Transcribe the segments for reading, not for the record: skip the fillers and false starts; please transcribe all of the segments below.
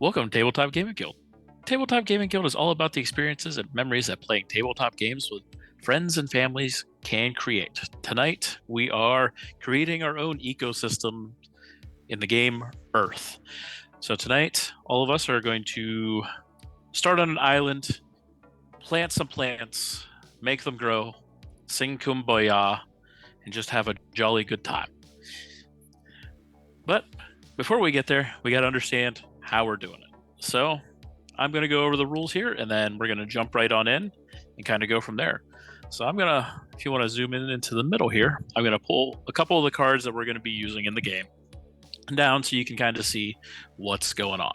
Welcome to Tabletop Gaming Guild. Tabletop Gaming Guild is all about the experiences and memories that playing tabletop games with friends and families can create. Tonight, we are creating our own ecosystem in the game Earth. So tonight, all of us are going to start on an island, plant some plants, make them grow, sing Kumbaya, and just have a jolly good time. But before we get there, we got to understand how we're doing it. So I'm going to go over the rules here, and then we're going to jump right on in and kind of go from there. So I'm going to, if you want to zoom in into the middle here, I'm going to pull a couple of the cards that we're going to be using in the game down so you can kind of see what's going on.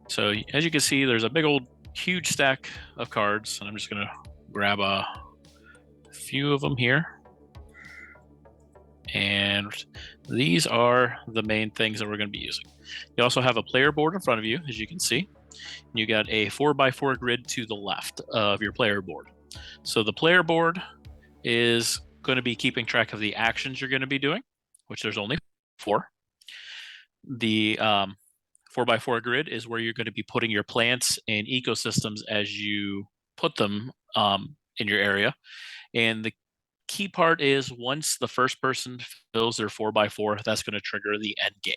So as you can see, there's a big old huge stack of cards, and I'm just going to grab a few of them here. And these are the main things that we're going to be using. You also have a player board in front of you, as you can see. You got a 4x4 grid to the left of your player board. So the player board is going to be keeping track of the actions you're going to be doing, which there's only 4. The 4x4 grid is where you're going to be putting your plants and ecosystems as you put them in your area. And the key part is once the first person fills their 4x4, that's going to trigger the end game.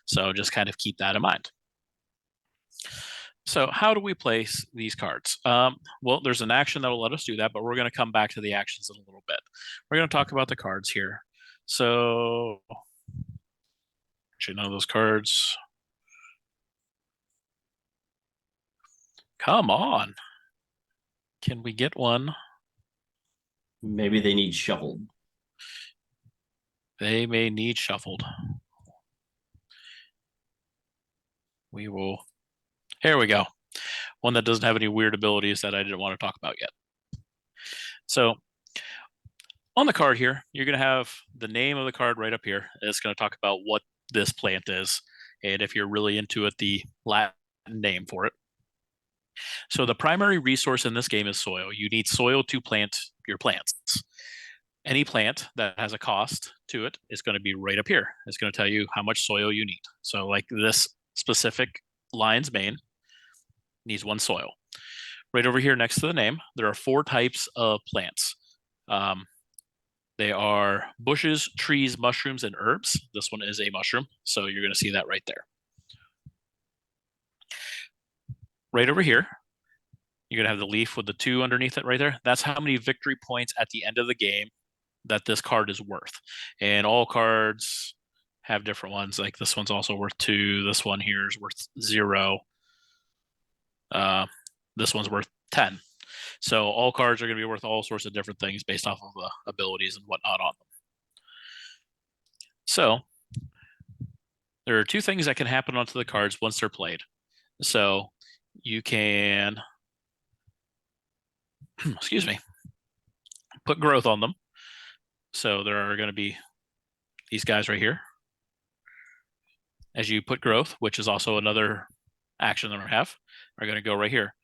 So just kind of keep that in mind. So how do we place these cards? Well, there's an action that will let us do that, but we're going to come back to the actions in a little bit. We're going to talk about the cards here. So actually, none of those cards. Come on. Can we get one? Maybe they need shuffled. They may need shuffled. We will. Here we go. One that doesn't have any weird abilities that I didn't want to talk about yet. So on the card here, you're going to have the name of the card right up here. It's going to talk about what this plant is, and if you're really into it, the Latin name for it. So the primary resource in this game is soil. You need soil to plant your plants. Any plant that has a cost to it is going to be right up here. It's going to tell you how much soil you need. So like this specific lion's mane needs 1 soil. Right over here next to the name, there are 4 types of plants. They are bushes, trees, mushrooms, and herbs. This one is a mushroom, so you're going to see that right there. Right over here, you're going to have the leaf with the 2 underneath it right there. That's how many victory points at the end of the game that this card is worth. And all cards have different ones. Like this one's also worth 2. This one here is worth 0. This one's worth 10. So all cards are going to be worth all sorts of different things based off of the abilities and whatnot on them. So there are 2 things that can happen onto the cards once they're played. So you can, excuse me, put growth on them. So there are going to be these guys right here. As you put growth, which is also another action that I have, are going to go right here.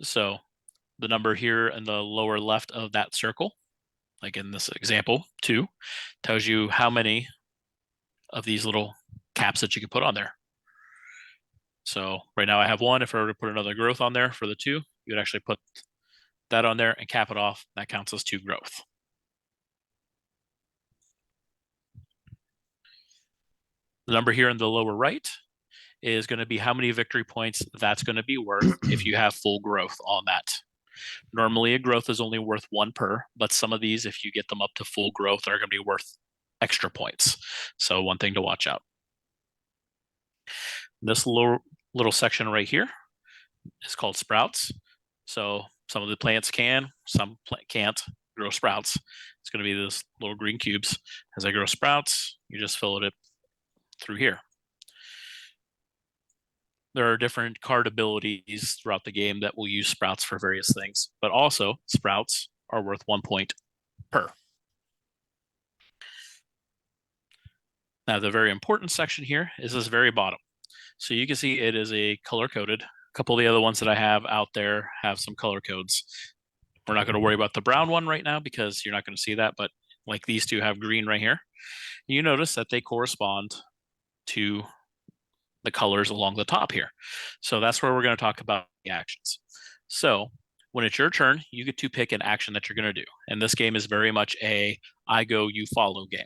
So the number here in the lower left of that circle, like in this example, 2, tells you how many of these little caps that you can put on there. So right now I have 1. If I were to put another growth on there for the 2, you would actually put that on there and cap it off. That counts as 2 growth. The number here in the lower right is going to be how many victory points that's going to be worth if you have full growth on that. Normally a growth is only worth 1 per, but some of these, if you get them up to full growth, are going to be worth extra points. So one thing to watch out. This little section right here is called sprouts. So some of the plants can, some can't grow sprouts. It's going to be this little green cubes. As I grow sprouts, you just fill it through here. There are different card abilities throughout the game that will use sprouts for various things, but also sprouts are worth 1 point per. Now, the very important section here is this very bottom. So you can see it is a color-coded. A couple of the other ones that I have out there have some color codes. We're not going to worry about the brown one right now because you're not going to see that, but like these 2 have green right here. You notice that they correspond to the colors along the top here. So that's where we're going to talk about the actions. So when it's your turn, you get to pick an action that you're going to do. And this game is very much a I go, you follow game.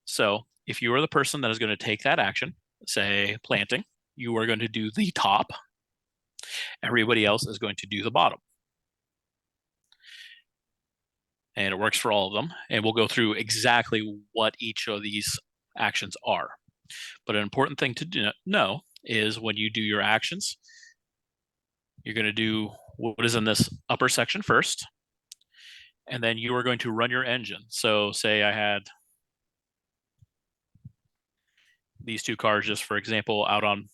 So if you are the person that is going to take that action, say planting, you are going to do the top. Everybody else is going to do the bottom. And it works for all of them. And we'll go through exactly what each of these actions are. But an important thing to know is when you do your actions, you're going to do what is in this upper section first, and then you are going to run your engine. So say I had these two cars, just for example, out on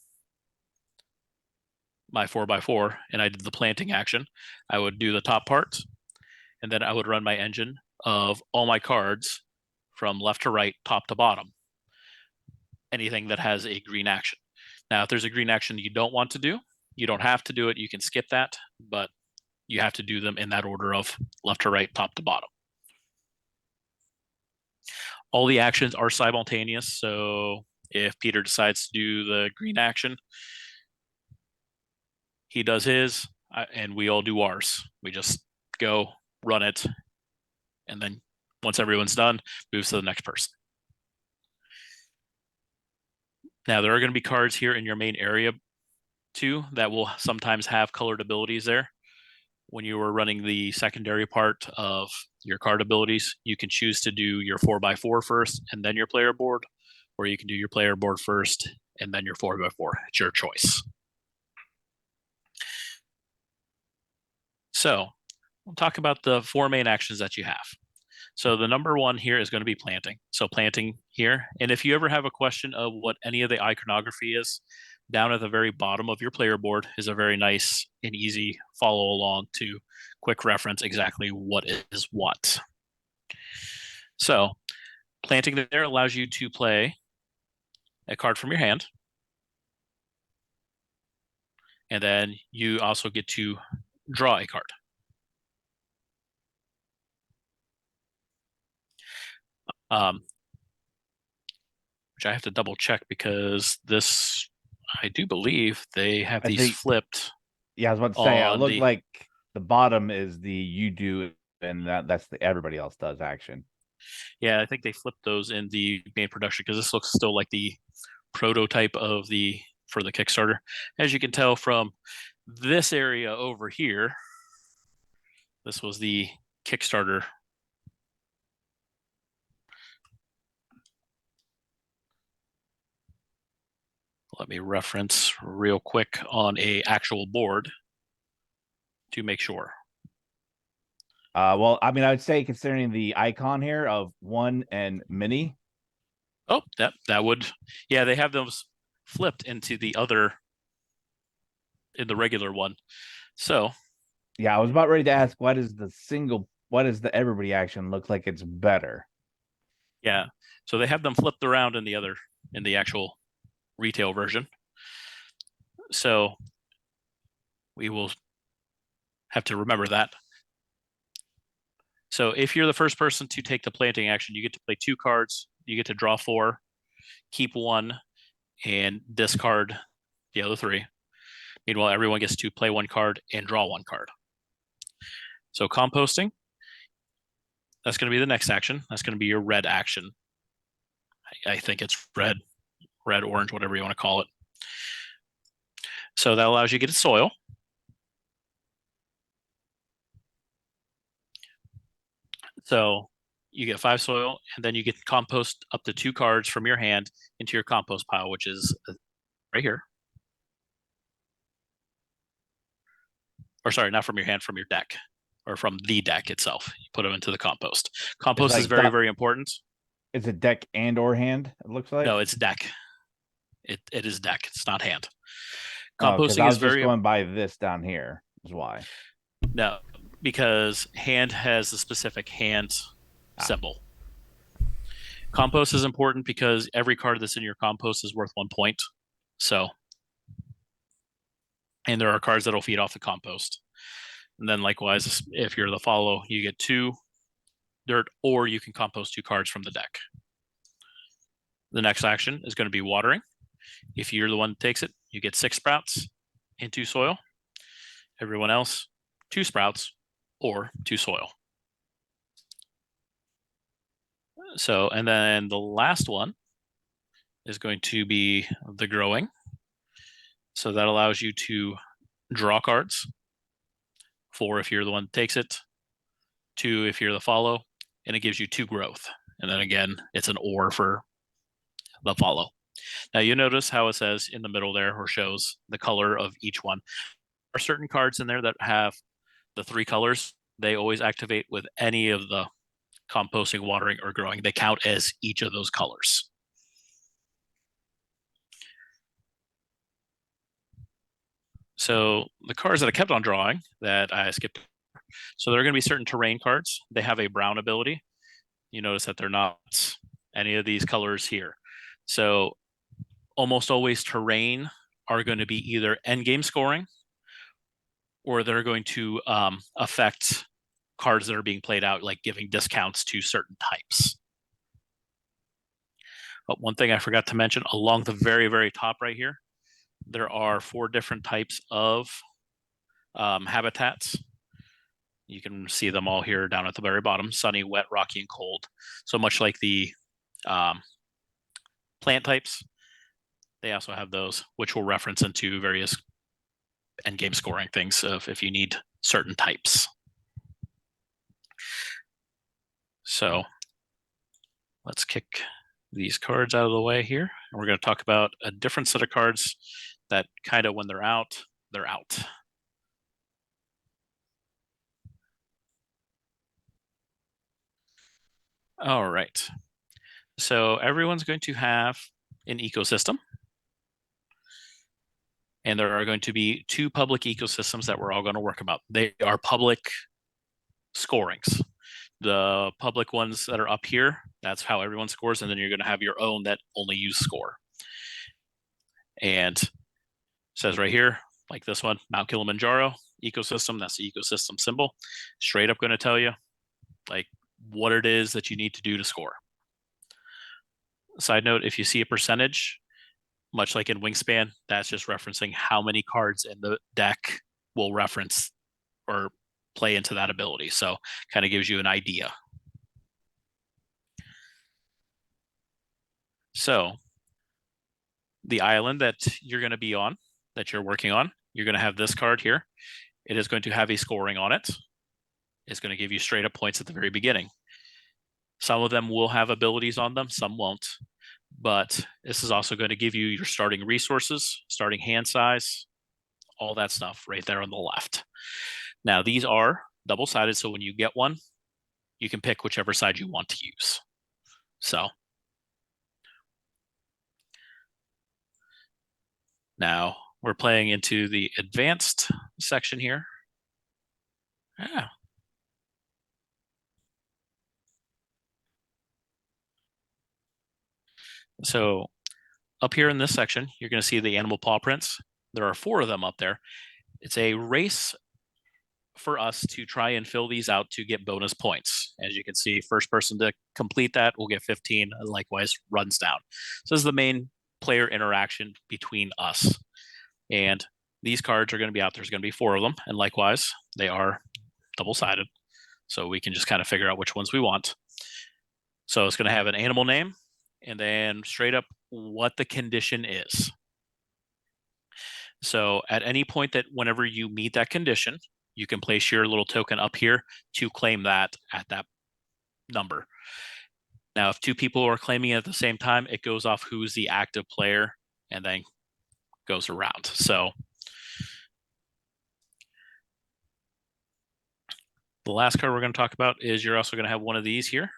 my 4x4, and I did the planting action. I would do the top part, and then I would run my engine of all my cards from left to right, top to bottom. Anything that has a green action. Now, if there's a green action you don't want to do, you don't have to do it. You can skip that, but you have to do them in that order of left to right, top to bottom. All the actions are simultaneous. So if Peter decides to do the green action, he does his, and we all do ours. We just go, run it, and then once everyone's done, moves to the next person. Now, there are going to be cards here in your main area too that will sometimes have colored abilities there. When you were running the secondary part of your card abilities, you can choose to do your 4x4 first and then your player board, or you can do your player board first and then your 4x4. It's your choice. So we'll talk about the four main actions that you have. So the number one here is going to be planting. So planting here. And if you ever have a question of what any of the iconography is, down at the very bottom of your player board is a very nice and easy follow along to quick reference exactly what is what. So planting there allows you to play a card from your hand. And then you also get to draw a card. Which I have to double check because this, I do believe they have these flipped. Yeah, I was about to say, it looked like the bottom is the you do, and that's the everybody else does action. Yeah, I think they flipped those in the main production because this looks still like the prototype of for the Kickstarter. As you can tell from this area over here, this was the Kickstarter. Let me reference real quick on a actual board to make sure. Well, I mean, I would say considering the icon here of 1 and mini. Oh, that would, yeah, they have those flipped into the other, in the regular one. So yeah, I was about ready to ask, what is the everybody action look like it's better? Yeah, so they have them flipped around in the actual retail version. So we will have to remember that. So if you're the first person to take the planting action, you get to play 2 cards. You get to draw 4, keep 1, and discard the other 3. Meanwhile, everyone gets to play 1 card and draw 1 card. So composting, that's going to be the next action. That's going to be your red action. I think it's red, orange, whatever you want to call it. So that allows you to get a soil. So you get 5 soil, and then you get to compost up to 2 cards from your hand into your compost pile, which is right here. Or sorry, not from your hand, from your deck, or from the deck itself. You put them into the compost. Compost is very, very important. It's a deck and or hand, it looks like? No, it's deck. It is deck. It's not hand. Composting is very... just going by this down here is why. No, because hand has a specific hand symbol. Compost is important because every card that's in your compost is worth 1 point. So, and there are cards that'll feed off the compost. And then likewise, if you're the follow, you get 2 dirt, or you can compost 2 cards from the deck. The next action is going to be watering. If you're the one that takes it, you get 6 sprouts into soil. Everyone else, 2 sprouts or 2 soil. So, and then the last one is going to be the growing. So that allows you to draw cards. 4 if you're the one that takes it, 2 if you're the follow, and it gives you 2 growth. And then again, it's an or for the follow. Now you notice how it says in the middle there, or shows the color of each one. There are certain cards in there that have the 3 colors. They always activate with any of the composting, watering, or growing. They count as each of those colors. So the cards that I kept on drawing that I skipped. So there are going to be certain terrain cards. They have a brown ability. You notice that they're not any of these colors here. So almost always terrain are going to be either end game scoring, or they're going to affect cards that are being played out, like giving discounts to certain types. But one thing I forgot to mention, along the very, very top right here, there are 4 different types of habitats. You can see them all here down at the very bottom: sunny, wet, rocky, and cold. So much like the plant types, they also have those, which will reference into various endgame scoring things if you need certain types. So let's kick these cards out of the way here. And we're going to talk about a different set of cards that kind of, when they're out, they're out. All right. So everyone's going to have an ecosystem. And there are going to be 2 public ecosystems that we're all going to work about. They are public scorings. The public ones that are up here, that's how everyone scores. And then you're going to have your own that only you score. And it says right here, like this one, Mount Kilimanjaro ecosystem, that's the ecosystem symbol. Straight up going to tell you like what it is that you need to do to score. Side note, if you see a percentage, much like in Wingspan, that's just referencing how many cards in the deck will reference or play into that ability. So kind of gives you an idea. So the island that you're going to be on, that you're working on, you're going to have this card here. It is going to have a scoring on it. It's going to give you straight up points at the very beginning. Some of them will have abilities on them, some won't. But this is also going to give you your starting resources, starting hand size, all that stuff right there on the left. Now, these are double-sided, so when you get one, you can pick whichever side you want to use. So now we're playing into the advanced section here. Yeah. So up here in this section, you're going to see the animal paw prints. There are 4 of them up there. It's a race for us to try and fill these out to get bonus points. As you can see, first person to complete that will get 15, and likewise runs down. So this is the main player interaction between us. And these cards are going to be out. There's going to be 4 of them, and likewise, they are double-sided. So we can just kind of figure out which ones we want. So it's going to have an animal name, and then straight up what the condition is. So at any point that whenever you meet that condition, you can place your little token up here to claim that at that number. Now, if 2 people are claiming it at the same time, it goes off who's the active player and then goes around. So the last card we're going to talk about is you're also going to have one of these here,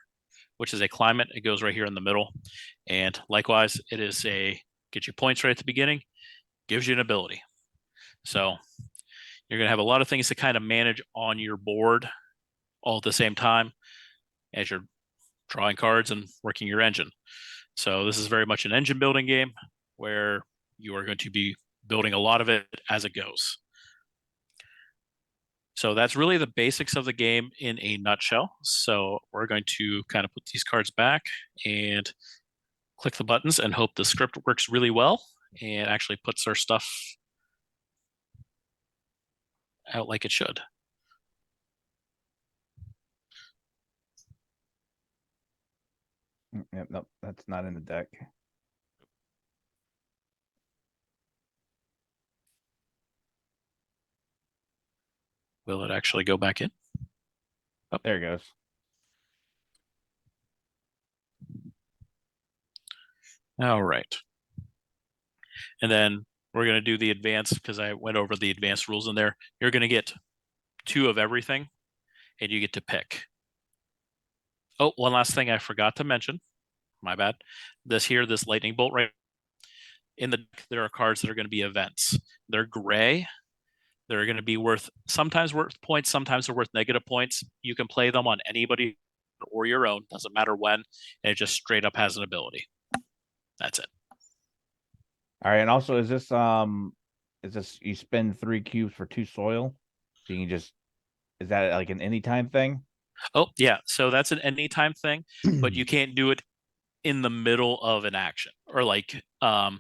which is a climate. It goes right here in the middle. And likewise, it is a get you points right at the beginning, gives you an ability. So you're going to have a lot of things to kind of manage on your board all at the same time as you're drawing cards and working your engine. So this is very much an engine building game where you are going to be building a lot of it as it goes. So that's really the basics of the game in a nutshell. So we're going to kind of put these cards back and click the buttons and hope the script works really well. and actually puts our stuff out like it should. Yep, nope, that's not in the deck. Will it actually go back in? Oh, there it goes. All right. And then we're going to do the advanced because I went over the advanced rules in there. You're going to get 2 of everything and you get to pick. Oh, one last thing I forgot to mention. My bad. This lightning bolt right in the deck, there are cards that are going to be events. They're gray. They're going to be sometimes worth points, sometimes they're worth negative points. You can play them on anybody or your own, doesn't matter when, and it just straight up has an ability. That's it. All right, and also is this you spend 3 cubes for 2 soil? So you can just, is that like an anytime thing? Oh, yeah. So that's an anytime thing, but you can't do it in the middle of an action. Or like I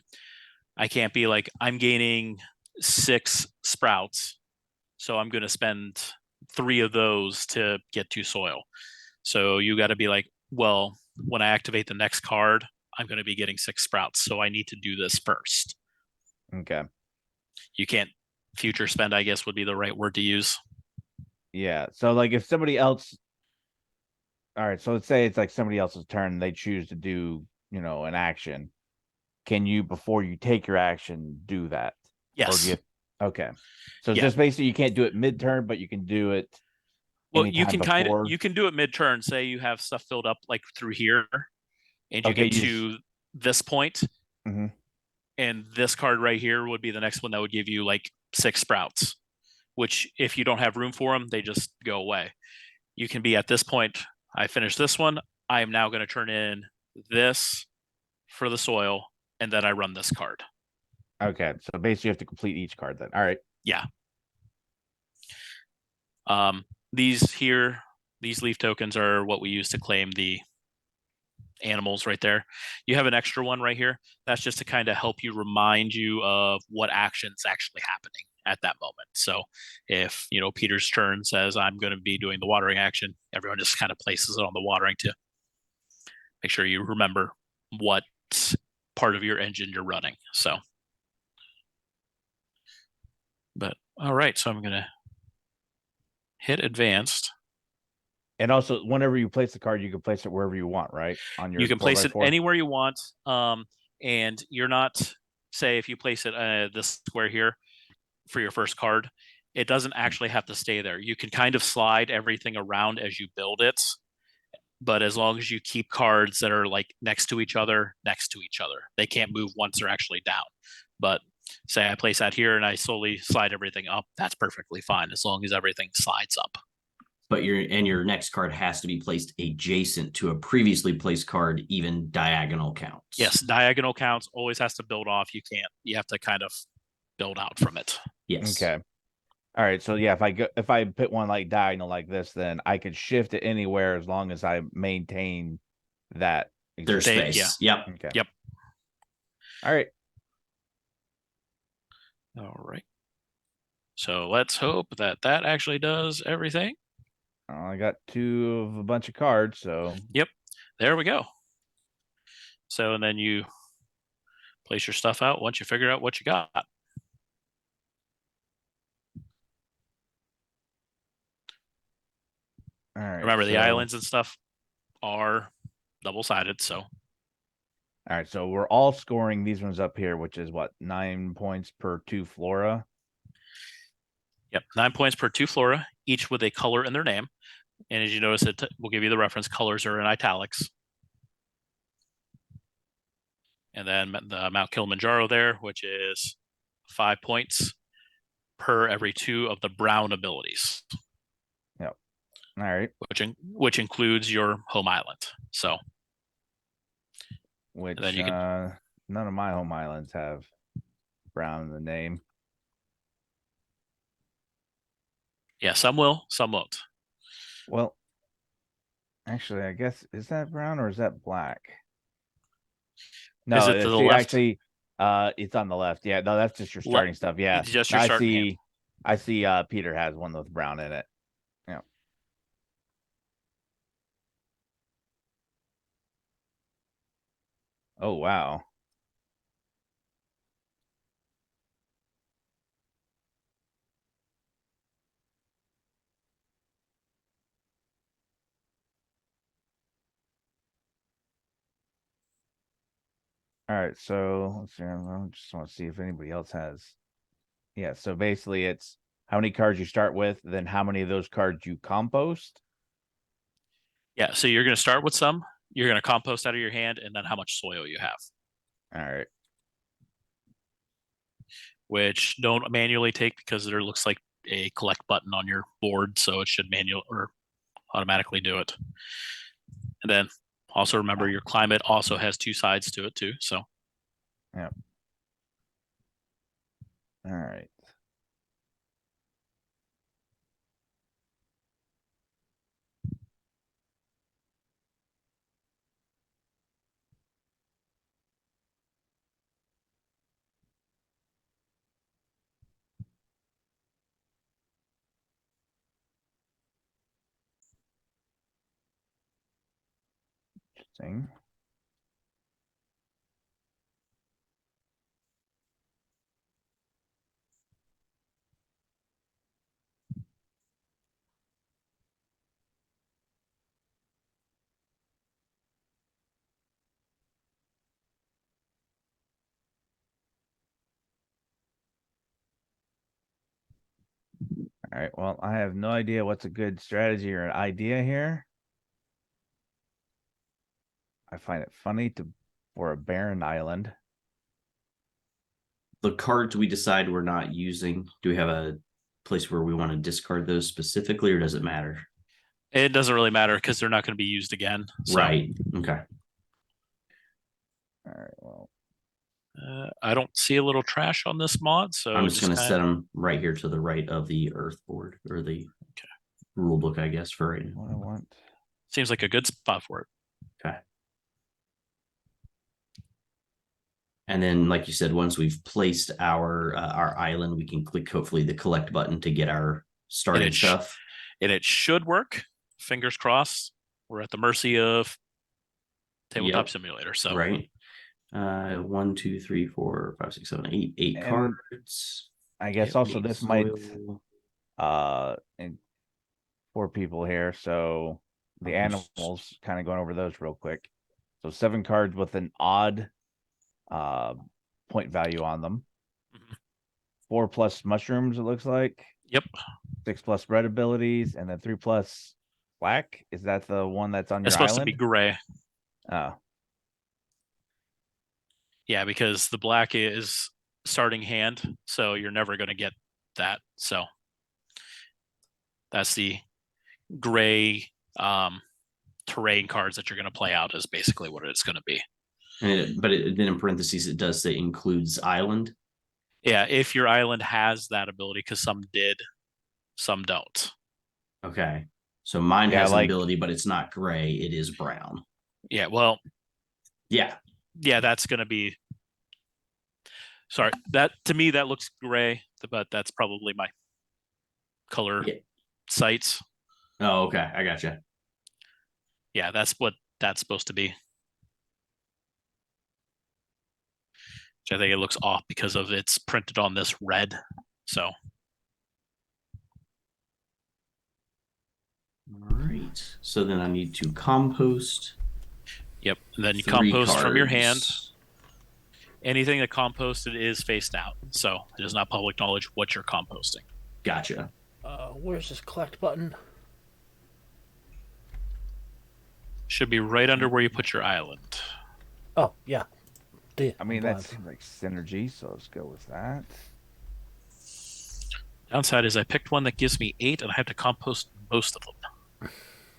can't be like, I'm gaining 6 sprouts, so I'm gonna spend 3 of those to get 2 soil. So you got to be like, well, when I activate the next card, I'm going to be getting 6 sprouts, so I need to do this first. Okay. You can't future spend, I guess would be the right word to use. Yeah. So like if somebody else, all right, so let's say it's like somebody else's turn, they choose to do, an action. Can you, before you take your action, do that? Yes. Or do you okay. So Yeah. just basically you can't do it mid-turn, but you can do it Well, you can before. you can do it mid-turn. Say you have stuff filled up like through here, and you Okay, get to this point, Mhm. and this card right here would be the next one that would give you like 6 sprouts, which if you don't have room for them, they just go away. You can be at this point, I finished this one, I am now going to turn in this for the soil, and then I run this card. Okay, so basically you have to complete each card then. All right. Yeah. These leaf tokens are what we use to claim the animals right there. You have an extra one right here. That's just to kind of help you remind you of what action's actually happening at that moment. So if, Peter's turn says, I'm going to be doing the watering action, everyone just kind of places it on the watering to make sure you remember what part of your engine you're running. So, but all right, so I'm going to hit advanced. And also, whenever you place the card, you can place it wherever you want, right? On your You can place it 4x4? anywhere you want. And you're not, say, if you place it this square here for your first card, it doesn't actually have to stay there. You can kind of slide everything around as you build it, but as long as you keep cards that are like next to each other, they can't move once they're actually down. But say I place that here and I slowly slide everything up, that's perfectly fine as long as everything slides up. But your next card has to be placed adjacent to a previously placed card, even diagonal counts. Yes, diagonal counts, always has to build off. You have to kind of build out from it. Yes. Okay. All right. So yeah, if I put one like diagonal like this, then I could shift it anywhere as long as I maintain that. There's space. Yeah. Yep. Okay. Yep. All right. All right. So let's hope that actually does everything. I got 2 of a bunch of cards, so. Yep. There we go. So, and then you place your stuff out once you figure out what you got. All right. Remember, the islands and stuff are double-sided, so. All right, so we're all scoring these ones up here, which is what, 9 points per 2 flora? Yep, 9 points per 2 flora, each with a color in their name. And as you notice, it will give you the reference. Colors are in italics. And then the Mount Kilimanjaro there, which is 5 points per every 2 of the brown abilities. Yep. All right. Which includes your home island. So. Which then none of my home islands have brown in the name. Yeah, some will, some won't. Well, actually, I guess, is that brown or is that black? No, is it to the left? Actually, It's on the left. Yeah, no, that's just your Le- starting stuff. Yeah, It's just No, your I starting see. hand. I see. Peter has one with brown in it. Yeah. Oh wow. All right, so let's see. I just want to see if anybody else has. Yeah, so basically, it's how many cards you start with, then how many of those cards you compost. Yeah, so you're going to start with some. You're going to compost out of your hand, and then how much soil you have, All right. which don't manually take because there looks like a collect button on your board, so it should manual or automatically do it. And then also remember your climate also has two sides to it too. So Yeah. All right. Interesting. All right. Well, I have no idea what's a good strategy or an idea here. I find it funny for a barren island. The cards we decide we're not using, do we have a place where we want to discard those specifically, or does it matter? it doesn't really matter because they're not going to be used again. So, Right. Okay. All right. Well, I don't see a little trash on this mod, so I'm just going to kind set them right here to the right of the Earth board or the rule book, I guess, for right now. what I want. seems like a good spot for it. Okay. And then, like you said, once we've placed our island, we can click hopefully the collect button to get our starting stuff. And it should work. Fingers crossed. We're at the mercy of Tabletop Simulator. So right. 1, 2, 3, 4, 5, 6, 7, 8. 8 And cards. I guess Yep, also eight this soil. might and 4 people here, so the animals kind of going over those real quick. So 7 cards with an odd point value on them. 4+ mushrooms, it looks like. Yep. 6+ red abilities, and then 3+ black. Is that the one that's on your It's supposed island? to be gray. Oh. Yeah, because the black is starting hand, so you're never going to get that. So that's the gray terrain cards that you're going to play out is basically what it's going to be. And then in parentheses, it does say includes island. Yeah, if your island has that ability, because some did, some don't. Okay. So mine Yeah, has an like- ability, but it's not gray. It is brown. Yeah, well, Yeah. that's going to be. Sorry, that to me that looks gray, but that's probably my color sites. Oh, okay. I gotcha. Yeah, that's what that's supposed to be. Which I think it looks off because of it's printed on this red. So All right. So then I need to compost. yep. And then you 3 compost from your hand. cards. Anything that composted is faced out. So it is not public knowledge what you're composting. Gotcha. Where's this collect button? Should be right under where you put your island. Oh, yeah. I mean, that seems like synergy, so let's go with that. Downside is I picked one that gives me 8 and I have to compost most of them.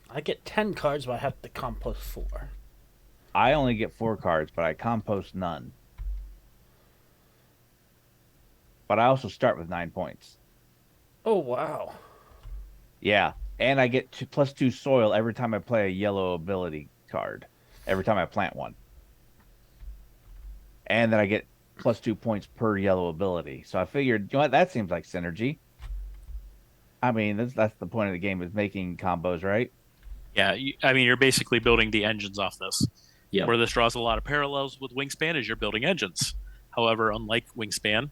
I get 10 cards, but I have to compost 4. I only get 4 cards, but I compost none. But I also start with 9 points. Oh, wow. Yeah, and I get +2 soil every time I play a yellow ability card. Every time I plant one. And then I get +2 points per yellow ability. So I figured, you know what, that seems like synergy. I mean, that's the point of the game, is making combos, right? Yeah, I mean, you're basically building the engines off this. Yep. Where this draws a lot of parallels with Wingspan is you're building engines. However, unlike Wingspan,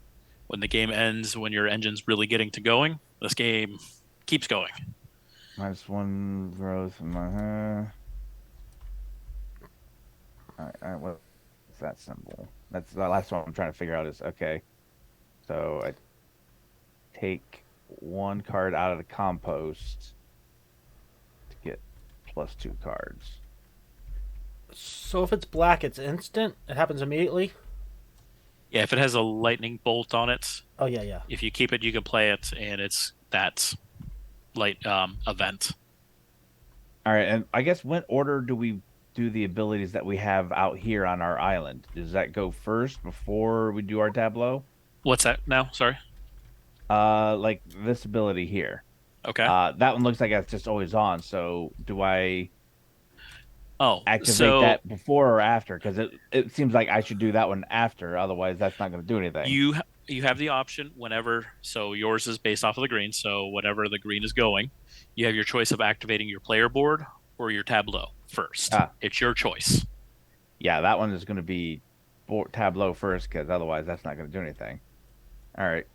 when the game ends, when your engine's really getting to going, this game keeps going. -1 growth. What's that symbol? That's the last one I'm trying to figure out is, okay. So I take 1 card out of the compost to get +2 cards. So if it's black, it's instant. It happens immediately. Yeah, if it has a lightning bolt on it, Oh yeah. if you keep it, you can play it, and it's that light event. All right, and I guess what order do we do the abilities that we have out here on our island? Does that go first before we do our tableau? What's that now? Sorry. Like this ability here. Okay. That one looks like it's just always on. So do I activate so that before or after? Because it seems like I should do that one after. Otherwise, that's not going to do anything. you have the option whenever. So yours is based off of the green. So whenever the green is going, you have your choice of activating your player board or your tableau first. It's your choice. Yeah, that one is going to be tableau first, because otherwise that's not going to do anything. All right.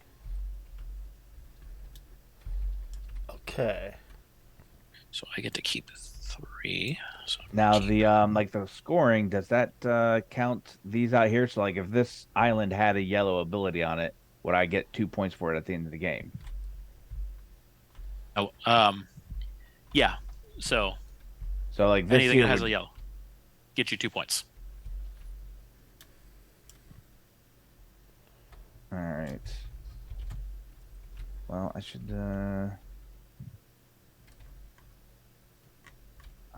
Okay. So I get to keep 3. So Now the like the scoring, does that count these out here? So like if this island had a yellow ability on it, would I get 2 points for it at the end of the game? Oh, yeah. So like this anything here that has a yellow get you 2 points. All right. Well, I should. I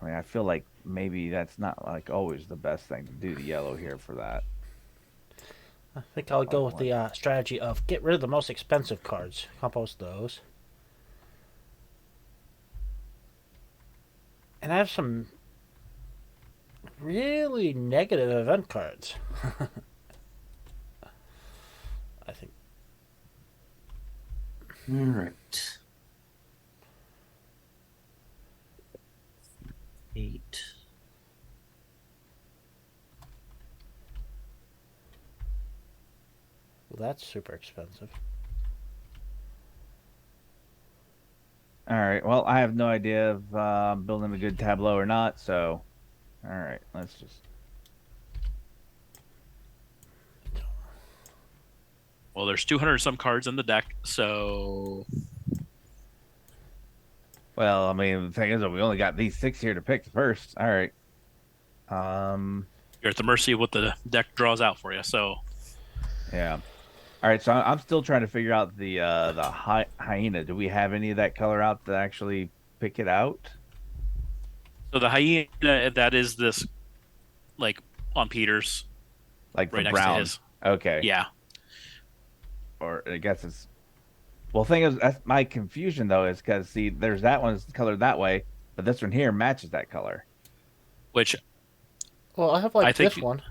mean, I feel like maybe that's not like always the best thing to do the yellow here for that. I think I'll go with the strategy of get rid of the most expensive cards. Compost those. And I have some really negative event cards. I think. All right. 8. Well, that's super expensive. All right. Well, I have no idea if I'm building a good tableau or not. So, all right. Let's just. Well, there's 200 some cards in the deck, so. Well, I mean, the thing is that we only got these 6 here to pick first. All right. You're at the mercy of what the deck draws out for you. So. Yeah. All right. So I'm still trying to figure out the hyena. Do we have any of that color out to actually pick it out? So the hyena, that is this, like on Peter's, like right the next brown. to his. Okay. Yeah. Or I guess it's. Well, thing is, that's my confusion though, is because see, there's that one's colored that way, but this one here matches that color. Which. Well, I have like this one.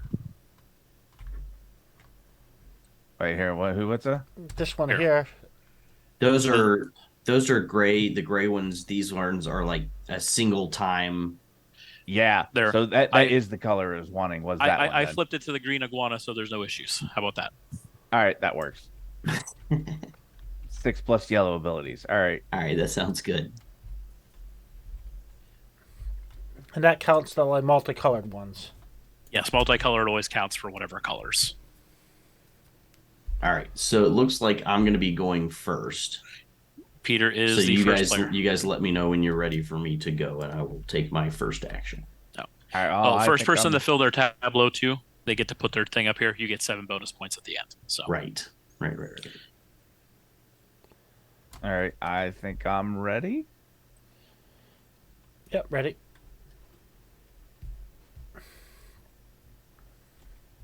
Right here, what's that? This one here. Those are gray. The gray ones. These ones are like a single time. Yeah. There. So that is the color I was wanting. Was that one? I flipped it to the green iguana, so there's no issues. How about that? All right, that works. 6+ yellow abilities. All right. All right, that sounds good. And that counts the like multicolored ones. Yes, multicolored always counts for whatever colors. All right, so it looks like I'm going to be going first. Peter is so the first player. You guys let me know when you're ready for me to go, and I will take my first action. Oh. All right, first person to fill their tableau too. They get to put their thing up here. You get 7 bonus points at the end. So Right. All right, I think I'm ready. Yep, ready.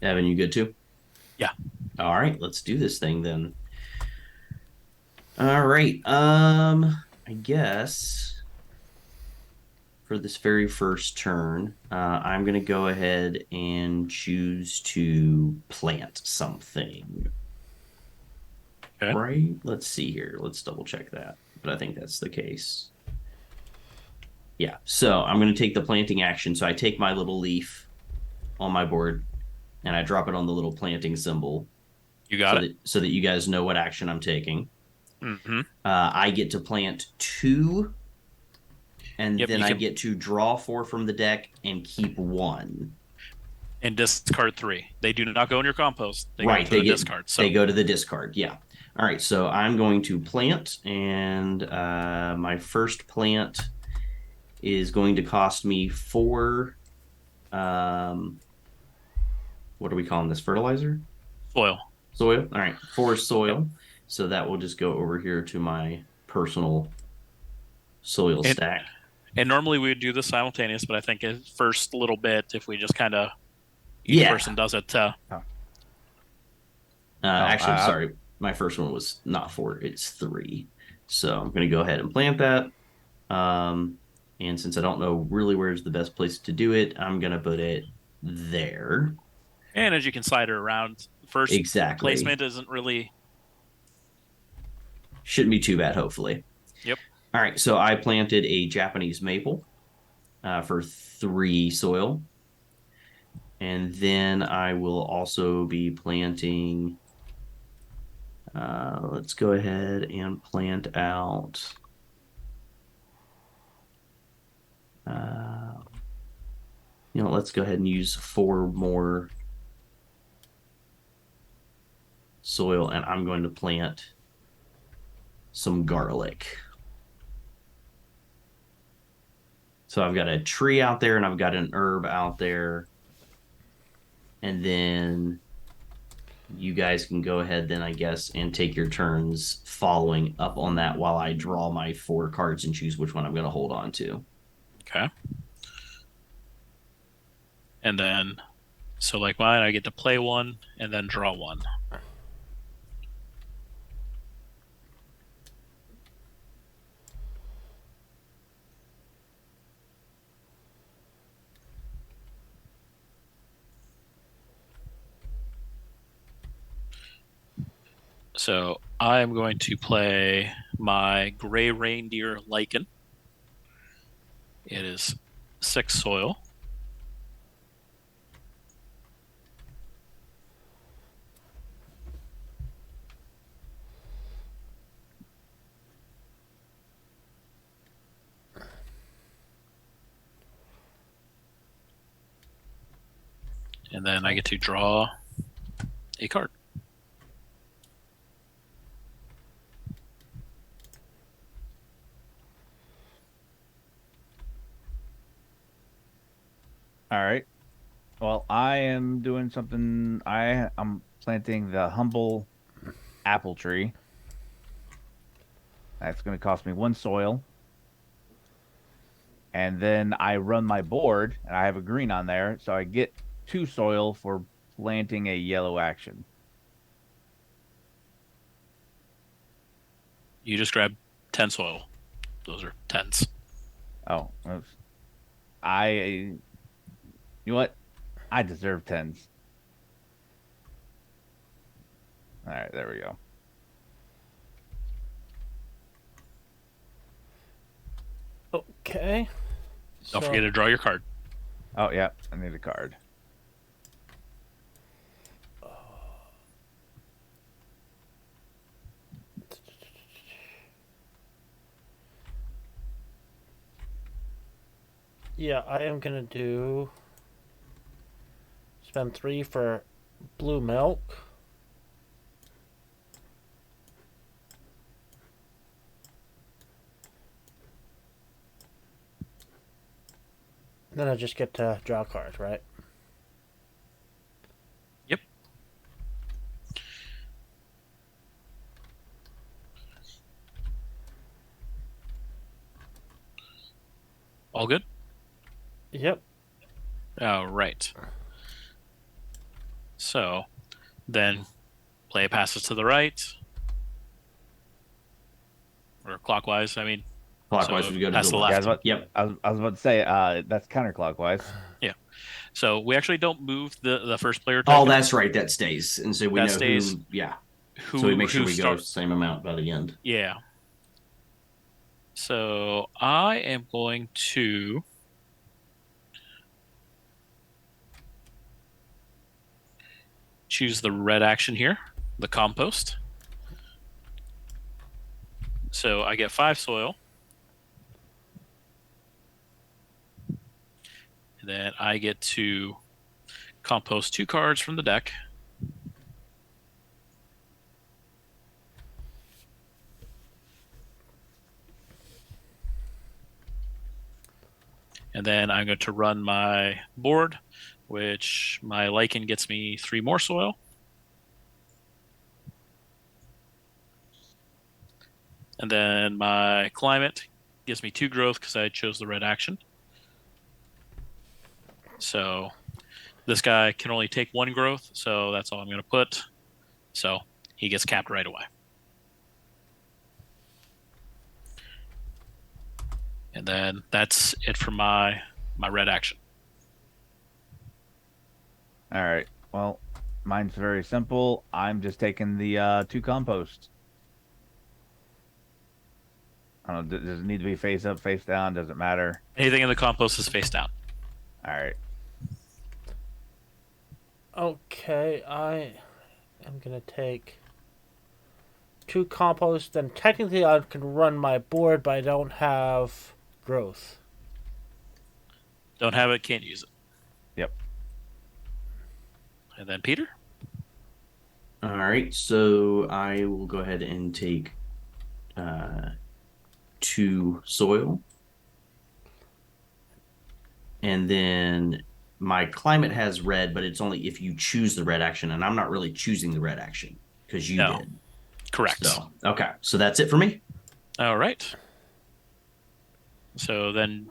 Evan, you good too? Yeah. All right, let's do this thing then. All right. I guess for this very first turn, I'm going to go ahead and choose to plant something. Okay. Right? Let's see here. Let's double check that. But I think that's the case. Yeah. So I'm going to take the planting action. So I take my little leaf on my board and I drop it on the little planting symbol. You got it. So that you guys know what action I'm taking. Mm-hmm. I get to plant 2, and Yep, then you I can- get to draw 4 from the deck and keep 1. And discard 3. They do not go in your compost. They Right, go to the discard. So they go to the discard. Yeah. All right. So I'm going to plant, and my first plant is going to cost me 4. What are we calling this? Fertilizer? soil. Soil. All right. 4 soil. So that will just go over here to my personal soil stack. And normally we would do this simultaneous, but I think at first little bit, if we just kind of each person does it. Actually, sorry. My first one was not 4. It's 3. So I'm going to go ahead and plant that. And since I don't know really where's the best place to do it, I'm going to put it there. And as you can slide it around, first Exactly. placement isn't really. Shouldn't be too bad, hopefully. Yep. All right. So I planted a Japanese maple for 3 soil. And then I will also be planting. Let's go ahead and plant out. Let's go ahead and use 4 more soil, and I'm going to plant some garlic. So I've got a tree out there, and I've got an herb out there. And then you guys can go ahead then, I guess, and take your turns following up on that while I draw my 4 cards and choose which one I'm going to hold on to. Okay. And then, so like mine, I get to play 1 and then draw 1. So I'm going to play my Gray Reindeer Lichen. It is 6 soil. And then I get to draw a card. All right. Well, I am doing something. I'm planting the humble apple tree. That's going to cost me 1 soil. And then I run my board, and I have a green on there, so I get 2 soil for planting a yellow action. You just grab 10 soil. Those are 10s. Oh, you know what? I deserve 10s. All right, there we go. Okay. Don't forget to draw your card. Oh, yeah, I need a card. Yeah, I am gonna spend 3 for blue milk. Then I just get to draw a card, right? Yep. All good? Yep. All right. So then play passes to the right. Or clockwise, I mean. Clockwise So would go to past the the left. Yeah, I was left. about, Yep. I was about to say that's counterclockwise. Yeah. So we actually don't move the first player token. Oh, that's right. That stays, and so we That know stays. who. Yeah. Who So we make sure who we go start? same amount by the end. Yeah. So I am going to choose the red action here, the compost. So I get 5 soil. And then I get to compost 2 cards from the deck. And then I'm going to run my board, which my lichen gets me 3 more soil. And then my climate gives me 2 growth because I chose the red action. So this guy can only take 1 growth, so that's all I'm going to put. So he gets capped right away. And then that's it for my red action. All right. Well, mine's very simple. I'm just taking the 2 compost. I don't know. Does it need to be face up, face down? Doesn't matter. Anything in the compost is face down. All right. Okay, I am gonna take 2 compost. Then technically I can run my board, but I don't have growth. Don't have it, can't use it. Yep. And then Peter? All right. So I will go ahead and take 2 soil. And then my climate has red, but it's only if you choose the red action, and I'm not really choosing the red action because you No. did. Correct. So okay, so that's it for me. All right. So then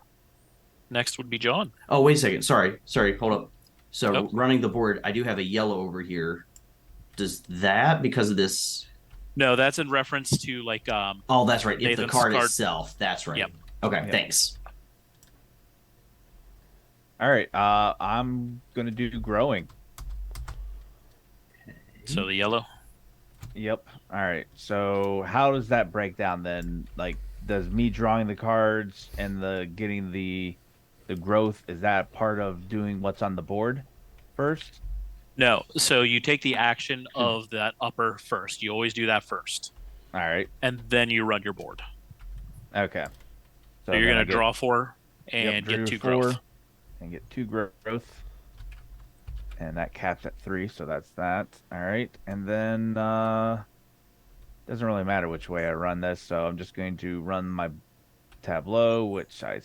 next would be John. Oh, wait a second. Sorry, hold up. So Oh. running the board, I do have a yellow over here. Does that because of this? No, that's in reference to like Oh, that's right. If the Nathan's card card. itself, that's right. Yep. Okay, Yep. thanks. All right. I'm gonna do growing. so the yellow. Yep. All right. So how does that break down then? Like, does me drawing the cards and the getting the growth, is that part of doing what's on the board first? No, so you take the action of that upper first. You always do that first, All right. and then you run your board. Okay. So you're then going I to draw 4 yep, and drew get 2 4 growth. and get 2 growth. And that caps at 3, so that's that. All right. And then doesn't really matter which way I run this, so I'm just going to run my tableau, which I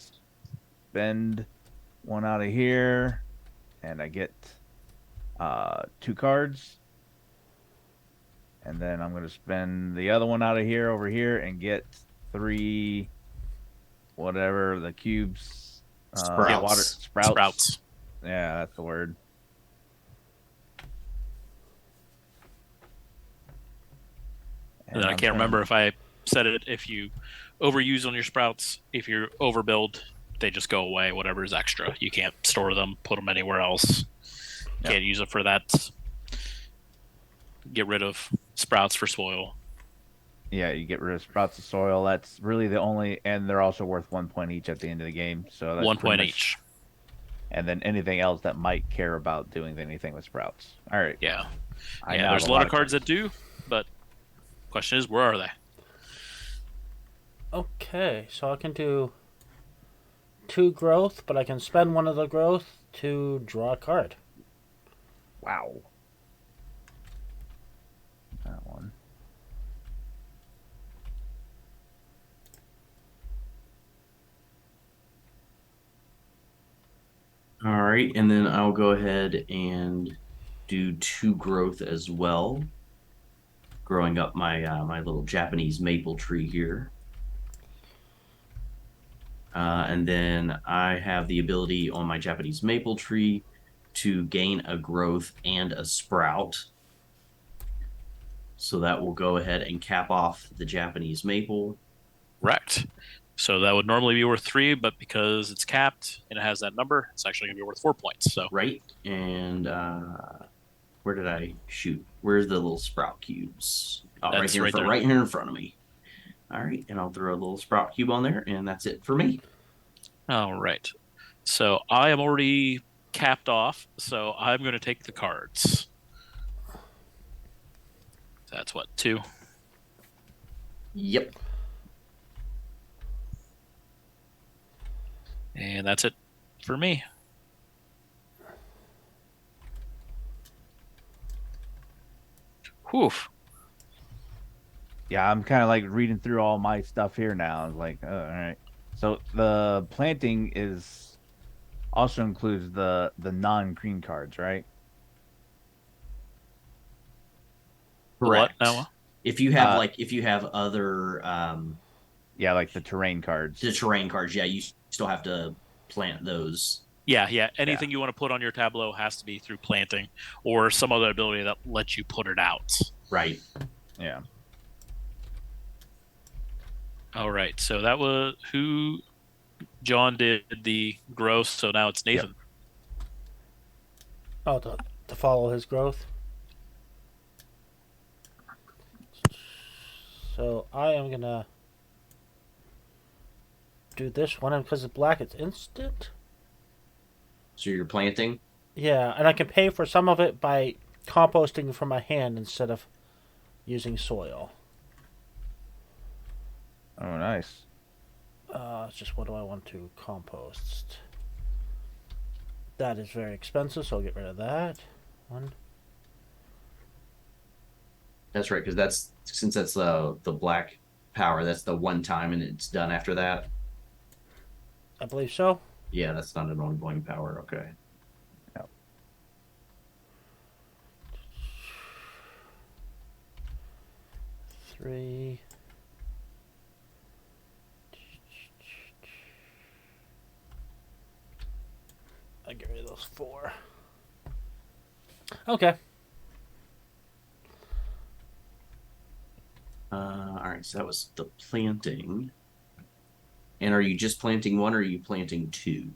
spend 1 out of here, and I get 2 cards. And then I'm going to spend the other 1 out of here over here and get 3 whatever the cubes Sprouts. water Sprouts. Yeah, that's the word. And I can't remember if I said it. If you overuse on your sprouts, if you overbuild, they just go away. Whatever is extra, you can't store them, put them anywhere else. Yep. Can't use it for that. Get rid of sprouts for soil. Yeah, you get rid of sprouts of soil. That's really the only, and they're also worth 1 point each at the end of the game. So that's 1 pretty point much- each. And then anything else that might care about doing anything with sprouts. All right. Yeah. I Yeah. now There's have a lot of cards that do, but question is, where are they? Okay, so I can do 2 growth, but I can spend 1 of the growth to draw a card. Wow. That one. All right, and then I'll go ahead and do 2 growth as well. Growing up my my little Japanese maple tree here. And then I have the ability on my Japanese maple tree to gain a growth and a sprout. So that will go ahead and cap off the Japanese maple. Correct. So that would normally be worth 3, but because it's capped and it has that number, it's actually going to be worth 4 points. So Right. And where did I shoot? Where's the little sprout cubes? Oh, right That's here, right there. right here in front of me. All right, and I'll throw a little sprout cube on there, and that's it for me. all right. So I am already capped off, so I'm going to take the cards. That's what, 2? Yep. And that's it for me. Whew. Yeah, I'm kind of like reading through all my stuff here now. It's like, oh, all right. So the planting is also includes the non-green cards, right? What Correct. now? If you have Uh, if you have other Yeah, like the terrain cards. the terrain cards, yeah, you still have to plant those. Yeah. Anything you want to put on your tableau has to be through planting or some other ability that lets you put it out. Right. Yeah. All right. So that was who John did the growth. So now it's Nathan. Oh, to follow his growth. So I am gonna do this one, and because it's black, it's instant. So you're planting. Yeah, and I can pay for some of it by composting from my hand instead of using soil. Oh, nice. It's just what do I want to compost? That is very expensive, so I'll get rid of that. One. That's right, because that's since that's the black power. That's the one time, and it's done after that. I believe so. Yeah, that's not an ongoing power. Okay. Yep. 3. I get rid of those 4. Okay. All right, so that was the planting. And are you just planting one, or are you planting 2?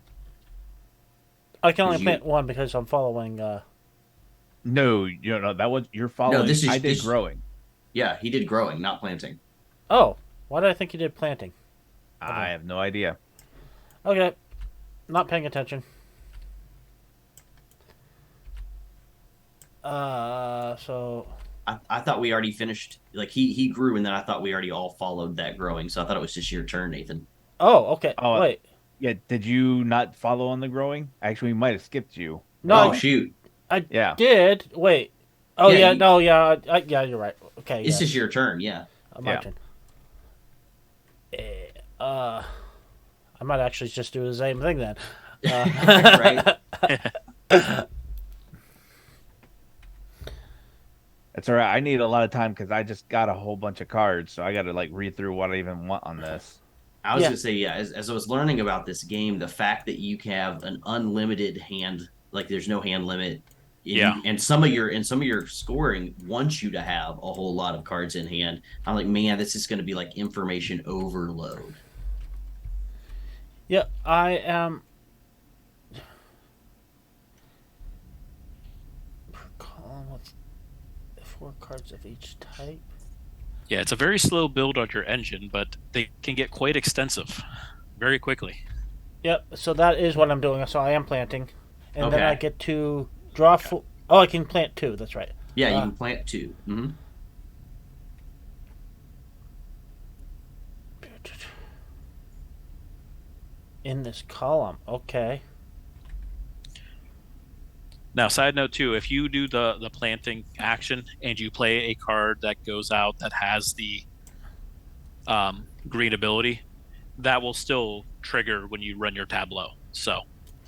I can only You- plant one because I'm following. No, that was you're following. this is- I did this- growing. Yeah, he did growing, not planting. Oh, why did I think you did planting? I have no idea. Okay, not paying attention. So I thought we already finished. Like he grew, and then I thought we already all followed that growing. So I thought it was just your turn, Nathan. oh, okay. Oh, Wait, Yeah, did you not follow on the growing? Actually, we might have skipped you. no, Oh shoot! I Yeah. did. Wait. Oh Yeah, yeah, you- no, yeah, yeah, you're right. Okay, It's yes. just your turn. Yeah. My Yeah. turn. I might actually just do the same thing then. Right. That's all right. I need a lot of time because I just got a whole bunch of cards, so I got to like read through what I even want on this. I was Yeah. gonna say, yeah. As I was learning about this game, the fact that you have an unlimited hand, like there's no hand limit. Yeah. And some of your scoring wants you to have a whole lot of cards in hand. I'm like, man, this is going to be like information overload. Yeah, I am. Per column, what's 4 cards of each type? Yeah, it's a very slow build on your engine, but they can get quite extensive very quickly. Yep. So that is what I'm doing. So I am planting, and then Okay. I get to draw. Oh, I can plant 2. That's right. Yeah, you can plant 2. Mm-hmm. In this column. Okay. Now, side note too, if you do the planting action and you play a card that goes out that has the green ability, that will still trigger when you run your tableau. So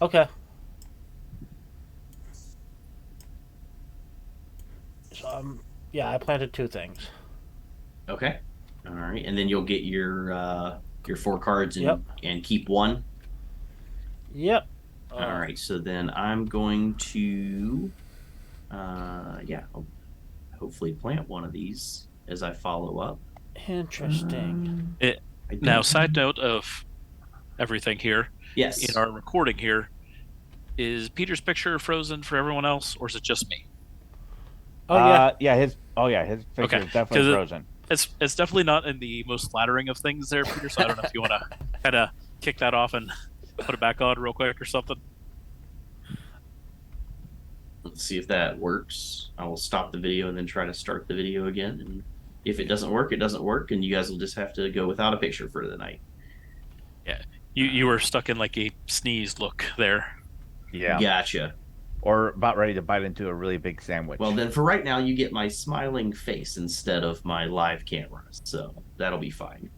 Okay. So yeah, I planted 2 things. Okay. All right, and then you'll get your 4 cards and Yep. and keep 1. Yep. All right, so then I'm going to, I'll hopefully plant one of these as I follow up. Interesting. Now, side note of everything here Yes. in our recording here, is Peter's picture frozen for everyone else, or is it just me? Oh yeah. His picture is definitely 'Cause frozen. it's definitely not in the most flattering of things there, Peter. So I don't know if you want to kind of kick that off and put it back on real quick or something. Let's see if that works. I will stop the video and then try to start the video again. And if it doesn't work, it doesn't work, and you guys will just have to go without a picture for the night. Yeah, you were stuck in like a sneeze look there. Yeah. Gotcha. Or about ready to bite into a really big sandwich. Well, then for right now, you get my smiling face instead of my live camera, so that'll be fine.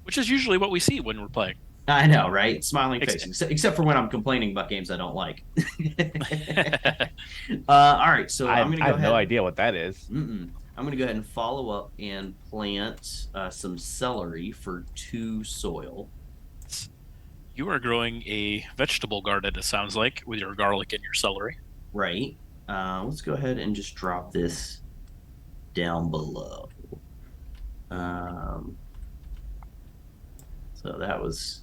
Which is usually what we see when we're playing. I know, right? Smiling face, except for when I'm complaining about games I don't like. All right, so I'm going to go ahead. I have no idea what that is. I'm going to go ahead and follow up and plant some celery for 2 soil. You are growing a vegetable garden, it sounds like, with your garlic and your celery. Right. Let's go ahead and just drop this down below. So that was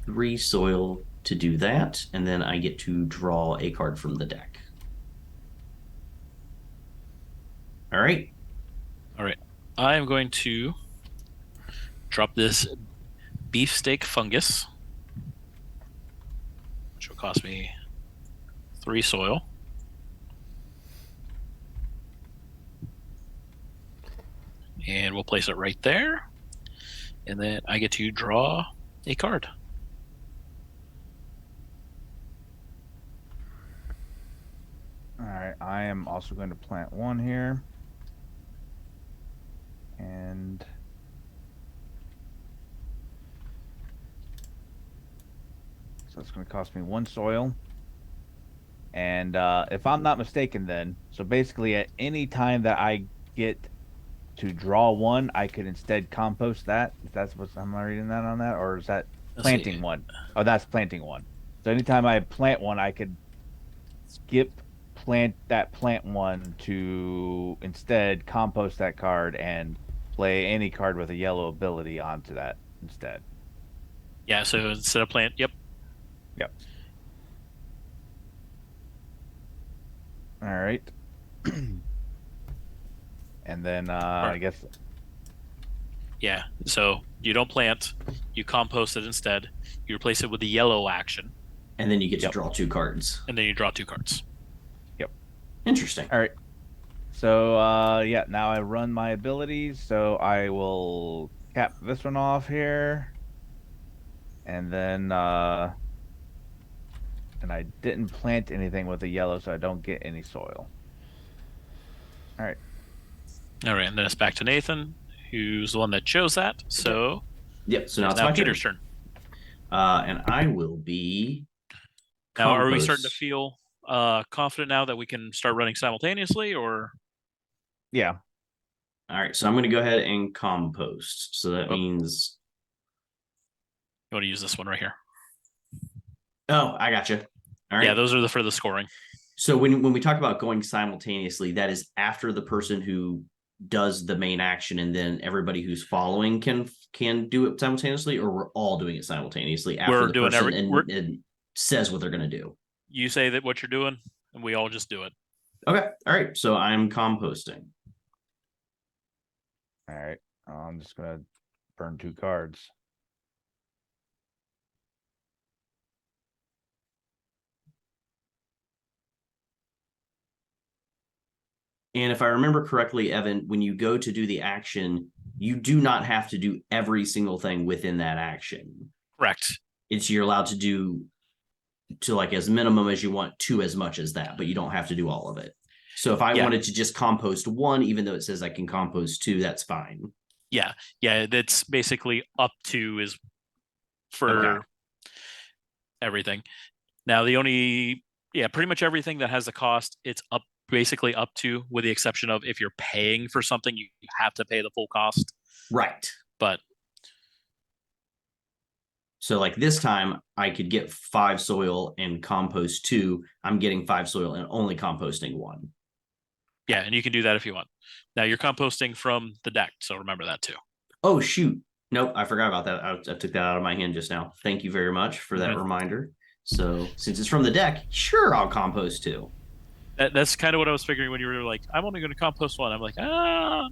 3 soil to do that, and then I get to draw a card from the deck. All right. All right. I am going to drop this beefsteak fungus, which will cost me 3 soil. And we'll place it right there. And then I get to draw a card. All right, I am also going to plant 1 here. And so it's going to cost me 1 soil. And if I'm not mistaken, then, so basically at any time that I get to draw 1, I could instead compost that. If that's what I'm reading that on that, or is that planting 1? Oh, that's planting 1. So anytime I plant 1, I could skip plant 1 to instead compost that card and play any card with a yellow ability onto that instead. Yeah, so instead of plant, yep. All right. And then I guess. Yeah, so you don't plant, you compost it instead. You replace it with the yellow action. And then you get to draw 2 cards. And then you draw 2 cards. Yep. Interesting. All right. So yeah, now I run my abilities. So I will cap this one off here. And then and I didn't plant anything with the yellow, so I don't get any soil. All right. All right, and then it's back to Nathan, who's the one that chose that. So yep. So now it's now my Peter's turn. And I will be. Now, are we starting to feel confident now that we can start running simultaneously, or? Yeah. All right, so I'm going to go ahead and compost. So that means. You want to use this one right here? Oh, I gotcha. All right. Yeah, those are for the scoring. So when we talk about going simultaneously, that is after the person who does the main action, and then everybody who's following can do it simultaneously, or we're all doing it simultaneously after We're the doing person and says what they're going to do. You say that what you're doing, and we all just do it. Okay. All right. So I'm composting. All right. I'm just gonna burn 2 cards. And if I remember correctly, Evan, when you go to do the action, you do not have to do every single thing within that action. Correct. You're allowed to do to like as minimum as you want to as much as that, but you don't have to do all of it. So if I wanted to just compost 1, even though it says I can compost 2, that's fine. Yeah. That's basically up to is for everything. Now the only pretty much everything that has a cost, it's up basically up to, with the exception of if you're paying for something, you have to pay the full cost. Right. But so like this time I could get 5 soil and compost 2. I'm getting 5 soil and only composting 1. Yeah, and you can do that if you want. Now you're composting from the deck, so remember that too. Oh shoot. Nope, I forgot about that. I took that out of my hand just now. Thank you very much for that Mhm. reminder. So since it's from the deck, sure, I'll compost too. That's kind of what I was figuring when you were like, I'm only going to compost one. I'm like, ah.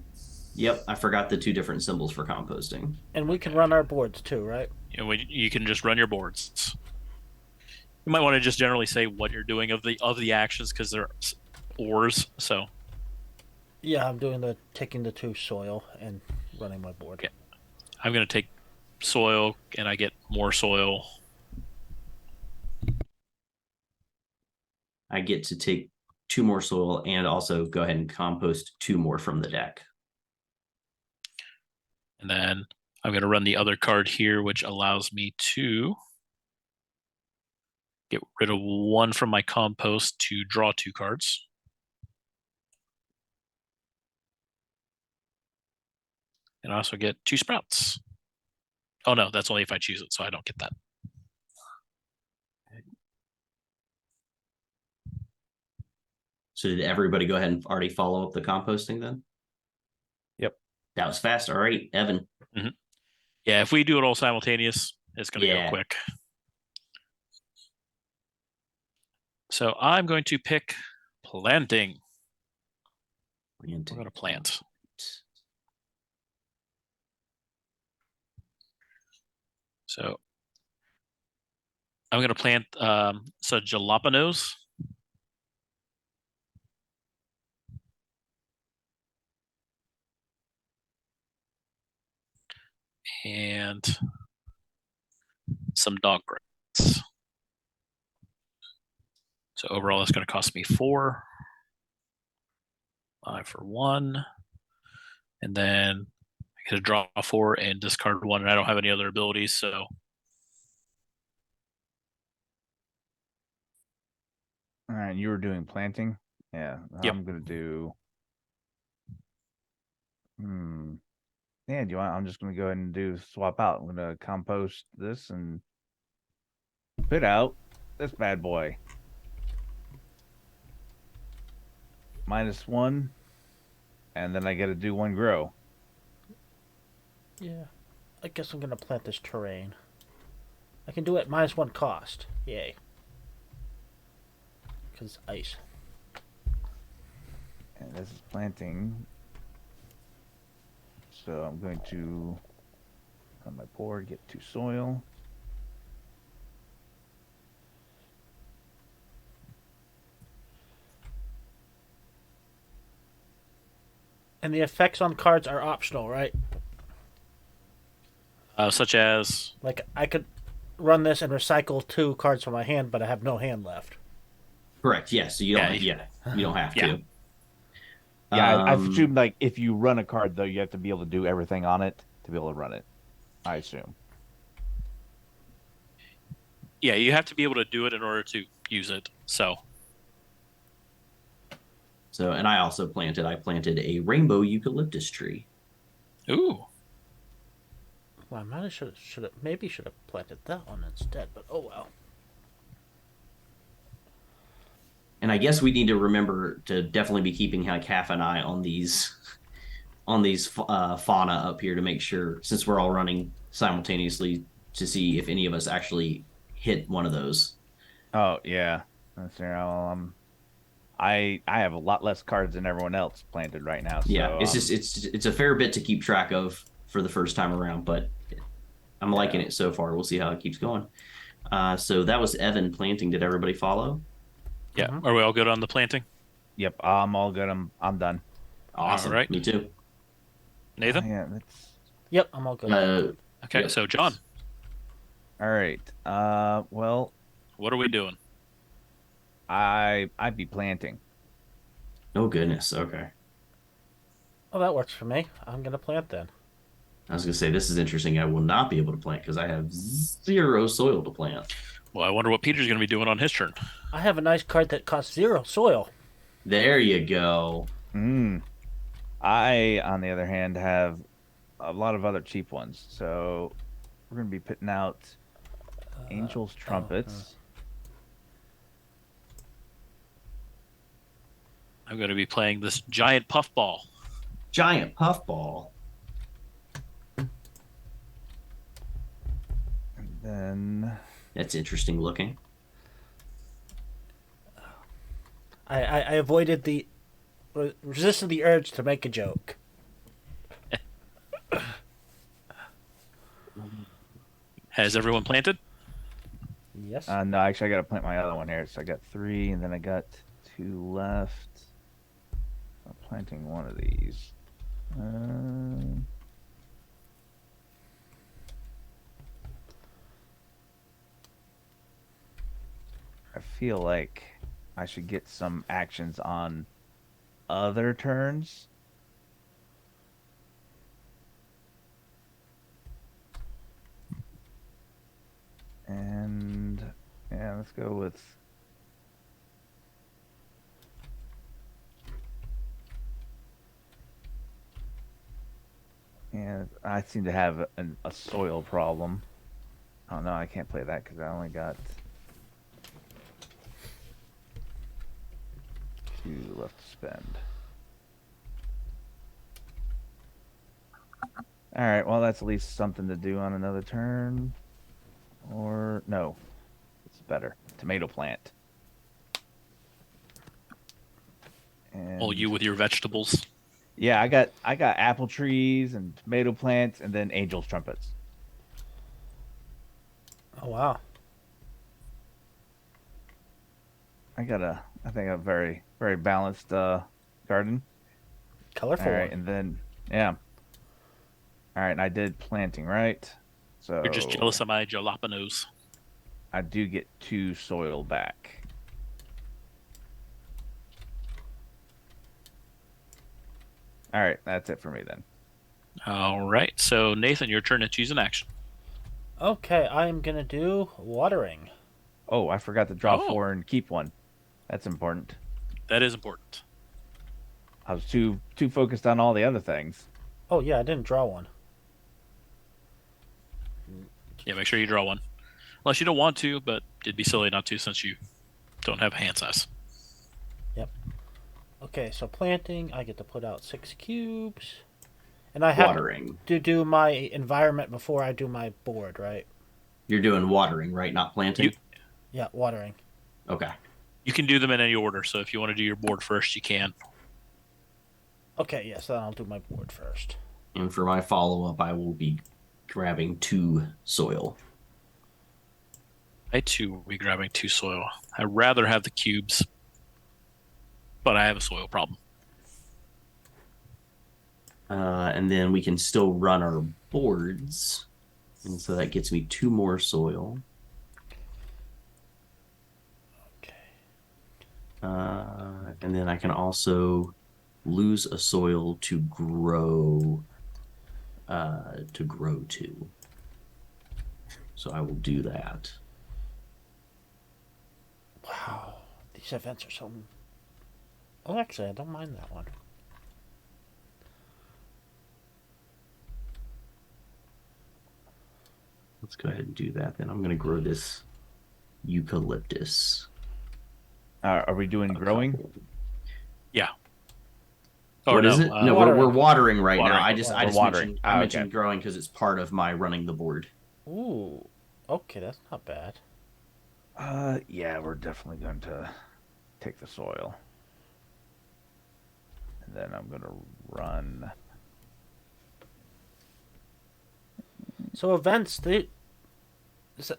Yep, I forgot the 2 different symbols for composting. And we can run our boards too, right? You can just run your boards. You might want to just generally say what you're doing of the actions because they're ors. So Yeah, I'm doing taking the 2 soil and running my board. Yeah. I'm going to take soil, and I get more soil. I get to take 2 more soil and also go ahead and compost 2 more from the deck. And then I'm going to run the other card here, which allows me to get rid of 1 from my compost to draw 2 cards. And I also get 2 sprouts. Oh no, that's only if I choose it, so I don't get that. So did everybody go ahead and already follow up the composting then? Yep. That was fast. All right, Evan. Yeah, if we do it all simultaneous, it's going to Yeah. go quick. So I'm going to pick planting. We're going to plant. So I'm going to plant so jalapenos. And some dog grass. So overall, that's going to cost me 4. 5 for 1. And then I get to draw 4 and discard 1, and I don't have any other abilities, so All right, you were doing planting. Yeah, Yep. I'm gonna do. Yeah, do you want? I'm just gonna go ahead and do swap out. I'm gonna compost this and put out this bad boy. -1, and then I got to do 1 grow. Yeah. I guess I'm gonna plant this terrain. I can do it -1 cost. Yay. Because it's ice. And this is planting. So I'm going to on my board get 2 soil. And the effects on cards are optional, right? such as Like, I could run this and recycle 2 cards from my hand, but I have no hand left. Correct. Yeah. So you don't. Yeah. You don't have Yeah. to. Yeah, I assume like if you run a card though, you have to be able to do everything on it to be able to run it. I assume. Yeah, you have to be able to do it in order to use it. So So, and I also planted. I planted a rainbow eucalyptus tree. ooh. Well, I might have should have maybe should have planted that one instead, but oh well. And I guess we need to remember to definitely be keeping like half an eye on these fauna up here to make sure, since we're all running simultaneously, to see if any of us actually hit one of those. Oh yeah, that's I have a lot less cards than everyone else planted right now. So, Yeah, it's just it's a fair bit to keep track of for the first time around, but I'm liking it so far. We'll see how it keeps going. So that was Evan planting. Did everybody follow? Yeah. Are we all good on the planting? Yep, I'm all good. I'm done. Awesome. All right. Me too. Nathan? Yeah, that's Yep, I'm all good. Okay, Yep. so John, all right. Well, what are we doing? I'd be planting. Oh goodness. Okay. Oh, that works for me. I'm gonna plant then. I was gonna say this is interesting. I will not be able to plant because I have 0 soil to plant. Well, I wonder what Peter's going to be doing on his turn. I have a nice card that costs 0 soil. There you go. I, on the other hand, have a lot of other cheap ones. So we're gonna be putting out Angel's Trumpets. I'm going to be playing this giant puffball. Giant puffball. Then That's interesting looking. I avoided the resisted the urge to make a joke. Has everyone planted? Yes. no, actually, I got to plant my other one here. So I got 3, and then I got 2 left. I'm planting one of these. I feel like I should get some actions on other turns. And yeah, let's go with and I seem to have a soil problem. Oh no, I can't play that because I only got 2 left to spend. All right, well that's at least something to do on another turn. Or no, it's better. Tomato plant. And Well, you with your vegetables. yeah, I got apple trees and tomato plants and then angel's trumpets. Oh wow. I think a very balanced garden. Colorful All right, one. and then yeah. All right, and I did planting, right? So You're just jealous of my jalapenos. I do get 2 soil back. All right, that's it for me then. All right. So Nathan, your turn to choose an action. Okay, I am gonna do watering. Oh, I forgot to draw Oh. 4 and keep 1. That's important. That is important. I was too focused on all the other things. Oh yeah, I didn't draw one. Yeah, make sure you draw one. Unless you don't want to, but it'd be silly not to since you don't have a hand size. Okay, so planting, I get to put out 6 cubes. And I have Watering. to do my environment before I do my board, right? You're doing watering, right? Not planting? Yeah, watering. Okay. You can do them in any order. So if you want to do your board first, you can. Okay, yes, then I'll do my board first. And for my follow-up, I will be grabbing 2 soil. I too will be grabbing 2 soil. I'd rather have the cubes, but I have a soil problem. And then we can still run our boards. And so that gets me 2 more soil. Okay. And then I can also lose a soil to grow to. So I will do that. Wow, these events are so. Oh, actually, I don't mind that one. Let's go ahead and do that. Then I'm going to grow this eucalyptus. Are we doing growing? Yeah. What is it? No, we're watering right now. Watering. I just watering. mentioned Ah, mentioned okay. growing because it's part of my running the board. Ooh, okay, that's not bad. Yeah, we're definitely going to take the soil. And then I'm going to run. So events,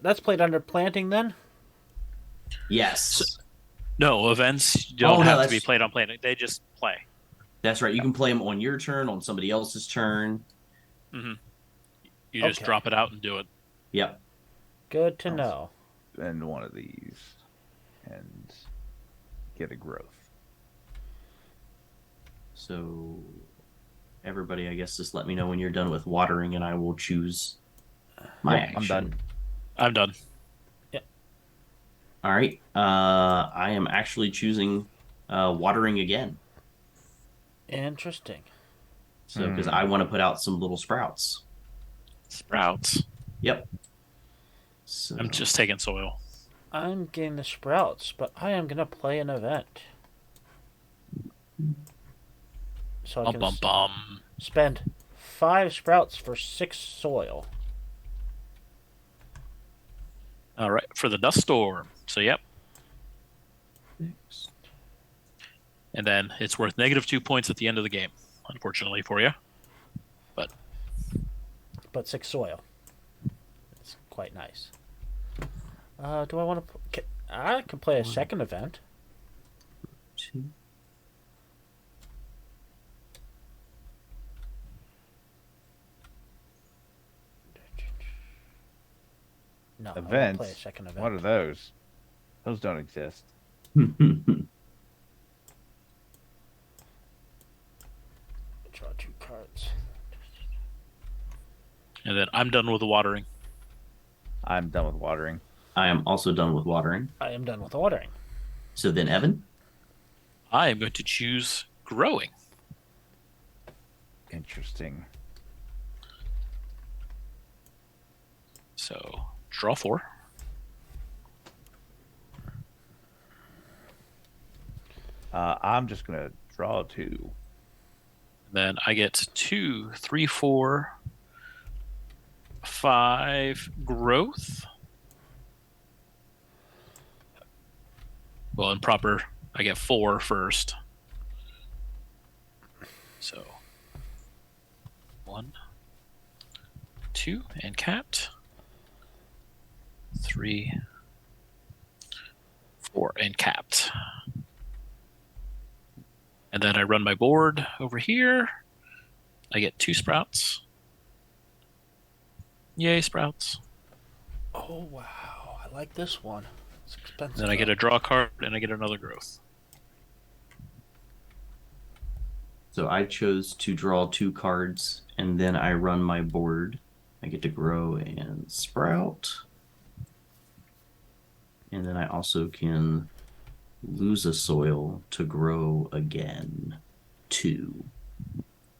that's played under planting then? Yes, No, events don't no, have to that's- be played on planning. They just play. that's right. You can play them on your turn, on somebody else's turn. You just Okay. drop it out and do it. Yep. Good to Awesome. know. And one of these and get a growth. So everybody, I guess, just let me know when you're done with watering, and I will choose my Yeah, action. I'm done. I'm done. All right. I am actually choosing watering again. Interesting. So because I want to put out some little sprouts. Sprouts. Yep. So I'm just taking soil. I'm getting the sprouts, but I am gonna play an event. So I Bum can bum bum. spend 5 sprouts for 6 soil. All right, for the dust storm. So yep, and then it's worth -2 points at the end of the game. Unfortunately for you, But 6 soil. It's quite nice. Do I want to? I can play a second event. 2. No, I won't Events. play a second event. What are those? Those don't exist. Draw 2 cards. and then I'm done with the watering. I'm done with watering. I am also done with watering. I am done with ordering. So then, Evan. I am going to choose growing. Interesting. So draw 4. I'm just gonna draw 2. Then I get 2, 3, 4, 5 growth. Well, in proper, I get 4 first. So 1, 2, and cat. 3, 4, and capped. And then I run my board over here. I get 2 sprouts. Yay, sprouts. Oh wow, I like this one. It's expensive. Then I get a draw card and I get another growth. So I chose to draw 2 cards, and then I run my board. I get to grow and sprout. And then I also can lose a soil to grow again. 2.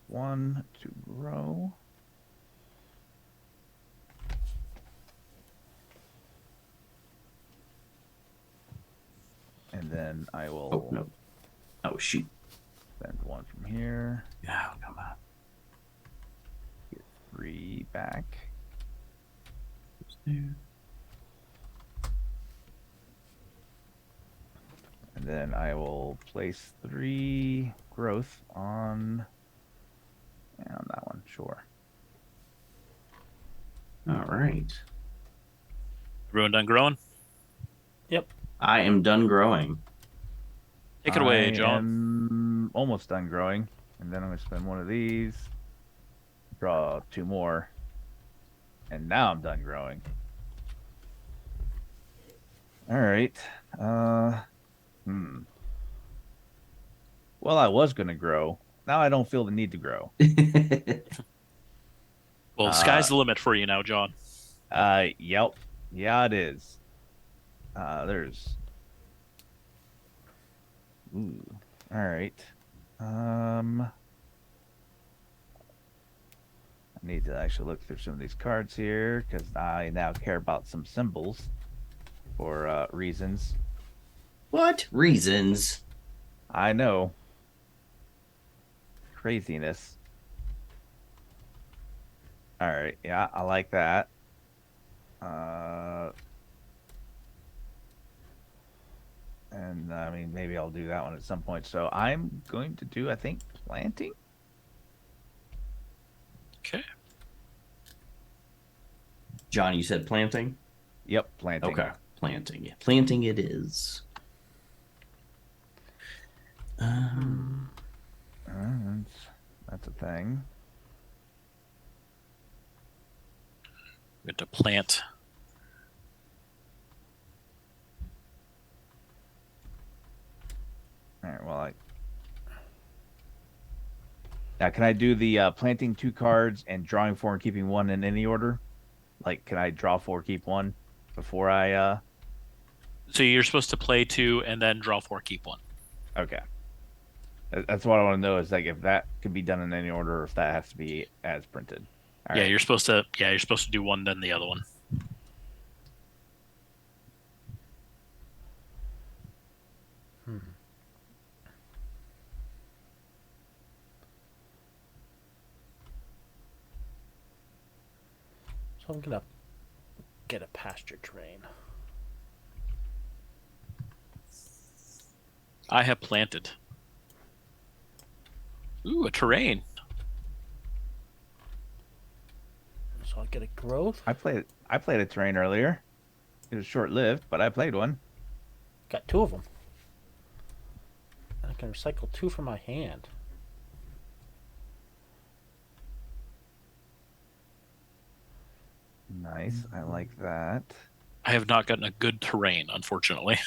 1 to grow. And then I will Oh, no. Oh, shoot. spend 1 from here. Yeah, come on. Get 3 back. There. And then I will place 3 growth on that one, sure. All right. Everyone done growing? I am done growing. Take it away, I John. am almost done growing. And then I'm going to spend 1 of these, draw 2 more, and now I'm done growing. All right. Well, I was going to grow. Now I don't feel the need to grow. Well, sky's the limit for you now, John. Yep. Yeah, it is. There's. Ooh. All right. I need to actually look through some of these cards here because I now care about some symbols for reasons. What reasons? I know. Craziness. All right. Yeah, I like that. And I mean, maybe I'll do that one at some point. So I'm going to do, I think, planting. Okay. John, you said planting? Yep, planting. Okay. Planting. Yeah. Planting it is. That's a thing. We have to plant. All right. Well, now can I do the planting 2 cards and drawing 4 and keeping 1 in any order? Like, can I draw 4, keep 1 before I? So you're supposed to play 2 and then draw 4, keep 1. Okay. That's what I want to know is like if that can be done in any order or if that has to be as printed. All Yeah, right. you're supposed to. Yeah, you're supposed to do 1 then the other one. So I'm gonna get a pasture drain. I have planted. Ooh, a terrain. So I get a growth. I played a terrain earlier. It was short lived, but I played one. Got 2 of them. And I can recycle 2 from my hand. Nice. I like that. I have not gotten a good terrain, unfortunately.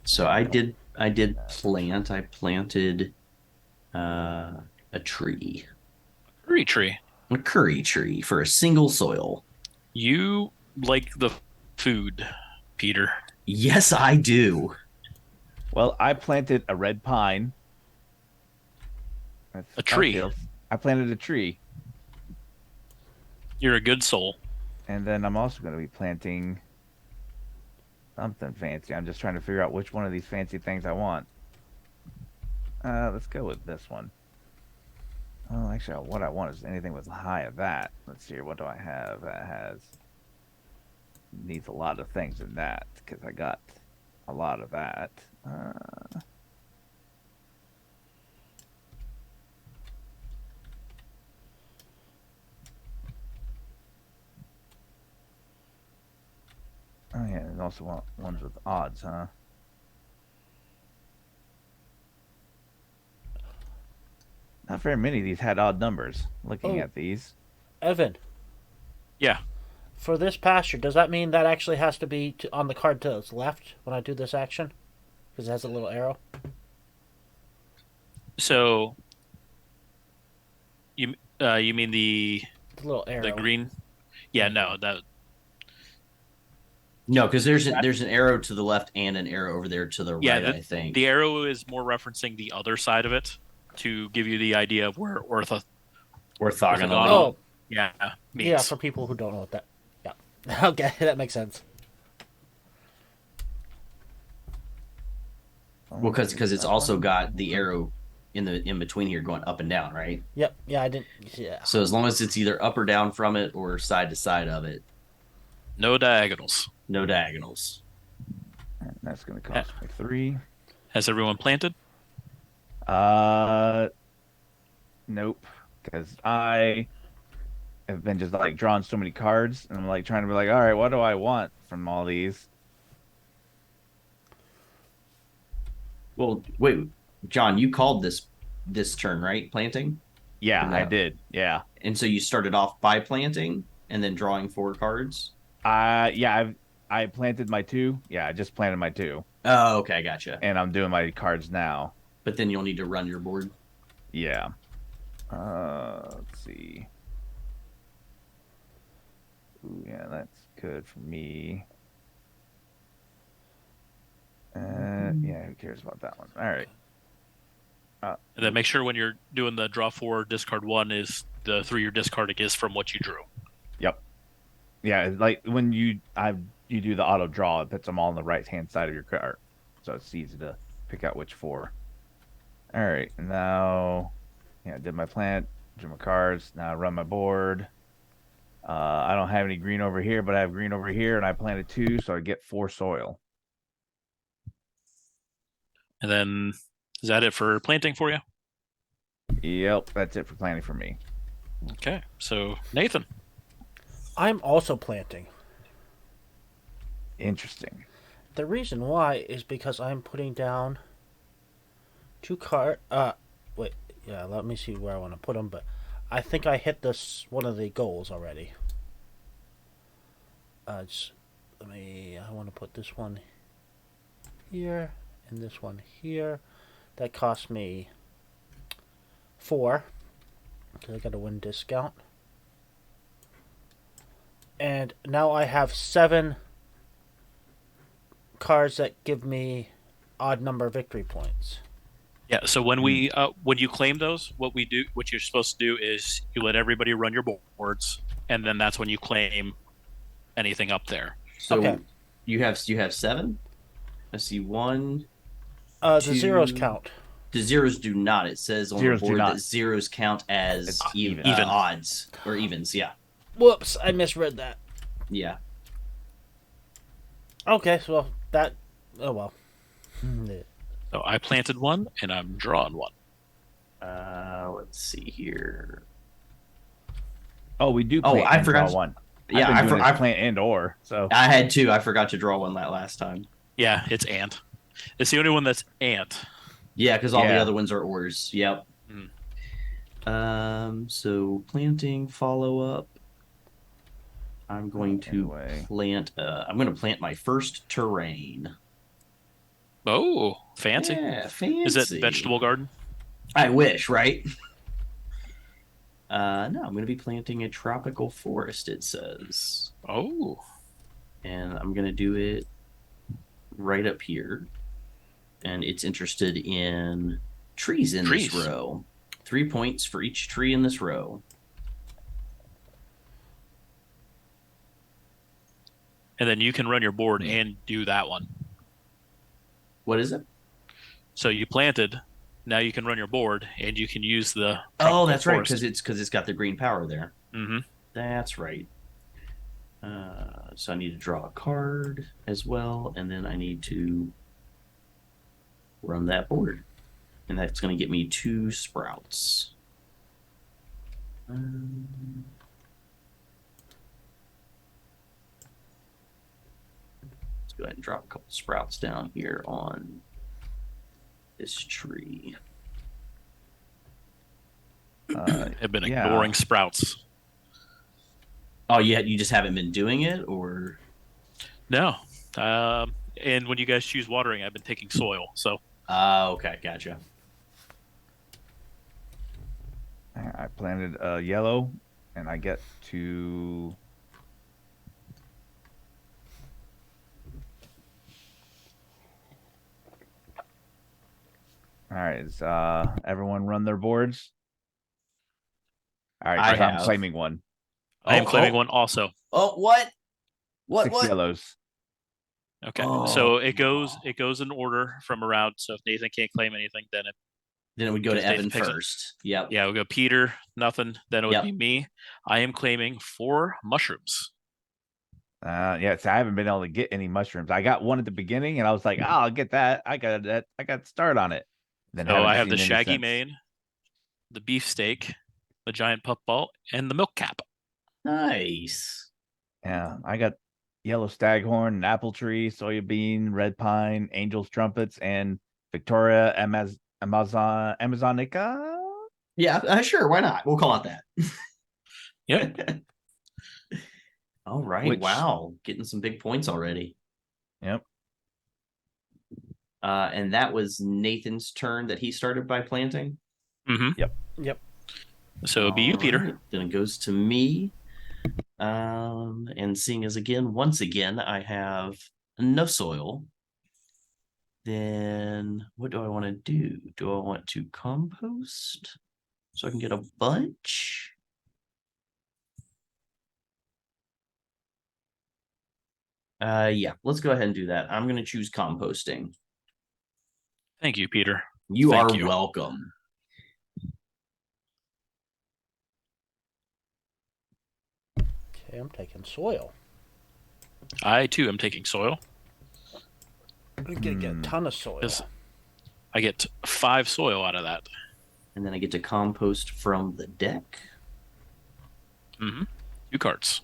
So I did plant. I planted a tree. Curry tree. A curry tree for a single soil. You like the food, Peter. Yes, I do. Well, I planted a red pine. A tree. I planted a tree. You're a good soul. And then I'm also going to be planting something fancy. I'm just trying to figure out which one of these fancy things I want. Let's go with this one. Oh, actually, what I want is anything with high of that. Let's see here. What do I have that needs a lot of things in that? Because I got a lot of that. Oh yeah, and also want ones with odds, huh? Not very many of these had odd numbers. Looking Oh. at these. Evan, Yeah. for this pasture, does that mean that actually has to be on the card to its left when I do this action? Because it has a little arrow. So you mean the The little arrow. green? Yeah, no, that No, because there's an arrow to the left and an arrow over there to the right. I think the arrow is more referencing the other side of it to give you the idea of where orthogonal. Oh, yeah means. yeah, for people who don't know what that. Yeah. Okay, that makes sense. Well, because it's also got the arrow in between here going up and down, right? Yep. Yeah, I didn't. Yeah. So as long as it's either up or down from it or side to side of it, No diagonals. no diagonals. And that's going to cost me 3. Has everyone planted? Nope. Because I have been just like drawing so many cards, and I'm like trying to be like, all right, what do I want from all these? Well, wait, John, you called this turn, right? Planting? Yeah, No. I did. Yeah. And so you started off by planting and then drawing 4 cards? Yeah, I planted my 2. Yeah, I just planted my 2. Oh, okay, gotcha. And I'm doing my cards now. But then you'll need to run your board. Yeah. Let's see. Ooh, yeah, that's good for me. Yeah, who cares about that one? All right. And then make sure when you're doing the draw 4, discard 1 is the 3 you're discarding is from what you drew. Yep. Yeah, like when you do the auto draw, it puts them all on the right hand side of your card, so it's easy to pick out which 4. All right, now, yeah, I did my plant, drew my cards. Now I run my board. I don't have any green over here, but I have green over here, and I planted 2, so I get 4 soil. And then is that it for planting for you? Yep, that's it for planting for me. Okay. So Nathan. I'm also planting. Interesting. The reason why is because I'm putting down 2 card. Wait. Yeah, let me see where I want to put them. But I think I hit this one of the goals already. I want to put this one here and this one here. That cost me 4 because I got a win discount. And now I have 7 cards that give me odd number victory points. Yeah. So when when you claim those, what you're supposed to do is you let everybody run your boards, and then that's when you claim anything up there. So Okay. you have 7? I see 1. The 2. zeros count. The zeros do not. It says on Zeros the do board not. that zeros count as It's even even. odds or evens. Yeah. Whoops, I misread that. Yeah. Okay, so that. Oh well. Yeah. So I planted one, and I'm drawing one. Let's see here. Oh, we do Oh, plant I and draw forgot. one. Yeah, I've been doing this plant and or. So I had two. I forgot to draw one that last time. Yeah, it's ant. It's the only one that's ant. Yeah, because all the Yeah. other ones are ors. Yep. Mm. So planting follow up. I'm going to Anyway. plant. I'm going to plant my first terrain. Oh, fancy. Yeah, fancy. Is it vegetable garden? I wish, right? No, I'm going to be planting a tropical forest. It says, Oh, and I'm going to do it right up here. And it's interested in trees in Trees. this row. 3 points for each tree in this row. and then you can run your board and do that one. What is it? So you planted. Now you can run your board, and you can use the. Oh, that's right, forest. because it's got the green power there. Mm-hmm. That's right. So I need to draw a card as well, and then I need to run that board, and that's going to get me 2 sprouts. Let's go ahead and drop a couple sprouts down here on this tree. Have been ignoring sprouts. Oh, yeah, you just haven't been doing it, or No. And when you guys choose watering, I've been taking soil. So. okay, gotcha. I planted yellow, and I get to. All right, is everyone run their boards? All right, I so I'm have. claiming one. I am claiming one also. Oh, what? 6 yellows. Okay. Oh, So it goes wow. in order from around. So if Nathan can't claim anything, then Then it would go to because Nathan Evan picks it. first. Yep. Yeah, we'll go Peter, nothing. Then it would Yep. be me. I am claiming 4 mushrooms. Yeah, so I haven't been able to get any mushrooms. I got one at the beginning, and I was like, "Oh, I'll get that." I got that. I got start on it. Then So haven't I have seen the any shaggy since. mane, the beefsteak, the giant puffball, and the milk cap. Nice. Yeah, I got yellow staghorn, apple tree, soybean, red pine, angel's trumpets, and Victoria Amazonica. Yeah, sure. Why not? We'll call it that. Yep. All right. Wow. Getting some big points already. Yep. And that was Nathan's turn that he started by planting. Mm-hmm. Yep. So it'd be you, Peter. Right. Then it goes to me. And seeing as once again, I have no soil. Then what do I want to do? Do I want to compost so I can get a bunch? Yeah, let's go ahead and do that. I'm going to choose composting. Thank you, Peter. You Thank are you. welcome. Okay, I'm taking soil. I too am taking soil. I'm gonna get a ton of soil. I get 5 soil out of that. And then I get to compost from the deck. Mm-hmm. 2 cards.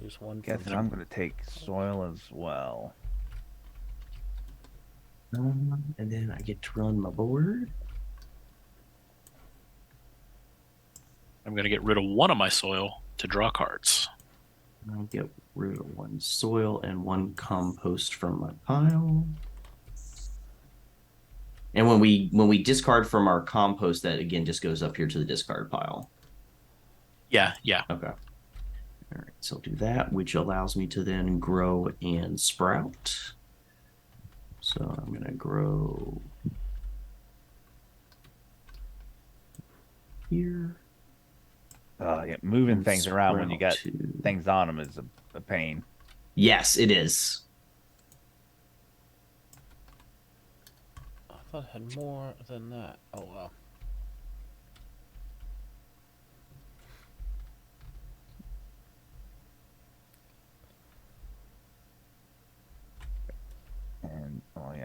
Use one. Guess I'm going to take soil as well. And then I get to run my board. I'm going to get rid of 1 of my soil to draw cards. I'll get rid of 1 soil and 1 compost from my pile. And when we discard from our compost, that again just goes up here to the discard pile. Yeah. Okay. All right, so I'll do that, which allows me to then grow and sprout. So I'm going to grow here. Yeah, moving and things around when you got sprout to- things on them is a pain. Yes, it is. I thought I had more than that. Oh well.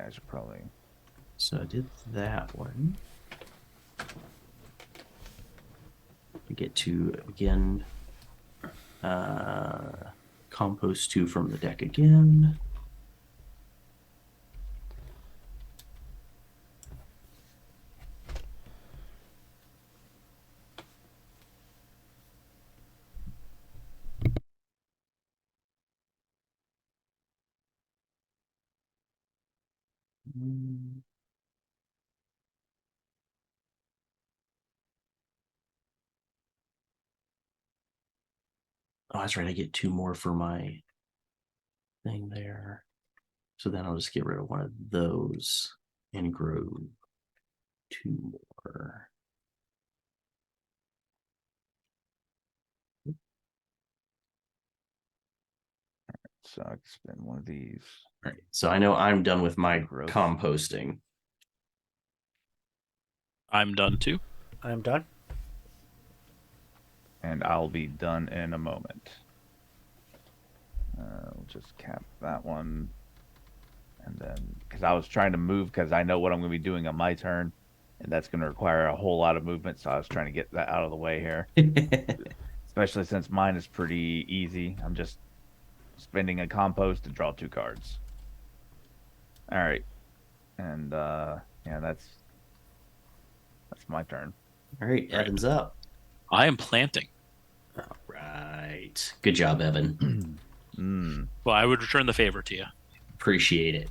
guys are probably. So I did that one. I get to again compost 2 from the deck again. Oh, that's right. I get 2 more for my thing there. So then I'll just get rid of one of those and grow 2 more. So I can spend one of these. All right. So I know I'm done with my Growth. composting. I'm done too. I'm done. And I'll be done in a moment. We'll just cap that one. And then, because I was trying to move, because I know what I'm going to be doing on my turn. And that's going to require a whole lot of movement. So I was trying to get that out of the way here. Especially since mine is pretty easy. I'm just spending a compost to draw 2 cards. All right. And, yeah, that's my turn. All right, Evan's up. I am planting. All right. Good job, Evan. Well, I would return the favor to you. Appreciate it.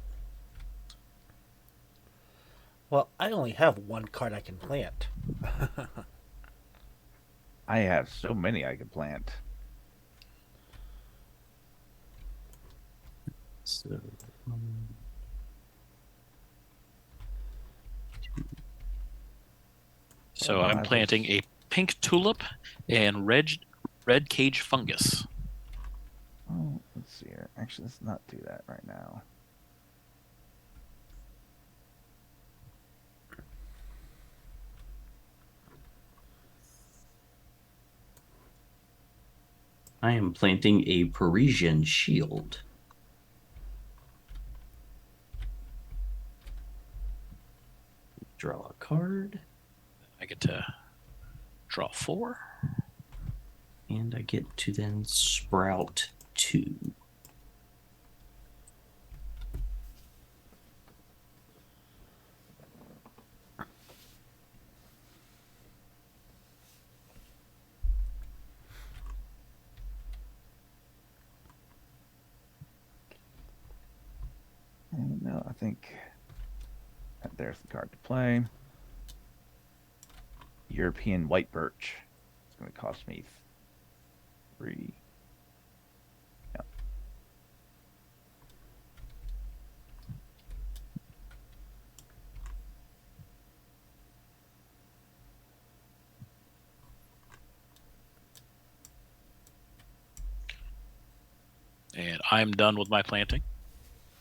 Well, I only have 1 card I can plant. I have so many I could plant. So, So Well, I'm I planting was- a pink tulip and red cage fungus. Oh, let's see here. Actually, let's not do that right now. I am planting a Parisian shield. Draw a card. I get to draw 4. And I get to then sprout 2. No, I think there's the card to play. European white birch. It's going to cost me 3. Yeah. And I'm done with my planting.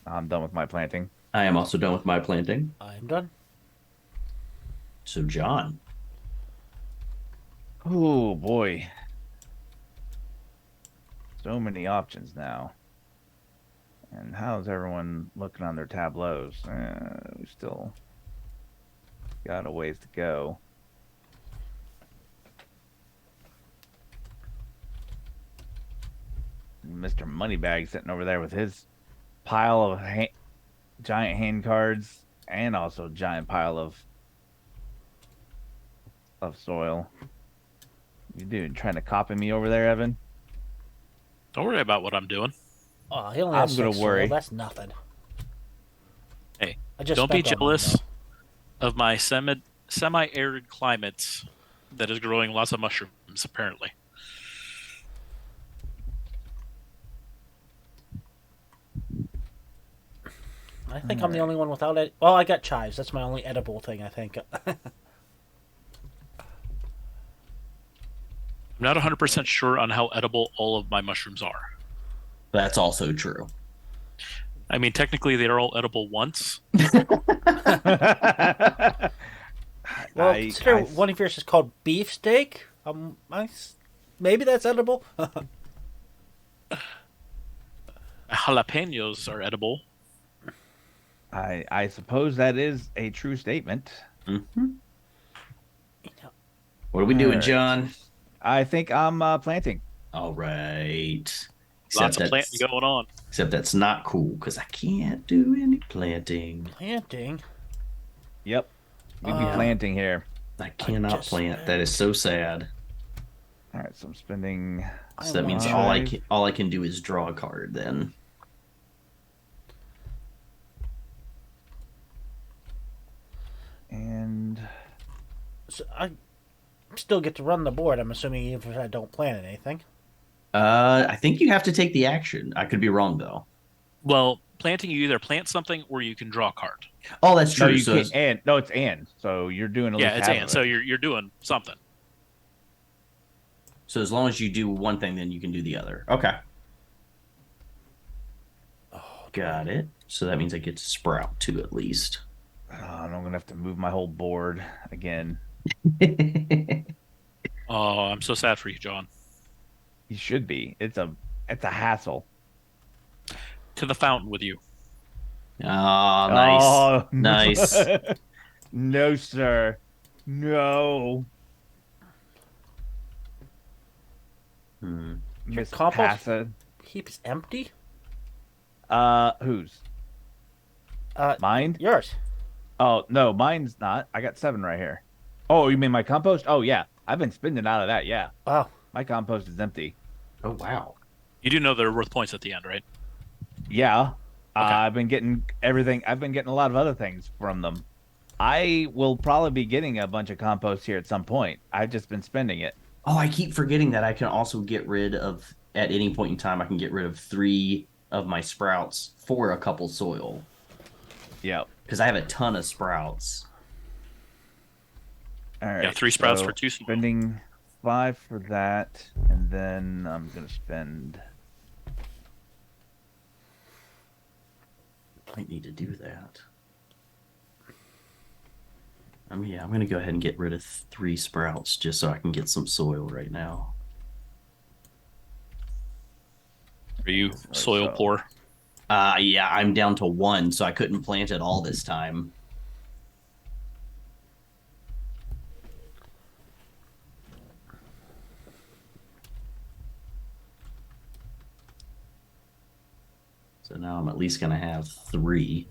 I'm done with my planting. I am also done with my planting. I'm done. So, John. Oh boy. So many options now. And how's everyone looking on their tableaus? We still got a ways to go. Mr. Moneybag sitting over there with his pile of giant hand cards and also giant pile of soil. You dude trying to copy me over there, Evan? Don't worry about what I'm doing. Oh, he only I'm has gonna 6 worry. soil. That's nothing. Hey, I just don't be spent all mine, jealous of my semi-arid climates that is growing lots of mushrooms, apparently. I think I'm the only one without it. Well, I got chives. That's my only edible thing, I think. I'm not 100% sure on how edible all of my mushrooms are. That's also true. I mean, technically, they're all edible once. Well, consider one of yours is called beefsteak. Maybe that's edible. Jalapenos are edible. I suppose that is a true statement. Hmm. You know, What are we doing, Alright. John? I think I'm planting. All right. Lots of planting going on. Except that's not cool because I can't do any planting. planting. Yep. We'd be Yeah. planting here. I cannot just plant. That is so sad. All right, so I'm spending. So that means all I can do is draw a card then. And So I still get to run the board. I'm assuming even if I don't plant anything. I think you have to take the action. I could be wrong though. Well, planting, you either plant something or you can draw a card. Oh, that's true. no, you So can't. And no, it's and. So you're doing at Yeah, least it's half and. of So it. you're doing something. so as long as you do one thing, then you can do the other. Okay. Oh, Got it. So that means I get to sprout two at least. And I'm gonna have to move my whole board again. Oh, I'm so sad for you, John. You should be. It's a hassle. To the fountain with you. Ah, nice. Oh, Nice. No, sir. No. Miss compost- Passa. heap's empty. Whose? Uh, Mine? yours. Oh no, mine's not. I got 7 right here. Oh, you mean my compost? Oh yeah, I've been spending out of that. Yeah, Wow. my compost is empty. Oh wow. You do know they're worth points at the end, right? Yeah, Okay. I've been getting everything. I've been getting a lot of other things from them. I will probably be getting a bunch of compost here at some point. I've just been spending it. Oh, I keep forgetting that I can also get rid of at any point in time. I can get rid of 3 of my sprouts for a couple soil Yep. because I have a ton of sprouts. All right. Yeah, 3 sprouts so for 2 soil. Spending 5 for that, and then I'm gonna spend. Might need to do that. Yeah, I'm gonna go ahead and get rid of 3 sprouts just so I can get some soil right now. Are you soil so- poor? Yeah, I'm down to 1, so I couldn't plant at all this time. So now I'm at least gonna have 3.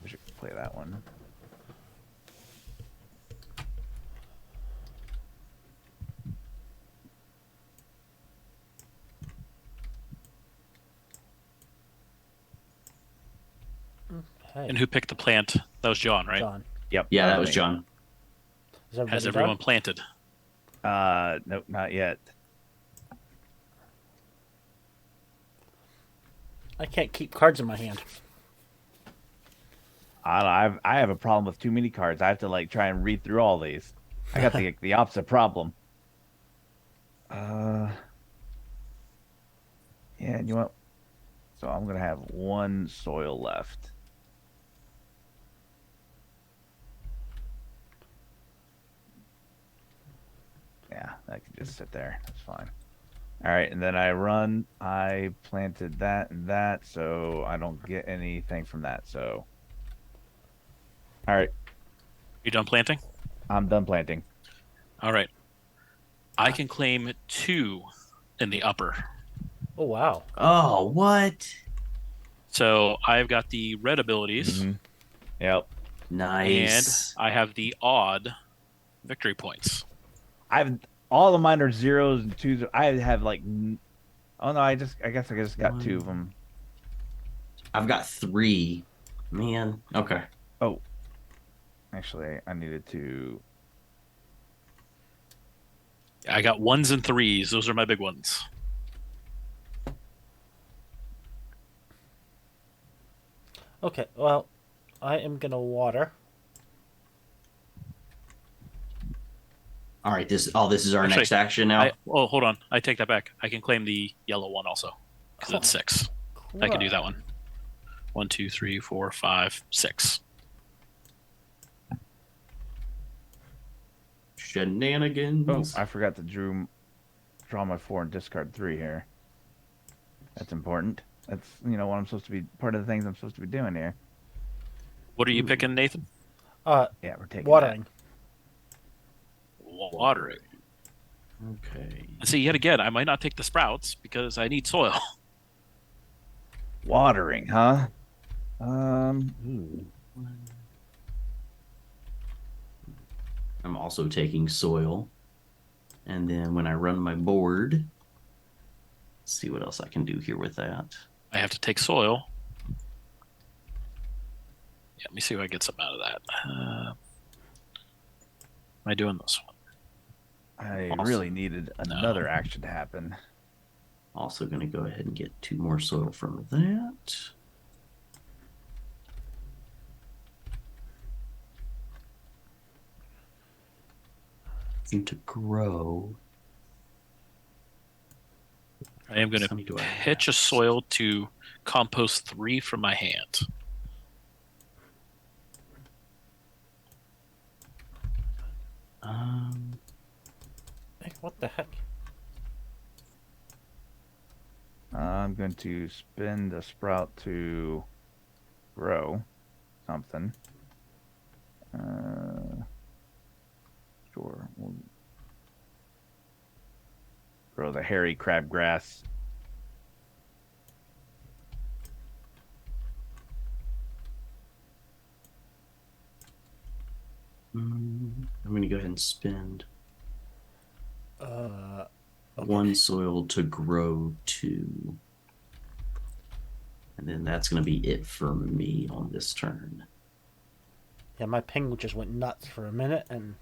We should play that one. Hey, And who picked the plant? That was John, right? John. Yep. Yeah, that was me. John. Is everybody Has done? everyone planted? Nope, not yet. I can't keep cards in my hand. I have a problem with too many cards. I have to like try and read through all these. I got the opposite problem. Yeah, and you want. So I'm gonna have 1 soil left. Yeah, that can just sit there. That's fine. All right, and then I planted that and that, so I don't get anything from that. So, all right, You done planting? I'm done planting. All right. I can claim 2 in the upper. Oh wow. Oh, what? So I've got the red abilities, Mhm. Yep. Nice. and I have the odd victory points. I've all of mine are 0s and 2s. I have like, oh no, I guess I just got 2 of them. I've got 3. Man. Okay. Oh, actually, I needed to. I got 1s and 3s. Those are my big ones. Okay. Well, I am gonna water. All right. This is our Actually, next action now. Hold on. I take that back. I can claim the yellow one also because it's 6. I can do that one. 1, 2, 3, 4, 5, 6. Shenanigans. Oh, I forgot to draw my 4 and discard 3 here. That's important. That's what I'm supposed to be part of the things I'm supposed to be doing here. What are you Ooh. picking, Nathan? Yeah, we're taking Watering. Watering. Okay. And see, yet again, I might not take the sprouts because I need soil. that. Watering, huh? I'm also taking soil. And then when I run my board, let's see what else I can do here with that. I have to take soil. Yeah, let me see if I get something out of that. Am I doing this one? I Also- really needed another action to happen. Also going to go ahead and get 2 more soil from that. And to grow. I am going How many do to I pitch have? a soil to compost 3 from my hand. Hey, what the heck? I'm going to spend a sprout to grow something. Sure. We'll grow the hairy crabgrass. I'm going to go ahead and spend Okay. 1 soil to grow 2. And then that's going to be it for me on this turn. Yeah, my ping just went nuts for a minute, and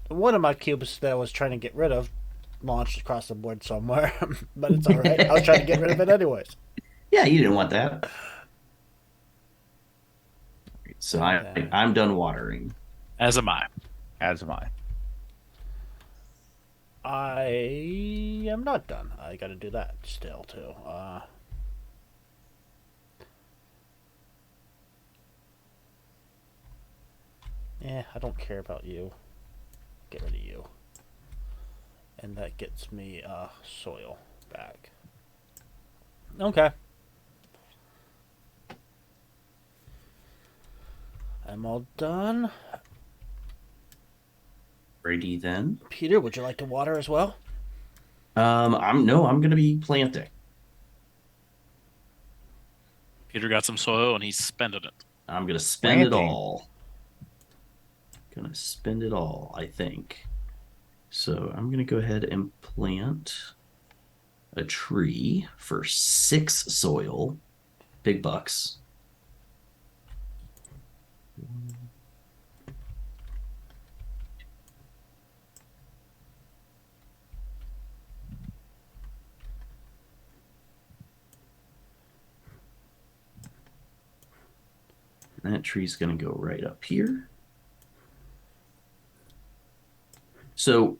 one of my cubes that I was trying to get rid of launched across the board somewhere. But it's all right. I was trying to get rid of it anyways. Yeah, you didn't want that. So I'm done watering. As am I. As am I. I am not done. I got to do that still too. Yeah, I don't care about you. Get rid of you. And that gets me soil back. Okay. I'm all done. Ready then? Peter, would you like to water as well? I'm going to be planting. Peter got some soil and he's spending it. I'm going to spend it Planting. all. Gonna spend it all, I think. So I'm gonna go ahead and plant a tree for 6 soil. Big bucks. And that tree's gonna go right up here. So,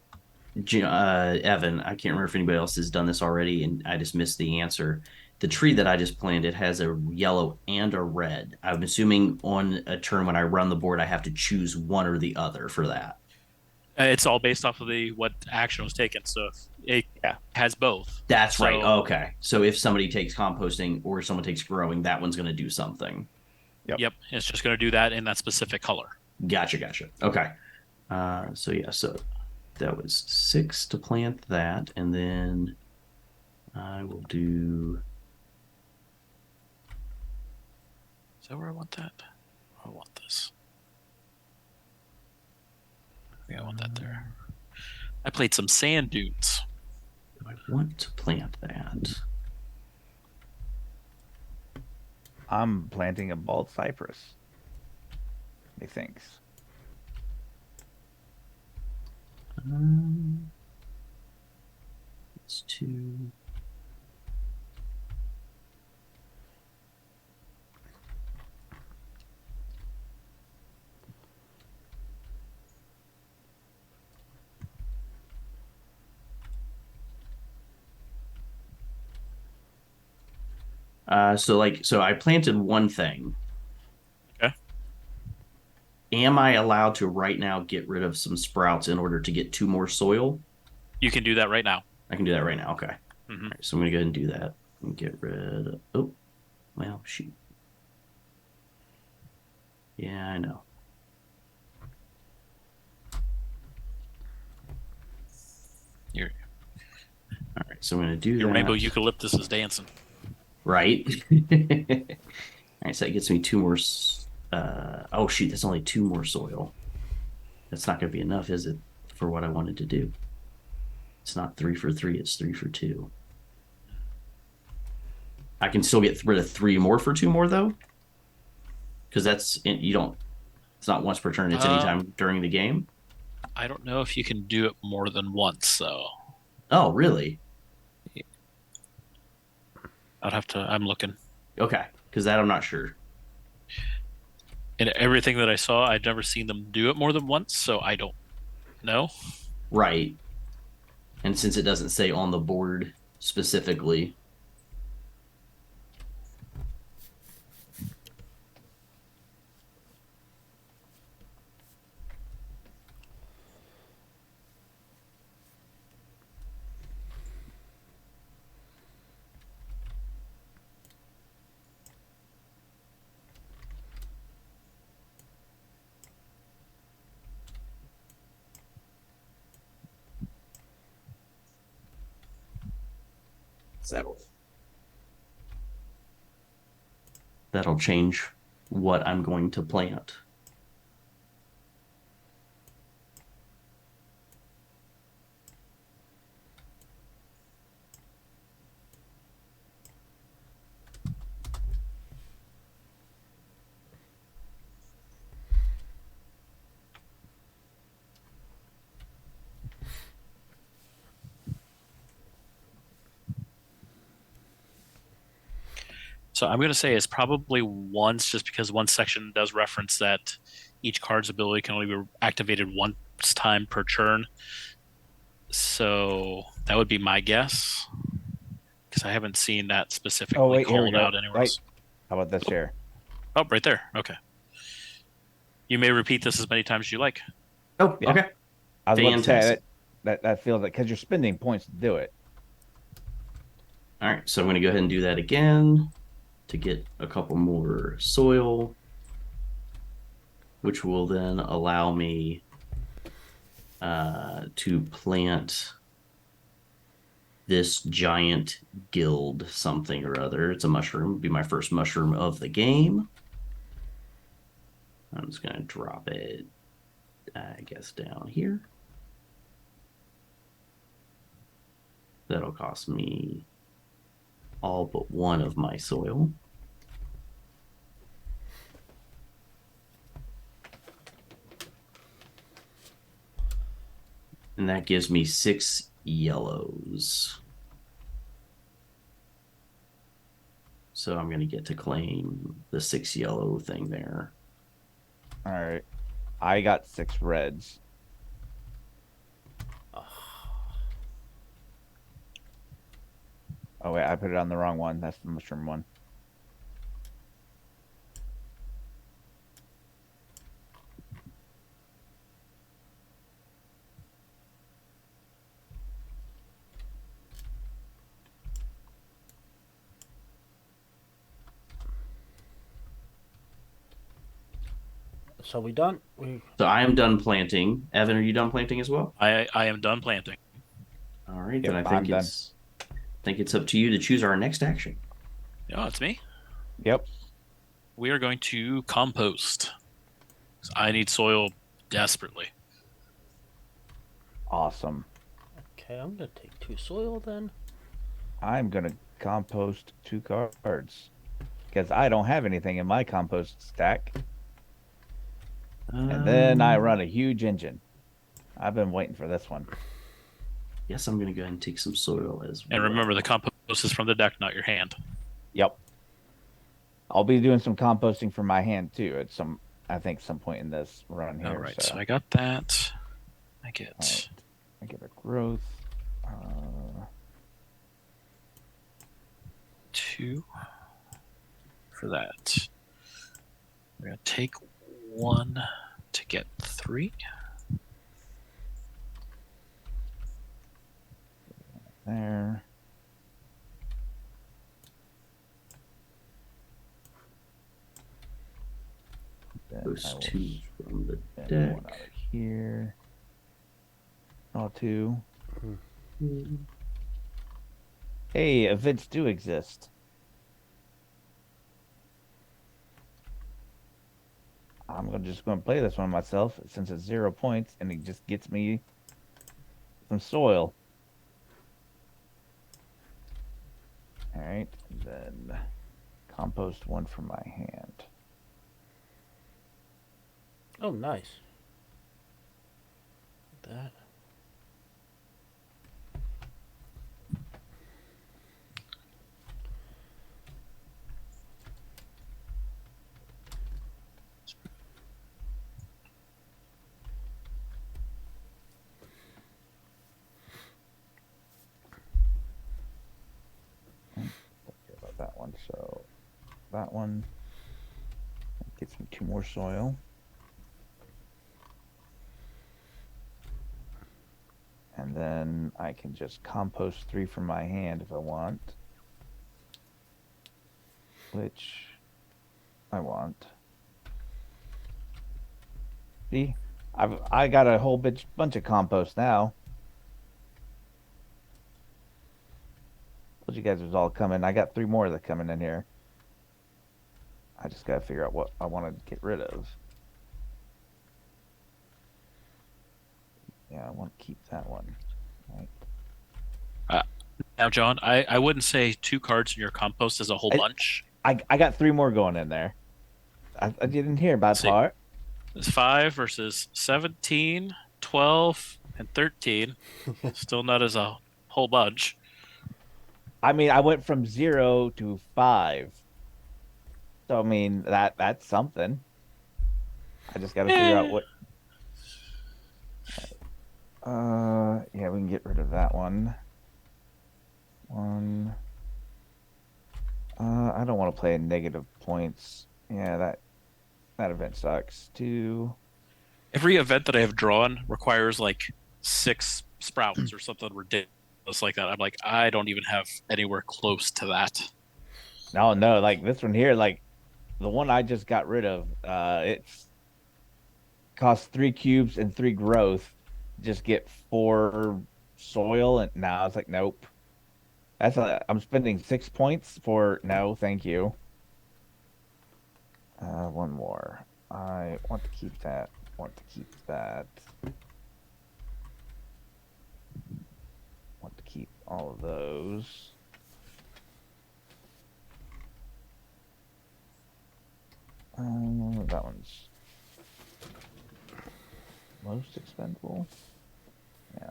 Evan, I can't remember if anybody else has done this already, and I just missed the answer. The tree that I just planted has a yellow and a red. I'm assuming on a turn when I run the board, I have to choose one or the other for that. It's all based off of what action was taken. So if it has both. That's So- right. Okay. So if somebody takes composting or someone takes growing, that one's going to do something. Yep. It's just going to do that in that specific color. Gotcha. Okay. So that was 6 to plant that, and then I will do. Is that where I want that? I want this. I want that there. I played some sand dunes. Do I want to plant that? I'm planting a bald cypress. Methinks. It's 2. So I planted one thing. Okay. Am I allowed to right now get rid of some sprouts in order to get 2 more soil? You can do that right now. I can do that right now. Okay. Mhm. All right, so I'm gonna go ahead and do that and get rid of. Oh, well, shoot. Yeah, I know. Your All right, so I'm gonna do your that. rainbow eucalyptus is dancing. Right. All right, so that gets me 2 more. Oh shoot, that's only 2 more soil. That's not gonna be enough, is it, for what I wanted to do? It's not 3 for 3. It's 3 for 2. I can still get rid of 3 more for 2 more though, because you don't. It's not once per turn. It's anytime during the game. I don't know if you can do it more than once, though. Oh, really? I'd have to. I'm looking. Okay, because that I'm not sure. And everything that I saw, I'd never seen them do it more than once, so I don't know. Right. And since it doesn't say on the board specifically. That'll change what I'm going to plant. So I'm going to say it's probably once, just because one section does reference that each card's ability can only be activated once time per turn. So that would be my guess, because I haven't seen that specifically Oh wait, here we called go. out anywhere else. How about this here? Oh, right there. Okay. You may repeat this as many times as you like. Oh, Yeah. okay. I was about to say Fantastic. that feels like because you're spending points to do it. All right, so I'm going to go ahead and do that again to get a couple more soil, which will then allow me to plant this giant guild something or other. It's a mushroom. It'll be my first mushroom of the game. I'm just going to drop it, I guess, down here. That'll cost me all but 1 of my soil. And that gives me 6 yellows. So I'm going to get to claim the 6 yellow thing there. All right, I got 6 reds. Oh wait, I put it on the wrong one. That's the mushroom one. So we done? So I am done planting. Evan, are you done planting as well? I am done planting. All right, Yep, then I'm done. I think it's up to you to choose our next action. Oh, it's me. Yep. We are going to compost. I need soil desperately. Awesome. Okay, I'm gonna take 2 soil then. I'm gonna compost 2 cards because I don't have anything in my compost stack. And then I run a huge engine. I've been waiting for this one. Yes, I'm going to go ahead and take some soil as well. And remember, the compost is from the deck, not your hand. Yep. I'll be doing some composting for my hand too at I think some point in this run here. All right, so I got that. I get. Right. I get a growth. 2 for that. We're going to take 1 to get 3. There. Compost 2 from the and one deck. out of here. All 2. Hey, events do exist. just gonna play this one myself since it's 0 points and it just gets me some soil. All right, then compost 1 from my hand. Oh, nice. That. About that one, so that one gets me 2 more soil. And then I can just compost 3 from my hand if I want. Which I want. See? I got a whole bunch of compost now. Told you guys it was all coming. I got 3 more that coming in here. I just gotta figure out what I want to get rid of. Yeah, I want to keep that one. Right. Now, John, I wouldn't say 2 cards in your compost is a whole bunch. I got 3 more going in there. I didn't hear about See. part. It's 5 versus 17, 12, and 13. Still not as a whole bunch. I mean, I went from 0 to 5. So I mean that's something. I just got to figure out what. Yeah, we can get rid of that one. I don't want to play negative points. Yeah, that event sucks. 2. Every event that I have drawn requires like 6 sprouts or something ridiculous like that. I'm like, I don't even have anywhere close to that. No, like this one here, like the one I just got rid of, it's costs 3 cubes and 3 growth. Just get 4 soil, and now it's like, nope. I'm spending 6 points for no, thank you. 1 more. I want to keep that. Want to keep that. Want to keep all of those. That one's most expendable. Yeah.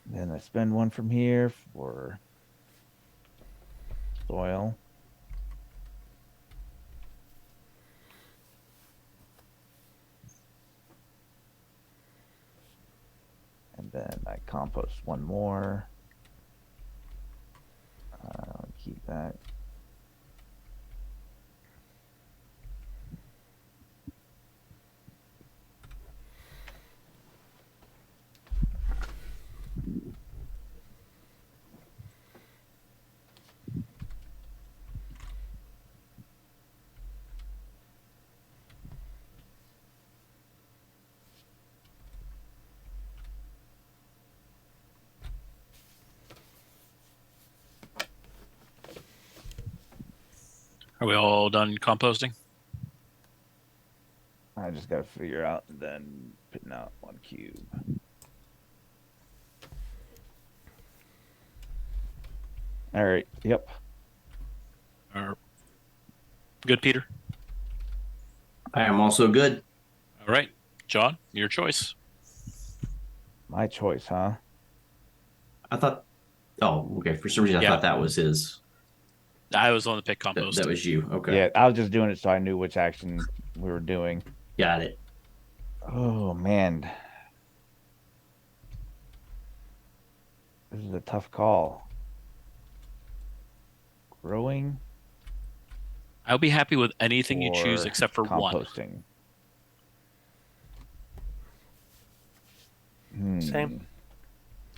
Then I spend 1 from here for soil. And then I compost 1 more. Keep that. Are we all done composting? I just got to figure out and then putting out 1 cube. All right. Yep. Good, Peter? I am also good. All right. John, your choice. My choice, huh? I thought. Oh, okay. For some reason, I Yeah. thought that was his. I was on the pick compost. That was you. Okay. Yeah, I was just doing it so I knew which action we were doing. Got it. Oh, man. This is a tough call. Growing I'll be happy with anything you choose or except for 1. composting. Same.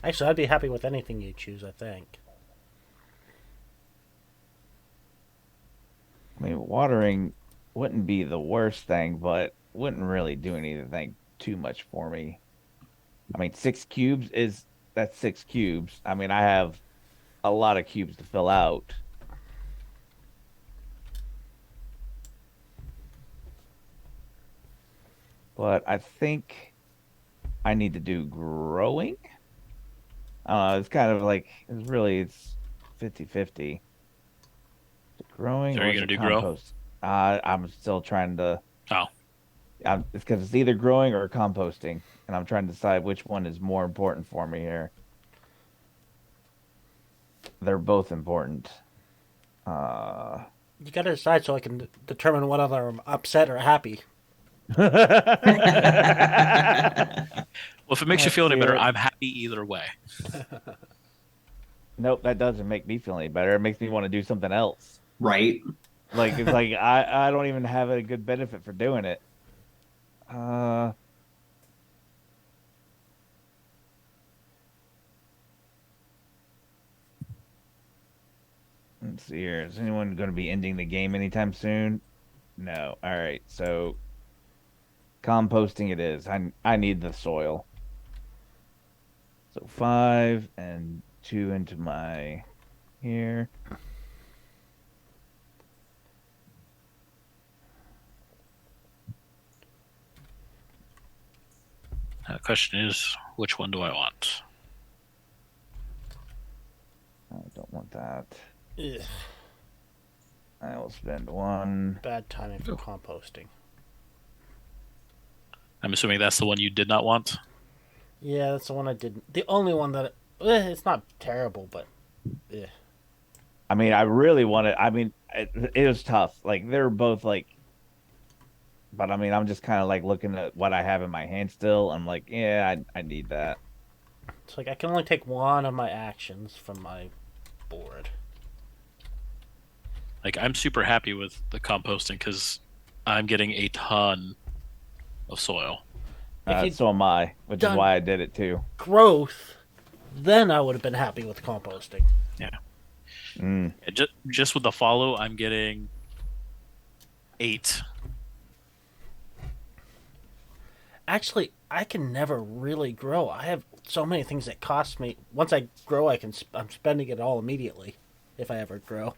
Actually, I'd be happy with anything you choose, I think. I mean, watering wouldn't be the worst thing, but wouldn't really do anything too much for me. I mean, 6 cubes is that's 6 cubes. I mean, I have a lot of cubes to fill out. But I think I need to do growing. It's kind of like it's 50-50. Growing So are or you is gonna it do grow? compost? I'm still trying to. Oh, It's because it's either growing or composting, and I'm trying to decide which one is more important for me here. They're both important. Uh, You gotta decide so I can determine whether I'm upset or happy. well, if it makes you let's feel any see better, it. I'm happy either way. Nope, that doesn't make me feel any better. It makes me want to do something else. Right. Like it's like I don't even have a good benefit for doing it. Uh, let's see here. Is anyone going to be ending the game anytime soon? No. All right. So composting it is. I need the soil. So 5 and 2 into my here. The question is, which one do I want? I don't want that. Ugh, I will spend 1. bad timing for Ooh. composting. I'm assuming that's the one you did not want. Yeah, that's the one I didn't. The only one that it's not terrible, but I mean, I really wanted. I mean, it was tough. Like they're both like, but I mean, I'm just kind of like looking at what I have in my hand still. I'm like, yeah, I need that. it's like I can only take one of my actions from my board. Like, I'm super happy with the composting because I'm getting a ton of soil. If you'd So am I, which is done- why I did it too. Growth, then I would have been happy with composting. Mm. Just with the follow, I'm getting 8. Actually, I can never really grow. I have so many things that cost me. Once I grow, I'm spending it all immediately, if I ever grow.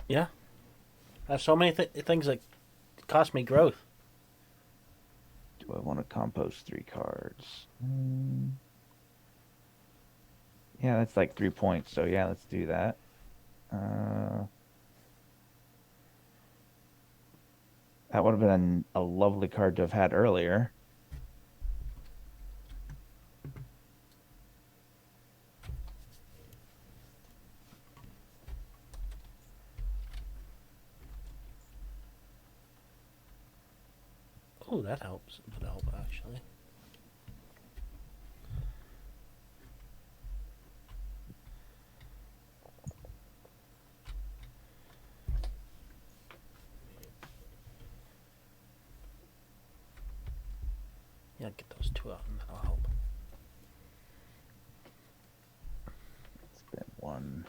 Yeah, I have so many things that cost me growth. Do I want to compost 3 cards? Yeah, that's like 3 points. So yeah, let's do that. That would have been a lovely card to have had earlier. Oh, that helps. That help actually. Yeah, get those 2 out, and that'll help. Spend 1.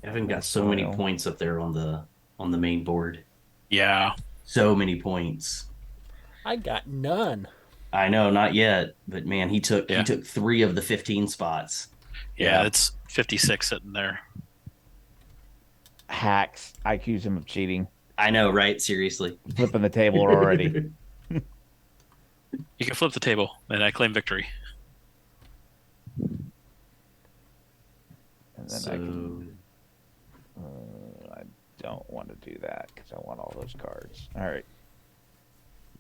Evan got so many Soil. points up there on the main board. Yeah. So many points. I got none. I know, not yet, but man, he took Yeah. 3 of the 15 spots. Yeah, it's 56 sitting there. Hacks. I accuse him of cheating. I know, right? Seriously. Flipping the table already. You can flip the table, and I claim victory. And then I can. I don't want to do that because I want all those cards. All right.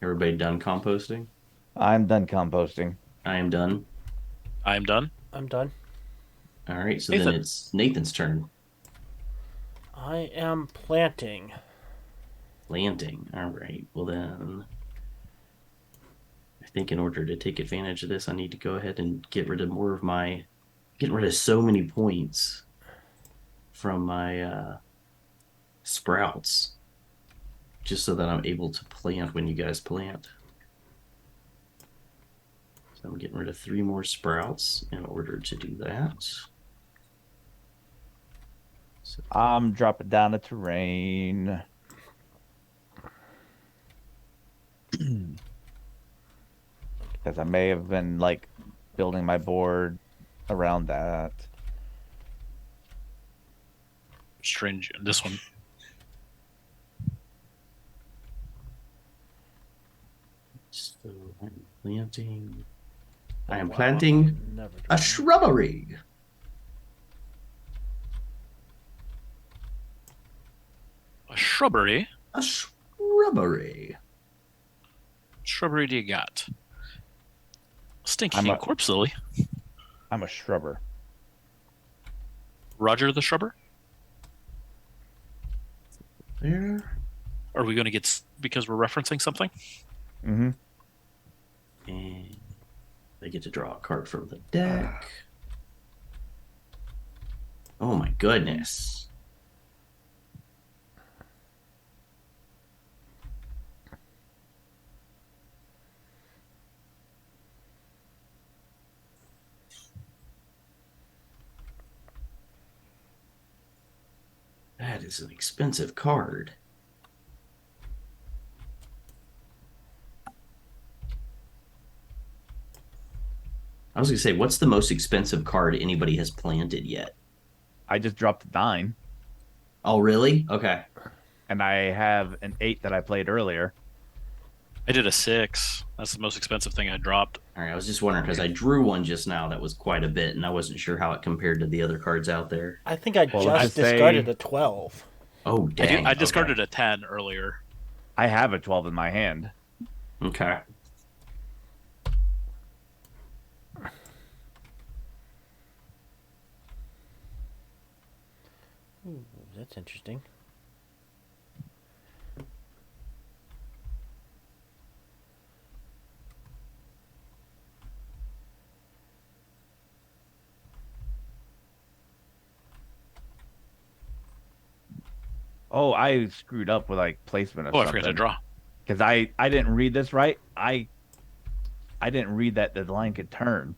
Everybody done composting? I'm done composting. I am done. I am done. I'm done. All right, so Nathan. then it's Nathan's turn. I am planting. Planting. All right. Well then, I think in order to take advantage of this, I need to go ahead and get rid of so many points. from my sprouts, just so that I'm able to plant when you guys plant. So I'm getting rid of 3 more sprouts in order to do that. So I'm dropping down the terrain. Because I may have been like building my board around that. Strange. This one. So I'm planting. I am Wow, planting never a done that. shrubbery. A shrubbery. A shrubbery. Shrubbery do you got? Stinking I'm a- corpse lily. I'm a shrubber. Roger the shrubber. There. Are we going to get because we're referencing something? Mm-hmm. And they get to draw a card from the deck. Oh my goodness. That is an expensive card. I was gonna say, what's the most expensive card anybody has planted yet? I just dropped a 9, Oh, really? Okay. and I have an 8 that I played earlier. I did a 6. That's the most expensive thing I dropped. All right. I was just wondering because I drew one just now that was quite a bit, and I wasn't sure how it compared to the other cards out there. I think I Well, just I'd say- discarded a 12. Oh, dang. I discarded a 10 earlier. I have a 12 in my hand. Okay. Ooh, that's interesting. Oh, I screwed up with like placement of Oh, I something. forgot to draw. Because I didn't read this right. I didn't read that the line could turn.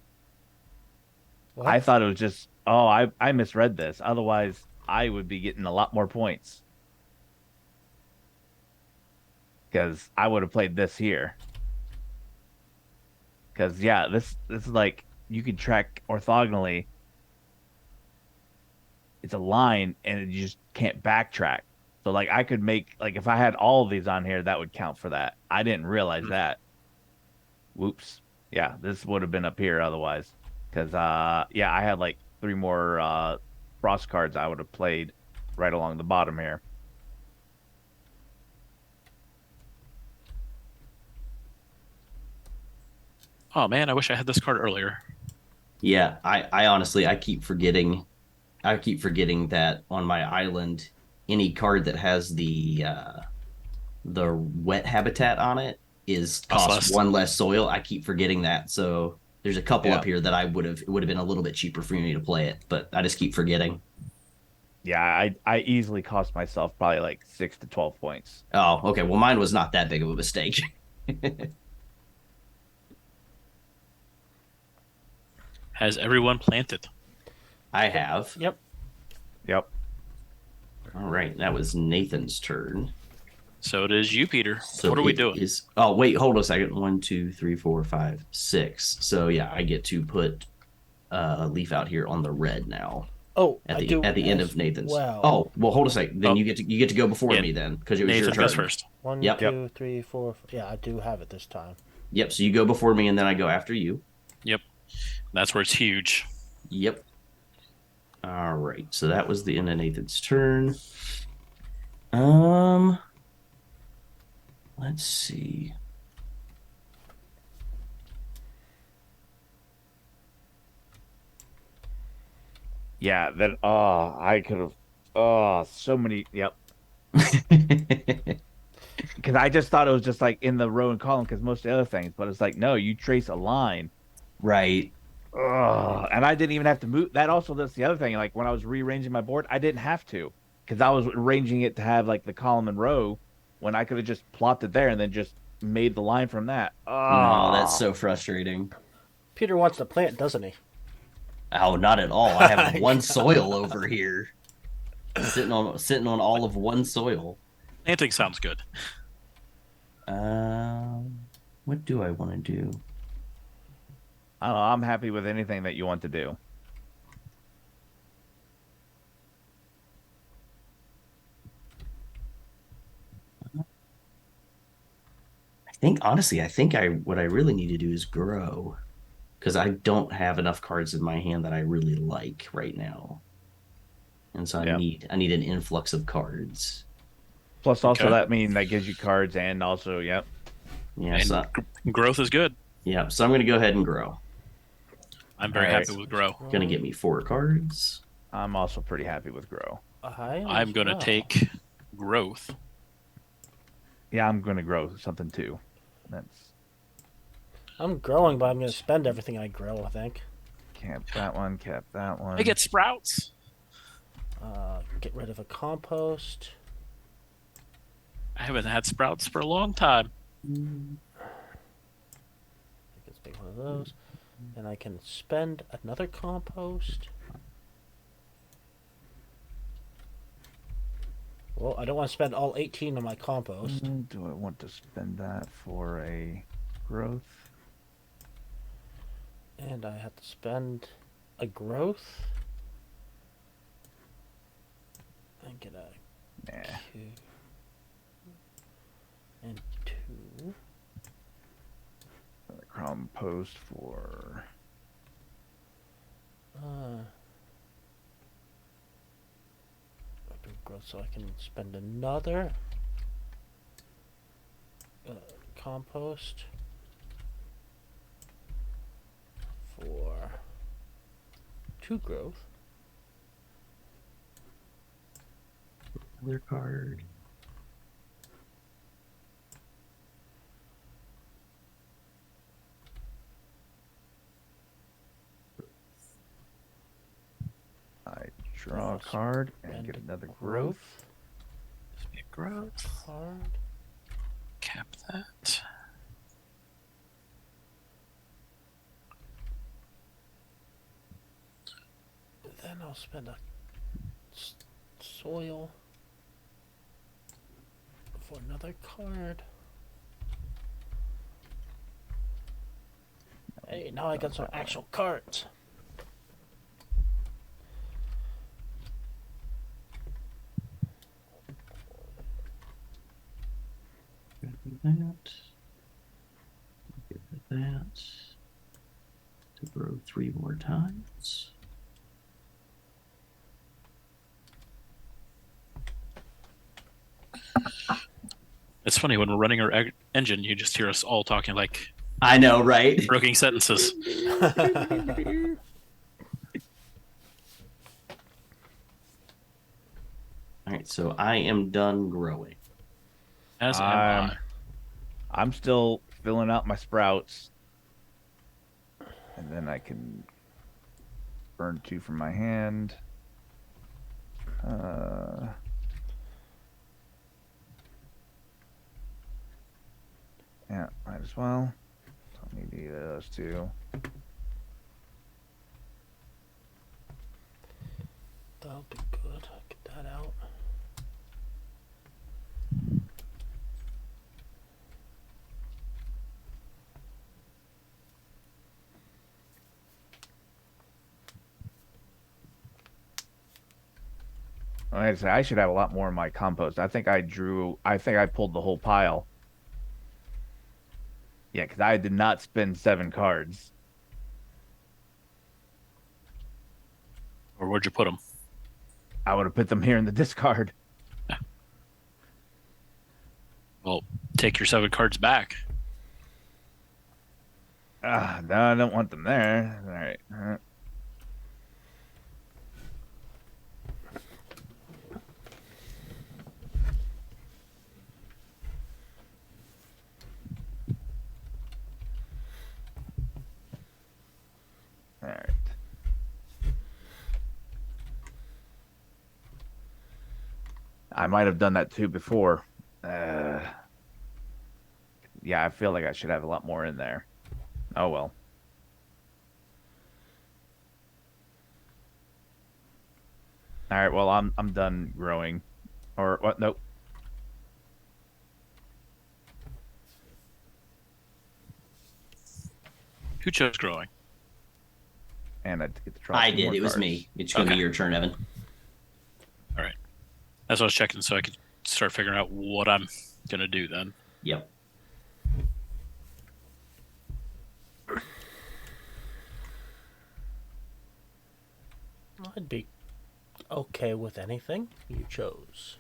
What? I thought it was just I misread this. Otherwise, I would be getting a lot more points. Because I would have played this here. Because yeah, this is like you can track orthogonally. It's a line and you just can't backtrack. So like I could make like if I had all of these on here, that would count for that. I didn't realize that. Whoops. Yeah, this would have been up here otherwise. Because yeah, I had like 3 more frost cards I would have played right along the bottom here. Oh man, I wish I had this card earlier. Yeah, I honestly I keep forgetting that on my island, any card that has the wet habitat on it is Costs costs less. 1 less soil. I keep forgetting that. So there's a couple Yeah. up here that it would have been a little bit cheaper for me to play it, but I just keep forgetting. Yeah, I easily cost myself probably like 6 to 12 points. Oh, okay. Well, mine was not that big of a mistake. Has everyone planted? I have. Yep. Yep. All right, that was Nathan's turn. So it is you, Peter. So What are we it doing? Oh, wait, hold on a second. 1, 2, 3, 4, 5, 6. So yeah, I get to put a leaf out here on the red now Oh, at I the do end as of Nathan's. well. Oh, well, hold on a second. Then Oh. you get to go before Yeah. me then because it was Nathan your turn. goes first. 1, Yep. 2, 3, 4. Yeah, I do have it this time. Yep. So you go before me and then I go after you. Yep. That's where it's huge. Yep. All right. So that was the end of Nathan's turn. Let's see. Yeah, that I could have so many yep. Because I just thought it was just like in the row and column because most of the other things, but it's like no, you trace a line. Right. Ugh, and I didn't even have to move. That's the other thing. Like when I was rearranging my board, I didn't have to because I was arranging it to have like the column and row when I could have just plopped it there and then just made the line from that. No, that's Oh, so frustrating. Peter wants to plant, doesn't he? Oh, not at all. I have one soil over here, sitting on all of one soil. Planting sounds good. What do I want to do? I don't know. I'm happy with anything that you want to do. I think what I really need to do is grow because I don't have enough cards in my hand that I really like right now, and so Yep. I need an influx of cards. Plus, also Okay. that gives you cards and also, yep. Yeah, And so growth is good. yeah, so I'm gonna go ahead and grow. I'm very All right. happy with grow. Gonna get me 4 cards. I'm also pretty happy with grow. I'm going to take growth. Yeah, I'm going to grow something too. That's I'm growing, but I'm going to spend everything I grow, I think. cap that one, cap that one. I get sprouts. Get rid of a compost. I haven't had sprouts for a long time. Let's make one of those. And I can spend another compost. Well, I don't want to spend all 18 on my compost. Do I want to spend that for a growth? And I have to spend a growth. And get a Nah. Q. And 2. Compost for growth, so I can spend another compost for 2 growth. Another card. I draw a card and Spend get another growth. Growth. Card. Cap that. Then I'll spend a soil for another card. Hey, now I got some actual cards. That. Give it that. To grow 3 more times. It's funny when we're running our engine, you just hear us all talking like I know, right? broken sentences. All right, so I am done growing. As am I. I'm still filling out my sprouts. And then I can burn 2 from my hand. Yeah, might as well. Don't need either of those 2. That'll be good. I'll get that out. I should have a lot more in my compost. I think I pulled the whole pile. Yeah, because I did not spend 7 cards. Or where'd you put them? I would have put them here in the discard. Well, take your 7 cards back. No, I don't want them there. All right. I might have done that too before. Yeah, I feel like I should have a lot more in there. Oh well. All right, well I'm done growing. Or what? Nope. Who chose growing? And I get to draw I two did. more It was cards. me. It's going to Okay. be your turn, Evan. All right. That's what I was checking so I could start figuring out what I'm gonna do then. Yep. I'd be okay with anything you chose.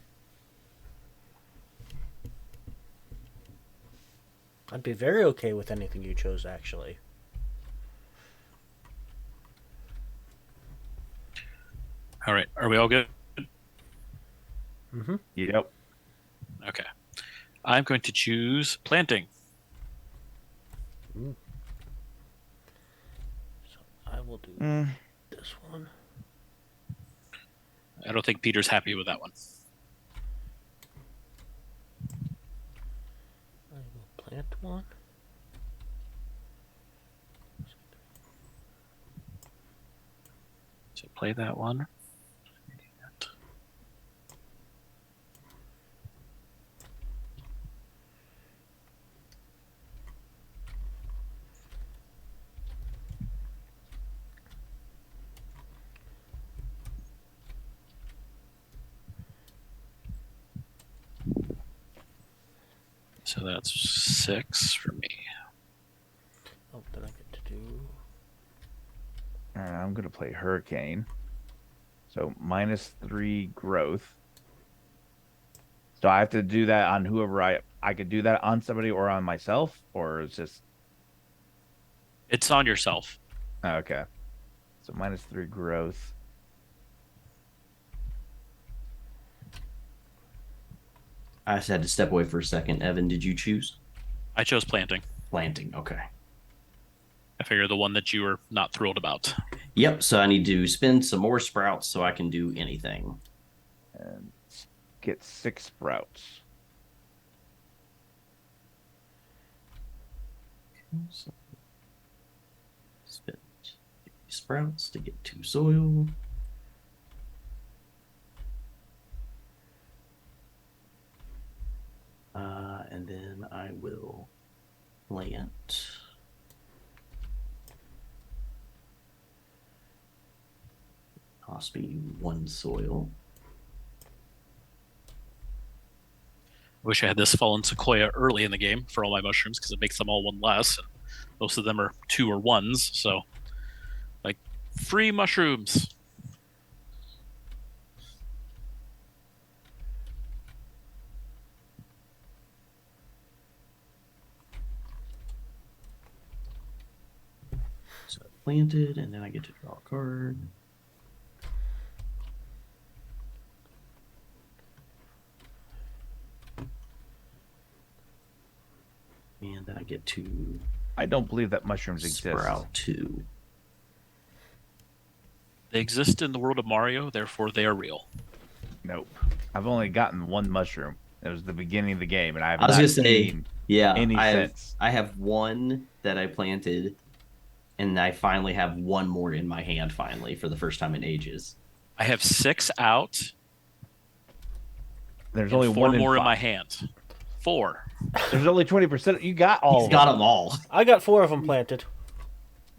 I'd be very okay with anything you chose, actually. All right. Are we all good? Mm-hmm. Yep. Okay. I'm going to choose planting. So I will do this one. I don't think Peter's happy with that one. I will plant one. So play that one. So that's 6 for me. Oh, then I get to do. All right, I'm gonna play Hurricane. So -3 growth. So I have to do that on whoever I could do that on somebody or on myself, or it's just It's on yourself. okay. So -3 growth. I just had to step away for a second. Evan, did you choose? I chose planting. Planting. Okay. I figure the one that you were not thrilled about. Yep. So I need to spend some more sprouts so I can do anything. And get 6 sprouts. So spend sprouts to get 2 soil. And then I will plant. Cost me 1 soil. I wish I had this fallen sequoia early in the game for all my mushrooms because it makes them all 1 less. And most of them are 2 or 1s. So, like, free mushrooms. So planted, and then I get to draw a card. And then I get to I don't believe that mushrooms exist. sprout 2. They exist in the world of Mario, therefore they are real. Nope. I've only gotten 1 mushroom. It was the beginning of the game, and I have I was not gonna say, seen yeah, any I have, since. I have 1 that I planted, and I finally have 1 more in my hand finally for the first time in ages. I have 6 out. There's and only 4 one more in my 5. hand. 4. There's only 20%. You got all He's of got them. them all. I got 4 of them planted.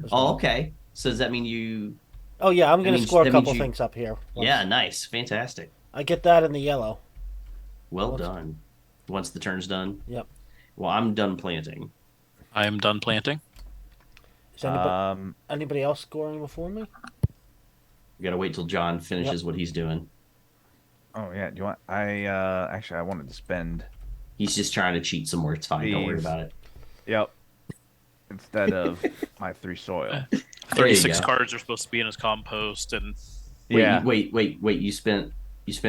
as Oh, well. okay. So does that mean you? Oh yeah, I'm That gonna means- score a that means couple you- things up here. Yeah, nice, fantastic. I get that in the yellow. Well Once- done. Once the turn's done. Yep. Well, I'm done planting. I am done planting. Is anybody else scoring before me? We gotta wait till John finishes what he's doing. Oh yeah. Do you want? I actually I wanted to spend. He's just trying to cheat some more. It's fine. Don't worry These. about it. Yep. Instead of my 3 soil. There you 36 go. cards are supposed to be in his compost, and Wait, Yeah. wait. You spent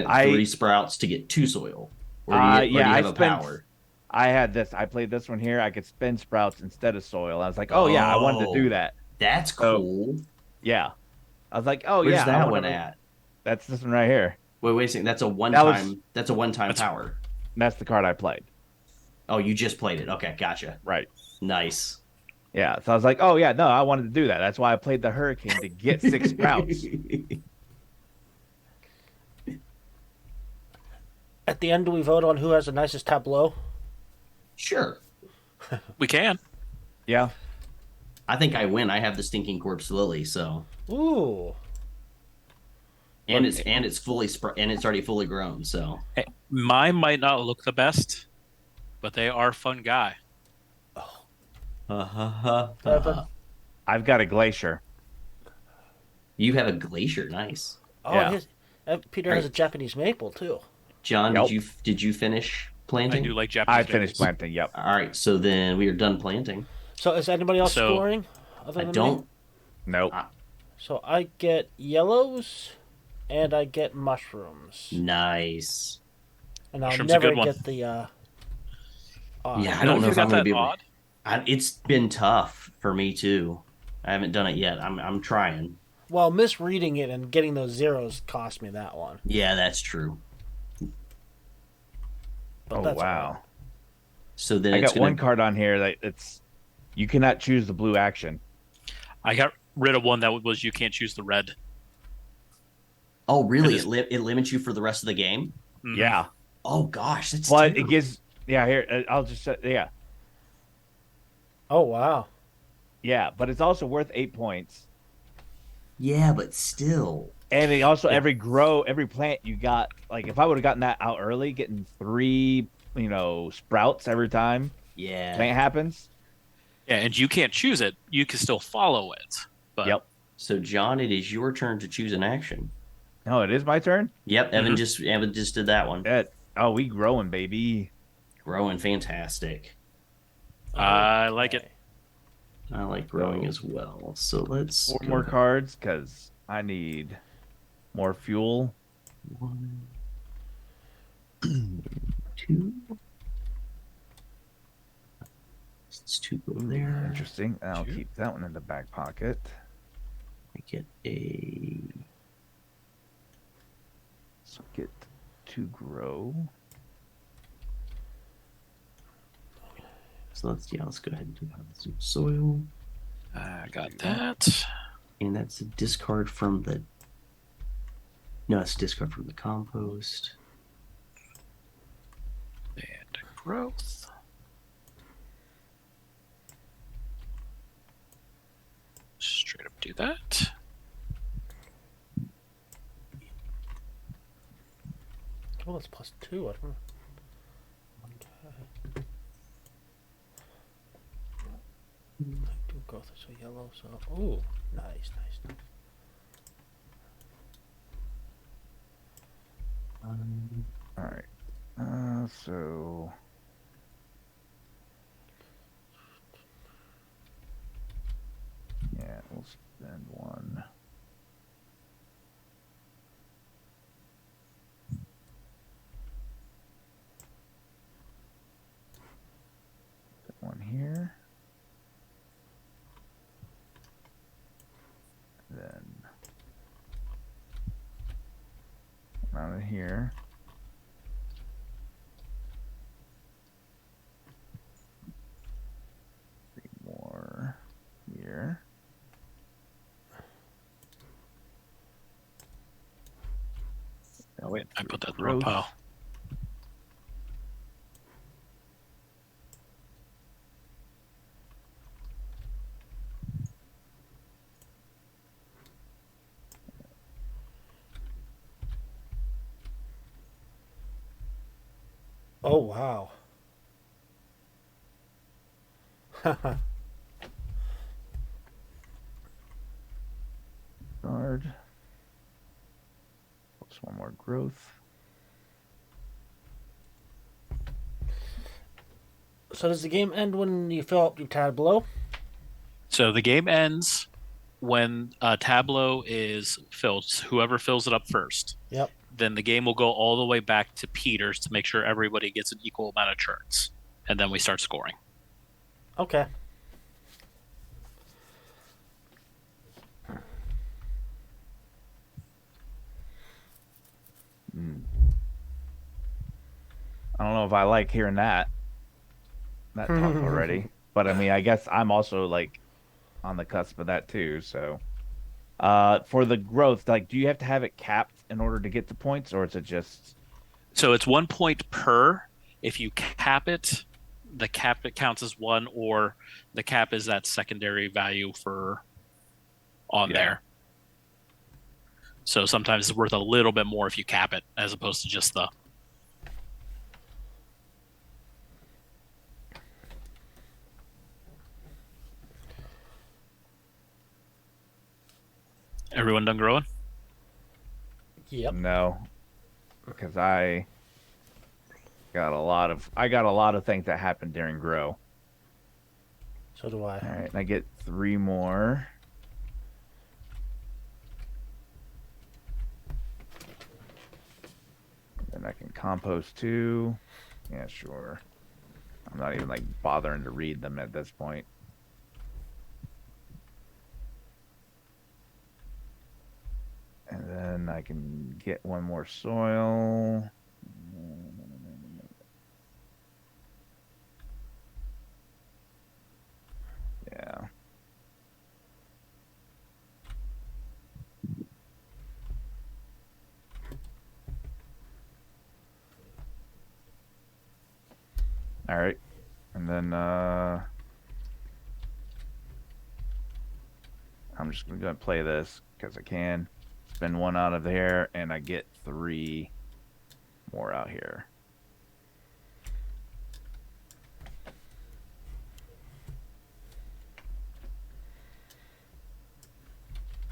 I- 3 sprouts to get 2 soil. Or do you, or do you yeah, I have a spent. power? I had this. I played this one here. I could spend sprouts instead of soil. I was like, oh yeah, I wanted to do that. That's So- cool. Yeah. I was like, oh Where's yeah. I that wanna one make- at? That's this one right here. Wait a second. That's a one That was- time. That's a one-time That's- power. That's the card I played. Oh, you just played it. Okay, gotcha. Right. Nice. Yeah. So I was like, oh yeah, no, I wanted to do that. That's why I played the Hurricane to get 6 sprouts. At the end, do we vote on who has the nicest tableau? Sure. We can. Yeah. I think I win. I have the stinking corpse lily, so Ooh. and it's fully and it's already fully grown. So Hey, mine might not look the best, but they are fun guy. Evan? I've got a Glacier. You have a glacier. Nice. Oh, Yeah. Peter has a Japanese maple too. John, Yep. did you finish I planting? do like Japanese. I finished maples. planting. Yep. All right, so then we are done planting. So is anybody else So- scoring? Other I than don't. Me? Nope. So I get yellows, and I get mushrooms, Nice. and I'll Mushrooms a never good one. get the. Odd. Yeah, I don't know you if I'm got going to that be able. odd. It's been tough for me too. I haven't done it yet. I'm trying. Well, misreading it and getting those zeros cost me that one. Yeah, that's true. But Oh that's wow. alright. So then I it's got gonna. one card on here that it's you cannot choose the blue action. I got rid of one that was you can't choose the red. Oh, really? It is- It limits you for the rest of the game. Mhm. Yeah. Oh gosh, that's. But it terrible. gives here I'll just say yeah. Oh wow. Yeah, but it's also worth 8 points. Yeah, but still. And it also Yeah. every plant you got, like if I would have gotten that out early, getting 3, sprouts every time Yeah. plant happens. Yeah, and you can't choose it. You can still follow it. But Yep. So John, it is your turn to choose an action. No, it is my turn. Yep, Evan Mm-hmm. just did that one. We growing, baby. Growing, fantastic. I like it. I like growing as well. So let's 4 go more ahead. cards because I need more fuel. 1, 2. Let's 2 go there. Interesting. I'll 2. keep that one in the back pocket. I get a. So get to grow. So let's go ahead and do some soil, I got that. and that's a discard from the. No, it's a discard from the compost. And growth. Straight up do that. Oh, that's +2. I don't know. Okay. I do growth is so yellow, so ooh, nice. All right. So yeah, we'll spend 1. Put 1 here. Then out of here. More here. Oh wait, I put that in the wrong Growth. pile. Oh wow. Guard. Plus 1 more growth. So does the game end when you fill up your tableau? So the game ends when a tableau is filled. Whoever fills it up first. Yep. Then the game will go all the way back to Peter's to make sure everybody gets an equal amount of turns. And then we start scoring. Okay. I don't know if I like hearing that talk already. But I mean, I guess I'm also like on the cusp of that too. So, for the growth, like, do you have to have it capped in order to get the points, or is it just So it's 1 point per. If you cap it, the cap it counts as one, or the cap is that secondary value for on Yeah. there. So sometimes it's worth a little bit more if you cap it as opposed to just the. Everyone done growing? Yep. no? Because I got a lot of things that happened during grow. So do I. All right, and I get 3 more. And I can compost 2. Yeah, sure. I'm not even like bothering to read them at this point. And then I can get 1 more soil. Yeah. All right. And then I'm just gonna play this because I can. Spend 1 out of there, and I get 3 more out here.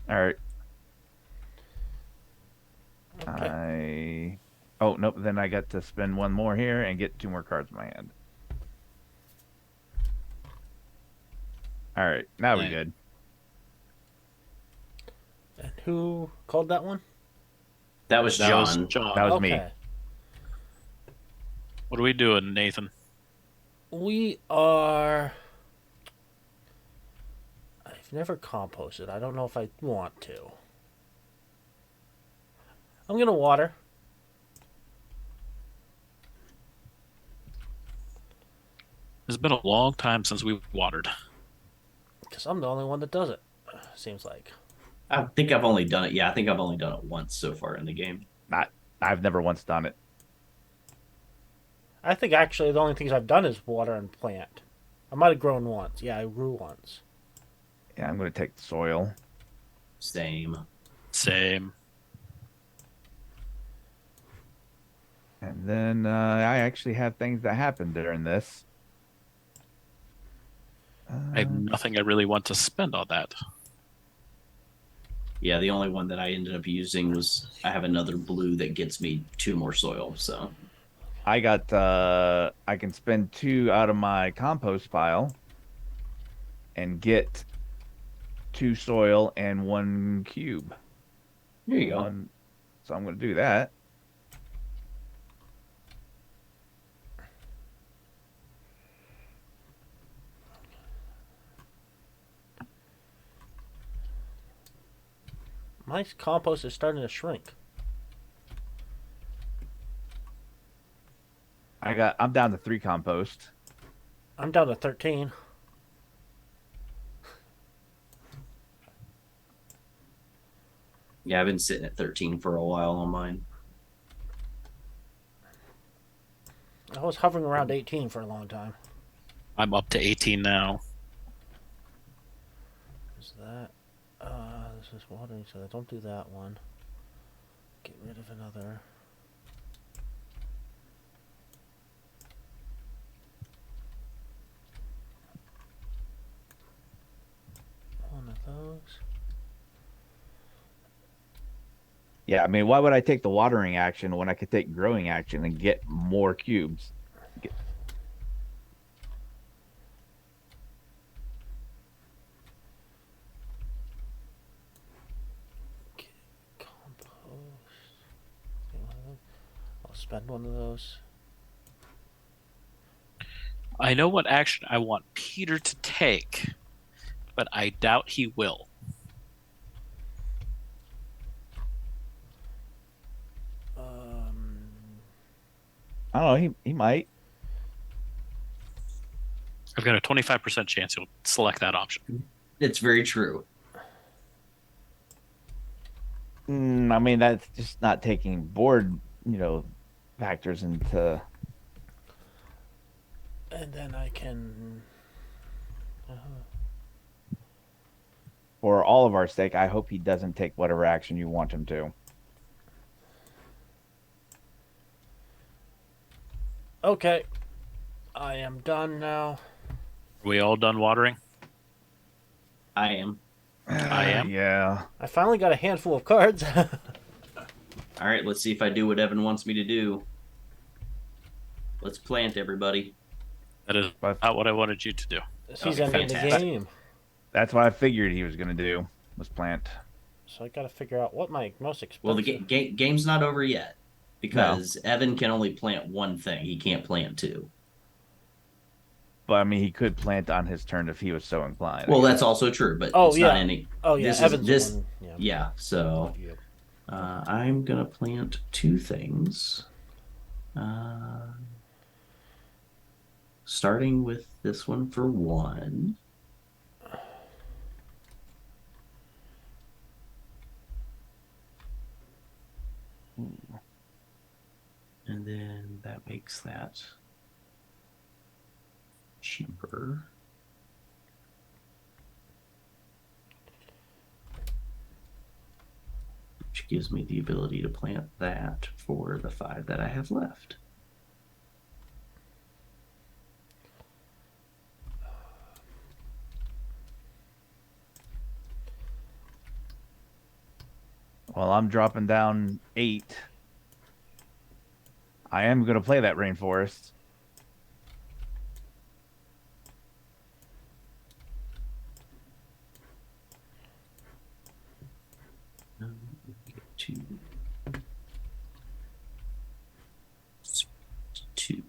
All right. Okay. Oh, nope. Then I got to spend 1 more here and get 2 more cards in my hand. All right. Now we Nice. good. And who called that one? That was That was John. John. That was me. Okay. What are we doing, Nathan? We are. I've never composted. I don't know if I want to. I'm gonna water. It's been a long time since we've watered. Because I'm the only one that does it. Seems like. I think I've only done it. Yeah, I think I've only done it once so far in the game. Not. I've never once done it. I think actually the only things I've done is water and plant. I might have grown once. Yeah, I grew once. Yeah, I'm gonna take the soil. Same. Same. And then I actually have things that happen during this. I have nothing I really want to spend on that. Yeah, the only one that I ended up using was I have another blue that gets me 2 more soil. So I got I can spend 2 out of my compost pile and get 2 soil and 1 cube. here you go. So I'm gonna do that. My compost is starting to shrink. I'm down to 3 compost. I'm down to 13. Yeah, I've been sitting at 13 for a while on mine. I was hovering around 18 for a long time. I'm up to 18 now. Is that? This is watering, so don't do that one. Get rid of another. One of those. Yeah, I mean, why would I take the watering action when I could take growing action and get more cubes? Compost. I'll spend one of those. I know what action I want Peter to take, but I doubt he will. I don't know. He might. I've got a 25% chance you'll select that option. It's very true. I mean, that's just not taking board, factors into. And then I can. For all of our sake, I hope he doesn't take whatever action you want him to. Okay. I am done now. Are we all done watering? I am. I am. Yeah. I finally got a handful of cards. All right, let's see if I do what Evan wants me to do. Let's plant, everybody. That is not what I wanted you to do. He's Okay, ending the fantastic. game. That's what I figured he was going to do, was plant. So I got to figure out what my most expensive. Well, the game's not over yet because Evan can only plant one thing. He can't plant two. But, I mean, he could plant on his turn if he was so inclined. Well, that's also true, but Oh, it's yeah. not any. Oh yeah, This Evan's is the this. one. Yeah, so Yeah. I'm gonna plant two things. Starting with this one for one. And then that makes that cheaper. Which gives me the ability to plant that for the 5 that I have left. Well, I'm dropping down 8. I am going to play that rainforest. Two. 2.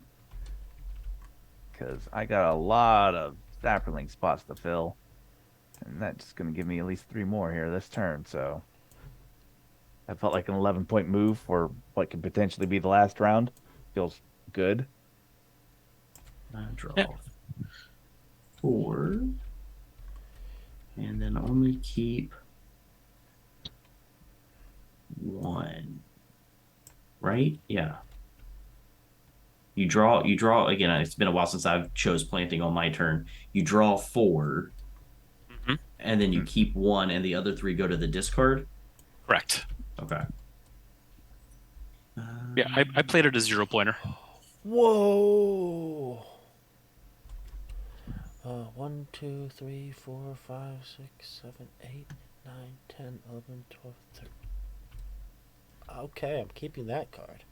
Because I got a lot of sapperling spots to fill. And that's going to give me at least 3 more here this turn, so... That felt like an 11-point move for what could potentially be the last round. Feels good. I draw Yeah. 4. And then only keep 1. Right? Yeah. You draw again, it's been a while since I've chose planting on my turn. You draw 4, Mhm. and then you keep 1, and the other 3 go to the discard. Correct. Okay. Yeah, I played it as 0-pointer. Whoa. 1, 2, 3, 4, 5, 6, 7, 8, 9, 10, 11, 12, 13. Okay, I'm keeping that card.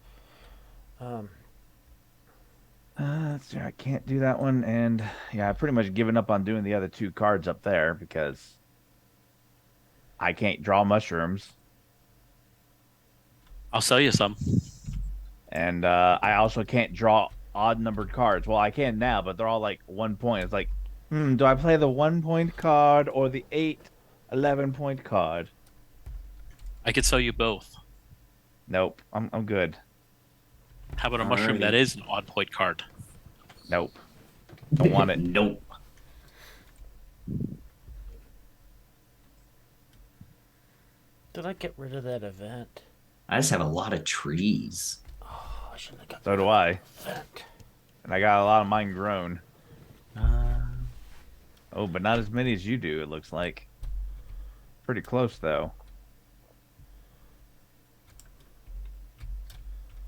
Let's see, I can't do that one. And yeah, I've pretty much given up on doing the other 2 cards up there because I can't draw mushrooms. I'll sell you some. And I also can't draw odd numbered cards. Well, I can now, but they're all like 1 point. It's like, do I play the 1-point card or the 11-point card? I could sell you both. Nope, I'm good. How about a mushroom Alrighty. that is an odd point card? Nope, don't want it. Nope. Did I get rid of that event? I just have a lot of trees. Oh, I shouldn't have got So do I, event. and I got a lot of mine grown. Uh, Oh, but not as many as you do. It looks like pretty close though.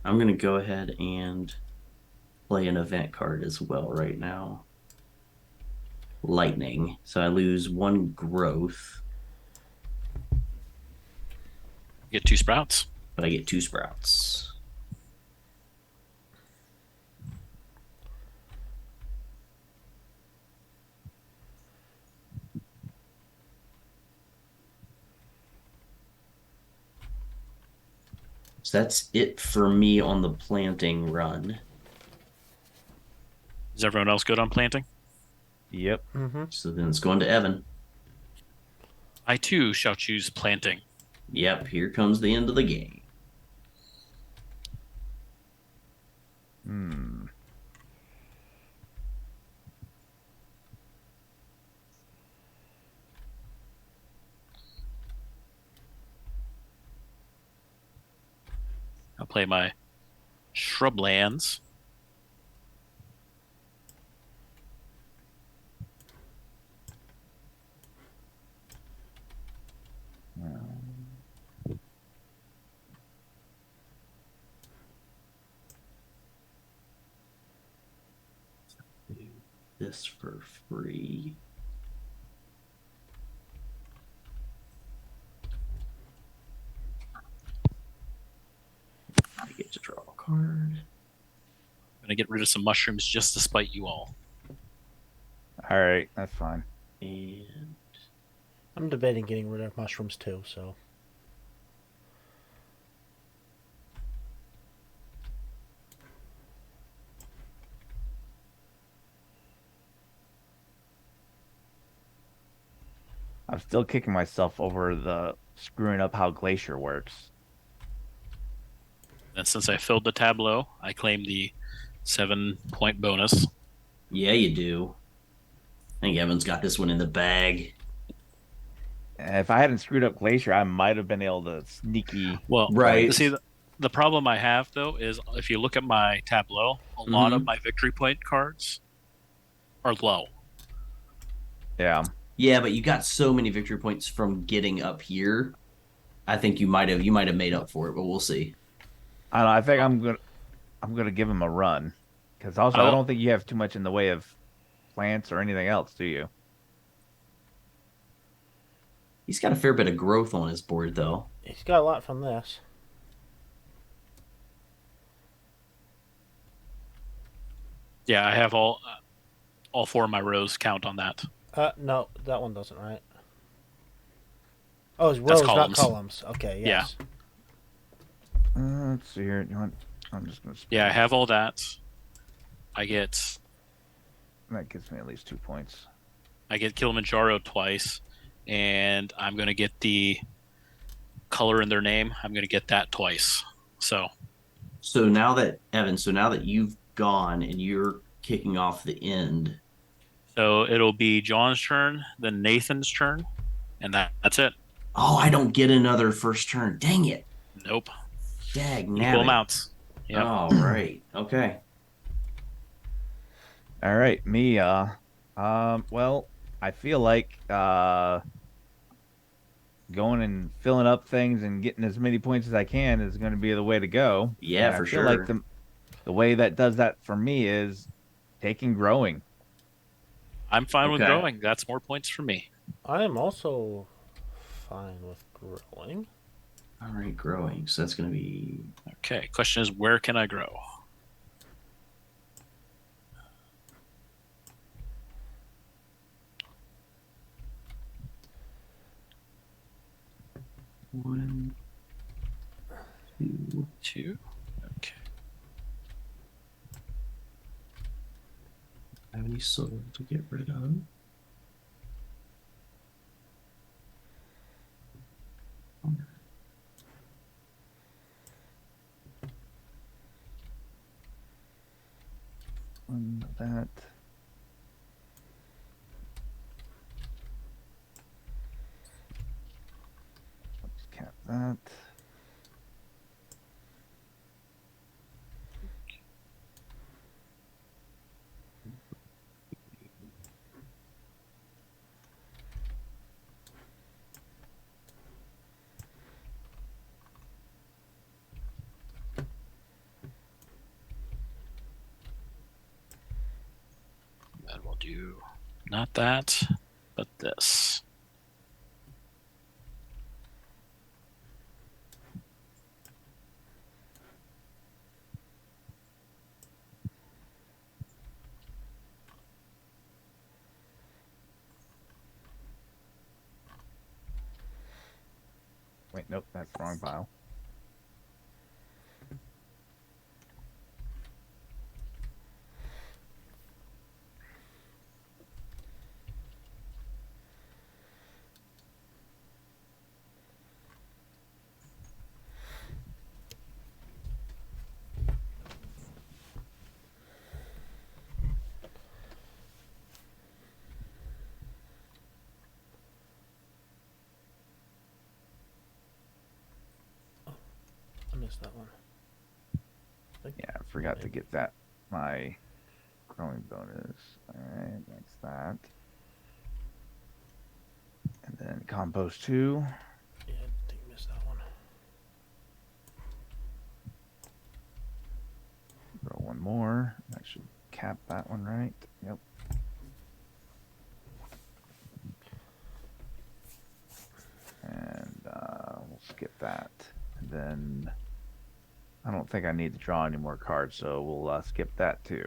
I'm going to go ahead and play an event card as well right now. Lightning. So I lose 1 growth, You get 2 sprouts. but I get 2 sprouts. So that's it for me on the planting run. Is everyone else good on planting? Yep. Mm-hmm. So then it's going to Evan. I too shall choose planting. Yep, here comes the end of the game. Hmm. I'll play my shrublands. Do this for free. I get to draw a card. I'm gonna get rid of some mushrooms just to spite you all. All right, that's fine. And I'm debating getting rid of mushrooms too, so. I'm still kicking myself over the screwing up how Glacier works. And since I filled the tableau, I claim the 7-point bonus. yeah, you do. I think Evan's got this one in the bag. And if I hadn't screwed up Glacier, I might have been able to sneaky. Well, Right. see, the problem I have though is if you look at my tableau, a lot of my victory point cards are low. Yeah. Yeah, but you got so many victory points from getting up here. I think you might have made up for it, but we'll see. I don't know. I think I'm gonna give him a run because also I don't think you have too much in the way of plants or anything else, do you? He's got a fair bit of growth on his board, though. He's got a lot from this. Yeah, I have all 4 of my rows count on that. No, that one doesn't, right? Oh, it's That's rows, not columns. columns. Okay, yes. Let's see here. You want? I'm just gonna. Yeah, I have all that. I get That gives me at least 2 points. Kilimanjaro twice, and I'm gonna get the color in their name. I'm gonna get that twice. So now that you've gone and you're kicking off the end. So it'll be John's turn, then Nathan's turn, and that's it. Oh, I don't get another first turn. Dang it. Nope. Dag Equal nabbit. amounts. Yep. All right. Okay. All right, me. Well, I feel like going and filling up things and getting as many points as I can is going to be the way to go. Yeah, And for I feel sure. like the way that does that for me is taking growing. I'm fine with Okay. growing. That's more points for me. I am also fine with growing. All right, growing. So that's going to be Okay. Question is, where can I grow? one, two. 2. Okay. Have any soil to get rid of? That. Let's cap that. And we'll do not that, but this. Wait, nope, that's the wrong pile. missed that one. Yeah, I forgot to get that. My growing bonus. All right, that's that. And then compost 2. Yeah, I think you missed that one. Grow one more. That should cap that one, right? Yep. And we'll skip that. And then I don't think I need to draw any more cards, so we'll skip that too.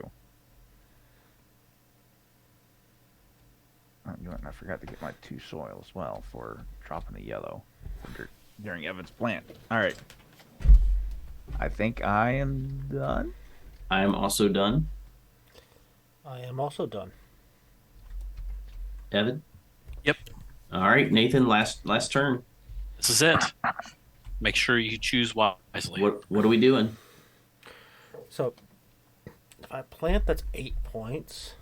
Oh, you know what? I forgot to get my 2 soil as well for dropping a yellow during Evan's plant. All right. I think I am done. I am also done. I am also done. Evan? Yep. All right, Nathan, last turn. This is it. Make sure you choose wisely. What are we doing? So, if I plant, that's 8 points.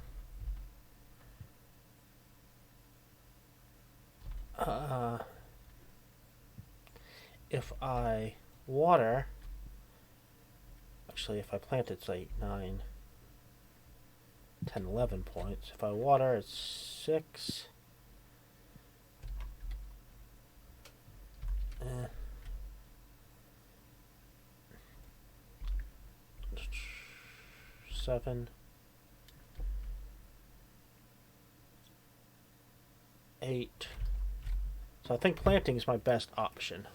If I water, actually, if I plant, it's 8, 9, 10, 11 points. If I water, it's 6. Eh. 7, 8. So I think planting is my best option.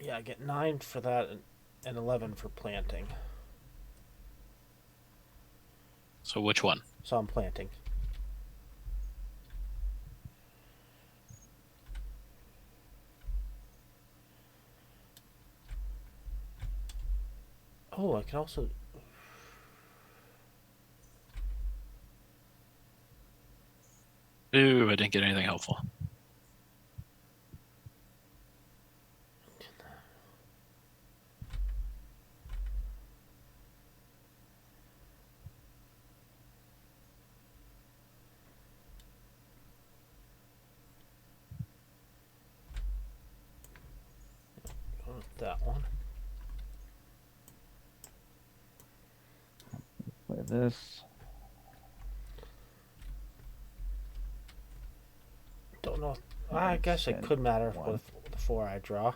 Yeah, I get 9 for that and 11 for planting. So which one? So I'm planting. Oh, I can also... Ooh, I didn't get anything helpful. That one. Play this. Don't know. I guess it could matter one. with the 4 I draw.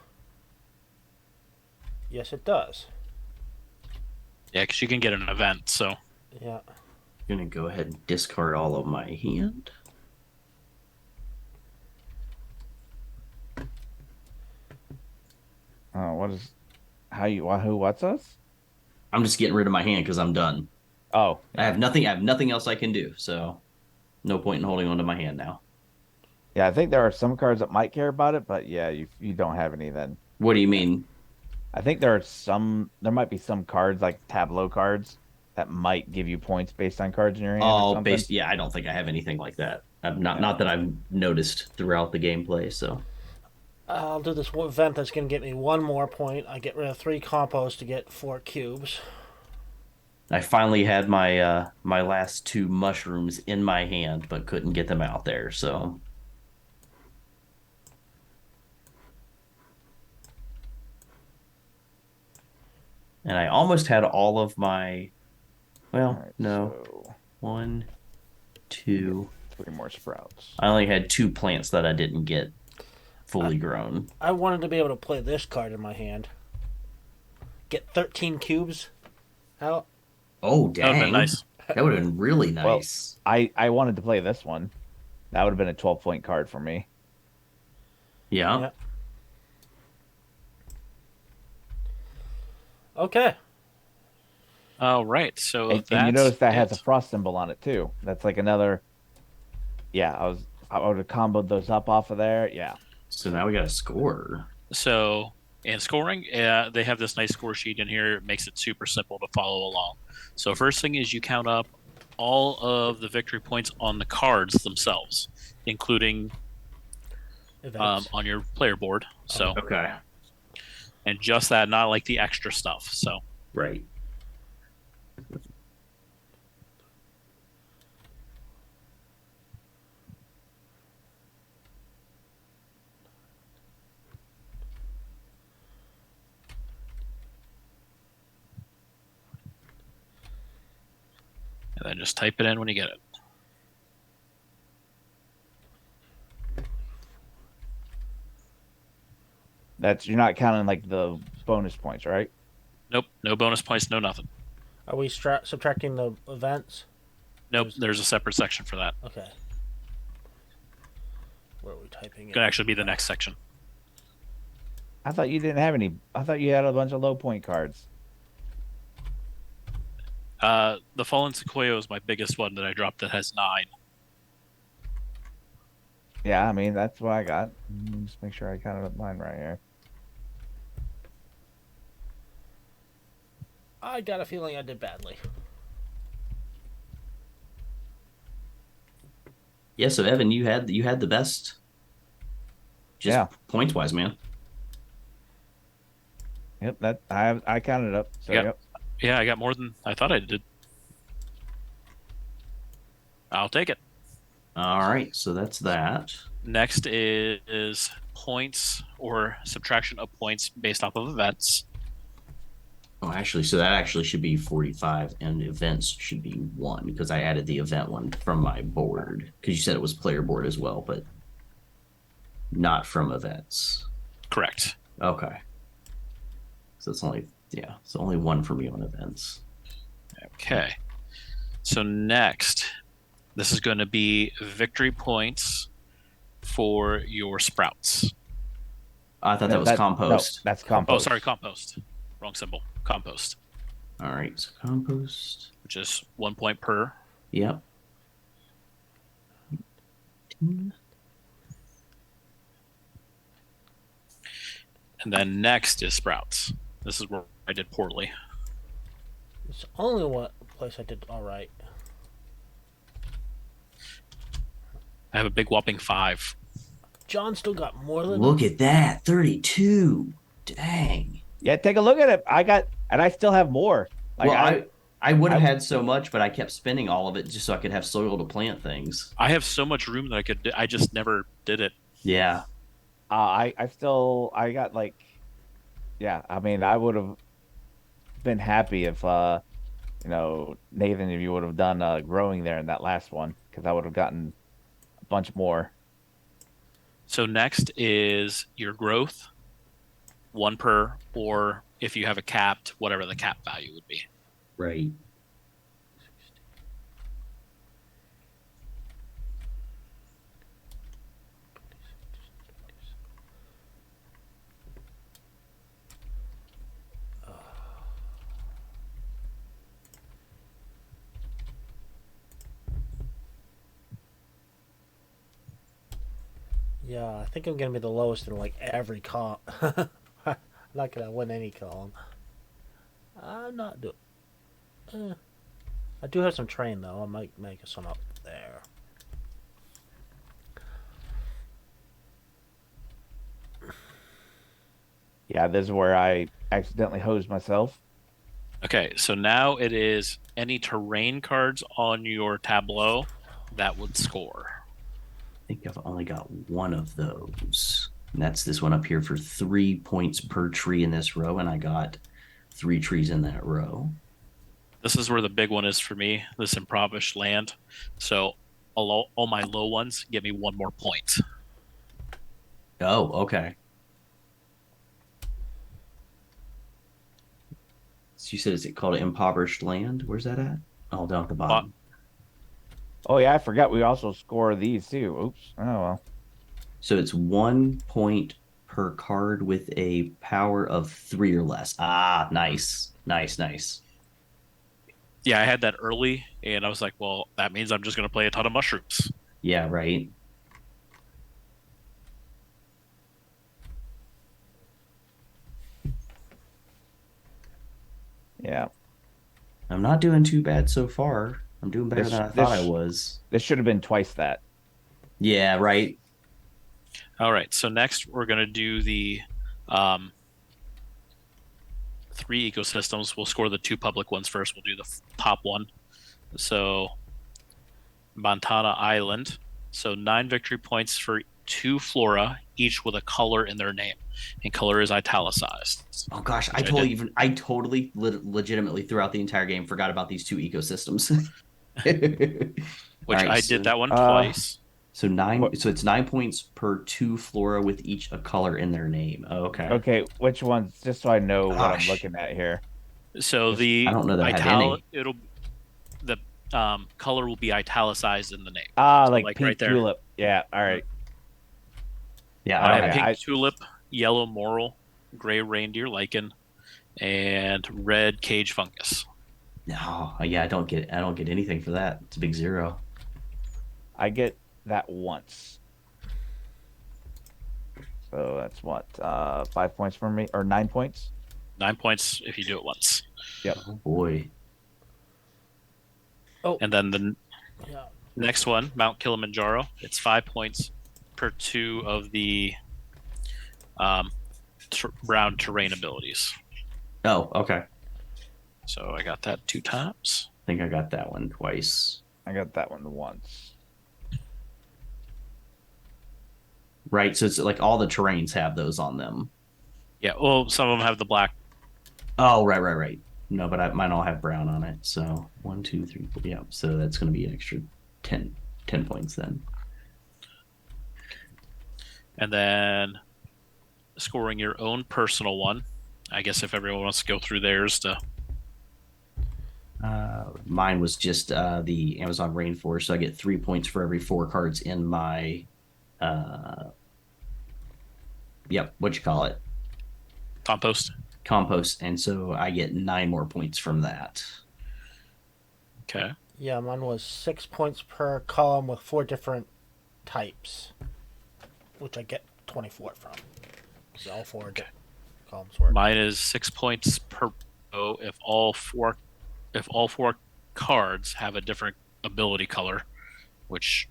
Yes, it does. Yeah, because you can get an event, so. Yeah. I'm gonna go ahead and discard all of my hand. What is? Who? What's us? I'm just getting rid of my hand because I'm done. Oh, I have nothing else I can do, so no point in holding on to my hand now. yeah. I think there are some cards that might care about it, but yeah, you don't have any then. What do you mean? I think there might be some cards like tableau cards that might give you points based on cards in your hand or Oh, something. yeah, I don't think I have anything like that. Not that I've noticed throughout the gameplay, so. I'll do this event that's going to get me 1 more point. I get rid of 3 compost to get 4 cubes. I finally had my my last 2 mushrooms in my hand, but couldn't get them out there, so. And I almost had all of my, well, Right, no, so 1, 2. 3 more sprouts. I only had 2 plants that I didn't get fully grown. I wanted to be able to play this card in my hand. Get 13 cubes out. Oh, That would have dang. been nice. That would have been really nice. I wanted to play this one. That would have been a 12-point card for me. Yeah. Yeah. Okay. All right, so And you notice that has a it. frost symbol on it too. That's like another. Yeah, I would have comboed those up off of there. Yeah. So now we got a score. So in scoring, they have this nice score sheet in here. It makes it super simple to follow along. So first thing is you count up all of the victory points on the cards themselves, including Events. on your player board. So Okay. and just that, not like the extra stuff. So Right. then just type it in when you get it. You're not counting like the bonus points, right? Nope, no bonus points, no nothing. Are we subtracting the events? Nope, there's a separate section for that. Okay. Where are we typing it? Could actually be the next section. I thought you didn't have any. I thought you had a bunch of low point cards. The Fallen Sequoia is my biggest one that I dropped that has 9. Yeah, I mean that's what I got. Just make sure I counted up mine right here. I got a feeling I did badly. Yeah, so Evan, you had the best. Just Yeah. points wise, man. Yep, that I counted up. So Yep. yep. Yeah, I got more than I thought I did. I'll take it. All right, so that's that. Next is points or subtraction of points based off of events. Oh, actually, so that actually should be 45, and events should be 1 because I added the event one from my board because you said it was player board as well, but not from events. Correct. Okay. So it's only it's only 1 for me on events. Okay. So next, this is going to be victory points for your sprouts. I thought that was compost. No, that's compost. Oh, sorry, compost. Wrong symbol. Compost, All right, so compost. which is 1 point per. Yep. And then next is sprouts. This is where I did poorly. It's only one place I did all right. I have a big whopping 5. John still got more than Look at that, 32. Dang. Yeah, take a look at it. I still have more. Like Well, I would have had so much, but I kept spending all of it just so I could have soil to plant things. I have so much room that I just never did it. Yeah. I got like, yeah. I mean, I would have been happy if Nathan, if you would have done growing there in that last one, because I would have gotten a bunch more. So next is your growth, 1 per, or if you have a capped, whatever the cap value would be. Right. Yeah, I think I'm gonna be the lowest in like every column. I'm not gonna win any column. I'm not doing. I do have some train though. I might make some up there. Yeah, this is where I accidentally hosed myself. Okay, so now it is any terrain cards on your tableau that would score. I think I've only got 1 of those. And that's this one up here for 3 points per tree in this row, and I got 3 trees in that row. This is where the big one is for me, this impoverished land. So all my low ones give me 1 more point. Oh, okay. So you said, is it called impoverished land? Where's that at? Oh, down at the bottom. Oh yeah, I forgot we also score these too. Oops. Oh well. So it's 1 point per card with a power of 3 or less. Ah, nice. Nice. Yeah, I had that early, and I was like, well, that means I'm just going to play a ton of mushrooms. Yeah, right. Yeah. I'm not doing too bad so far. I'm doing better than I thought I was. This should have been twice that. Yeah, right. All right, so next we're going to do the 3 ecosystems. We'll score the 2 public ones first. We'll do the top one. So Montana Island. So 9 victory points for 2 flora, each with a color in their name, and color is italicized. Oh gosh, I totally legitimately throughout the entire game forgot about these 2 ecosystems. which Alright, I so, did that one uh, twice. So nine. What- So it's 9 points per 2 flora with each a color in their name. Oh, okay. Okay, which ones? Just so I know what I'm Gosh. looking at here. So Just- the I don't know that I have ital any. it'll the color will be italicized in the name. Ah, So, like like pink right there. tulip. Yeah, all right. Yeah, I I don't have have Okay, pink tulip, yellow moral, gray reindeer lichen, and red cage fungus. No, yeah, I don't get anything for that. It's a big zero. I get that once. So that's what, 5 points for me, or 9 points? 9 points if you do it once. Yep. Oh boy. Oh, And then the yeah. next one, Mount Kilimanjaro, it's 5 points per 2 of the round terrain abilities. Oh, okay. So I got that 2 times. I think I got that one twice. I got that one once. Right. So it's like all the terrains have those on them. Yeah, well, some of them have the black. Oh, right. No, but mine all have brown on it. So 1, 2, 3, 4. Yeah. So that's going to be an extra 10 points then. And then scoring your own personal one. I guess if everyone wants to go through theirs to. Mine was just the Amazon Rainforest. So I get 3 points for every 4 cards in my. What you call it? Compost. And so I get 9 more points from that. Okay. Yeah, mine was 6 points per column with 4 different types, which I get 24 from. So all 4 columns work. Mine is 6 points per row if all four cards have a different ability color, which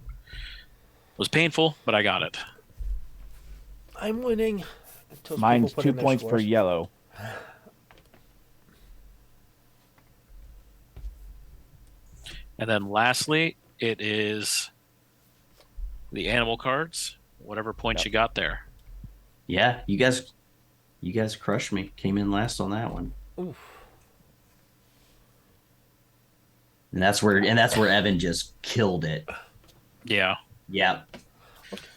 was painful, but I got it. I'm winning. Until Mine's people put 2 in their points per scores. yellow. And then lastly, it is the animal cards, whatever points you got there. Yeah, you guys crushed me. Came in last on that one. Oof. And that's where Evan just killed it. Yeah. Yeah.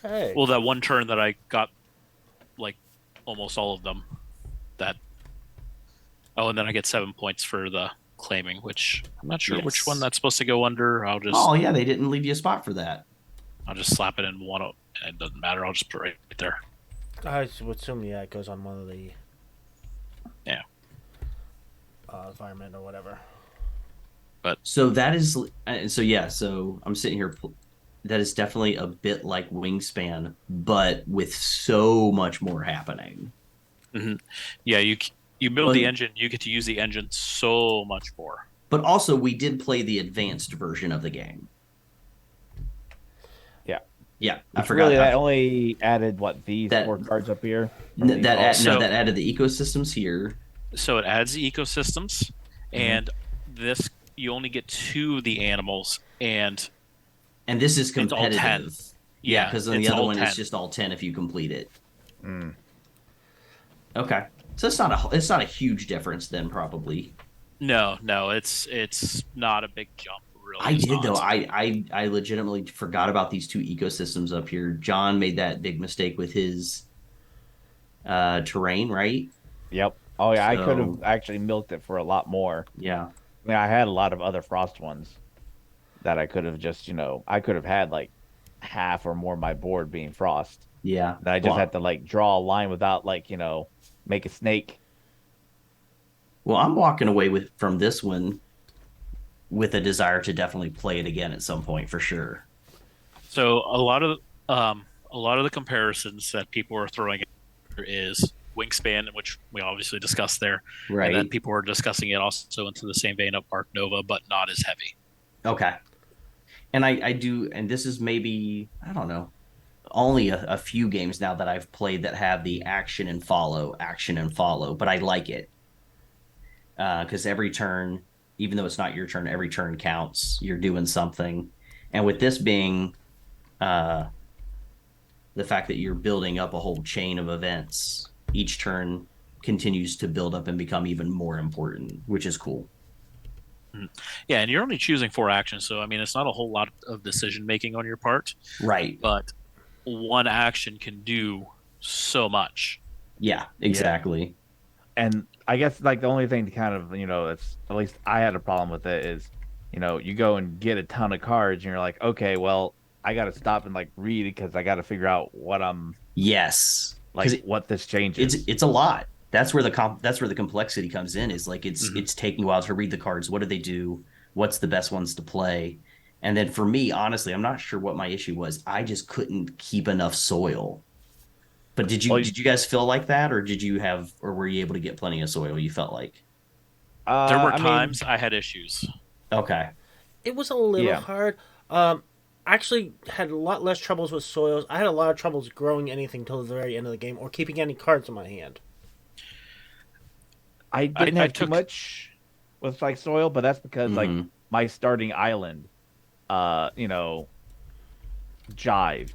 Hey. Well, that one turn that I got, like, almost all of them. And then I get 7 points for the claiming, which I'm not sure which Yes. one that's supposed to go under. Oh yeah, they didn't leave you a spot for that. I'll just slap it in one. It doesn't matter. I'll just put it right there. I would assume, yeah, it goes on one of the environment or whatever. So that is, so I'm sitting here. That is definitely a bit like Wingspan, but with so much more happening. Mm-hmm. Yeah, you build the But- engine, you get to use the engine so much more. But also, we did play the advanced version of the game. Yeah. Yeah, I Which forgot really, that that. only added what, these That- 4 cards up here? So- That added the ecosystems here. So it adds the ecosystems, and this you only get 2 of the animals, and And this is It's all competitive. 10. Yeah, because on the it's other all one 10. it's just all 10 if you complete it. Mm. Okay, so it's not a huge difference then, probably. No, it's not a big jump. Really, I It's did though. not. I legitimately forgot about these 2 ecosystems up here. John made that big mistake with his terrain, right? Yep. Oh yeah, I could So- have actually milked it for a lot more. Yeah. I mean, I had a lot of other frost ones that I could have just, I could have had like half or more of my board being frost. Yeah. That I just Well- had to like draw a line without like, make a snake. Well, I'm walking away from this one with a desire to definitely play it again at some point for sure. So a lot of the comparisons that people are throwing is Wingspan, which we obviously discussed there, Right. and then people are discussing it also into the same vein of Arc Nova, but not as heavy. Okay. And I do, and this is maybe, I don't know, only a few games now that I've played that have the action and follow, but I like it. Because every turn, even though it's not your turn, every turn counts. You're doing something. And with this being the fact that you're building up a whole chain of events, each turn continues to build up and become even more important, which is cool. Yeah, and you're only choosing 4 actions, so I mean, it's not a whole lot of decision making on your part, Right. but one action can do so much. Yeah, exactly. And I guess like the only thing to kind of, it's at least I had a problem with it is, you go and get a ton of cards and you're like, okay, well, I got to stop and like read because I got to figure out what I'm Yes. like, Because what this changes. it's a lot. That's where the complexity comes in. Is like Mhm. it's taking a while to read the cards. What do they do? What's the best ones to play? And then for me, honestly, I'm not sure what my issue was. I just couldn't keep enough soil. But Well, did you guys feel like that, or were you able to get plenty of soil? You felt like There were I mean, times I had issues. okay, It was a little yeah. hard. I actually had a lot less troubles with soils. I had a lot of troubles growing anything till the very end of the game or keeping any cards in my hand. I didn't I have too took much with like soil, but that's because like mm-hmm. my starting island, uh, you know, jived.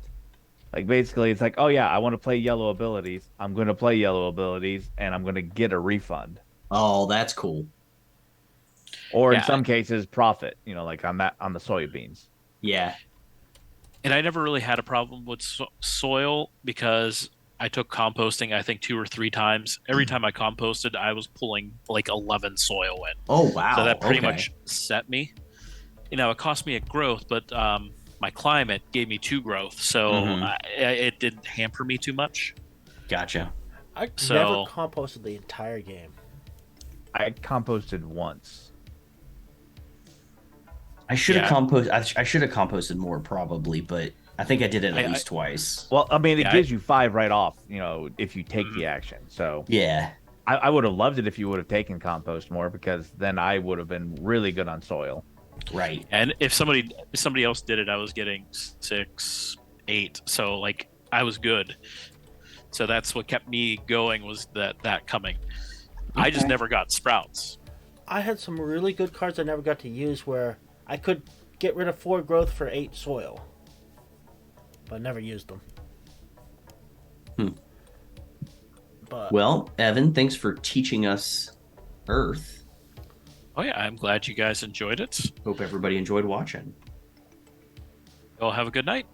Like basically, it's like, oh yeah, I want to play yellow abilities. I'm going to play yellow abilities, and I'm going to get a refund, Oh, that's cool. or in yeah, some cases, profit. Like on the soybeans. Yeah, and I never really had a problem with soil because I took composting I think 2 or 3 times. Every time I composted, I was pulling like 11 soil in, oh so wow, that pretty okay, much set me. It cost me a growth, but my climate gave me 2 growth, so mm-hmm. it didn't hamper me too much. Gotcha. I never So composted the entire game. I composted once. I should have yeah, I should have composted more probably, but I think I did it at I least twice. Well, I mean, it yeah, gives you 5 right off. If you take mhm. the action. So Yeah, I would have loved it if you would have taken compost more because then I would have been really good on soil. right. And if somebody else did it, I was getting 6, 8. So like I was good. So that's what kept me going was that coming. I just Okay. never got sprouts. I had some really good cards I never got to use where I could get rid of 4 growth for 8 soil, but I never used them. Hmm. But Well, Evan, thanks for teaching us Earth. Oh yeah, I'm glad you guys enjoyed it. Hope everybody enjoyed watching. Y'all have a good night.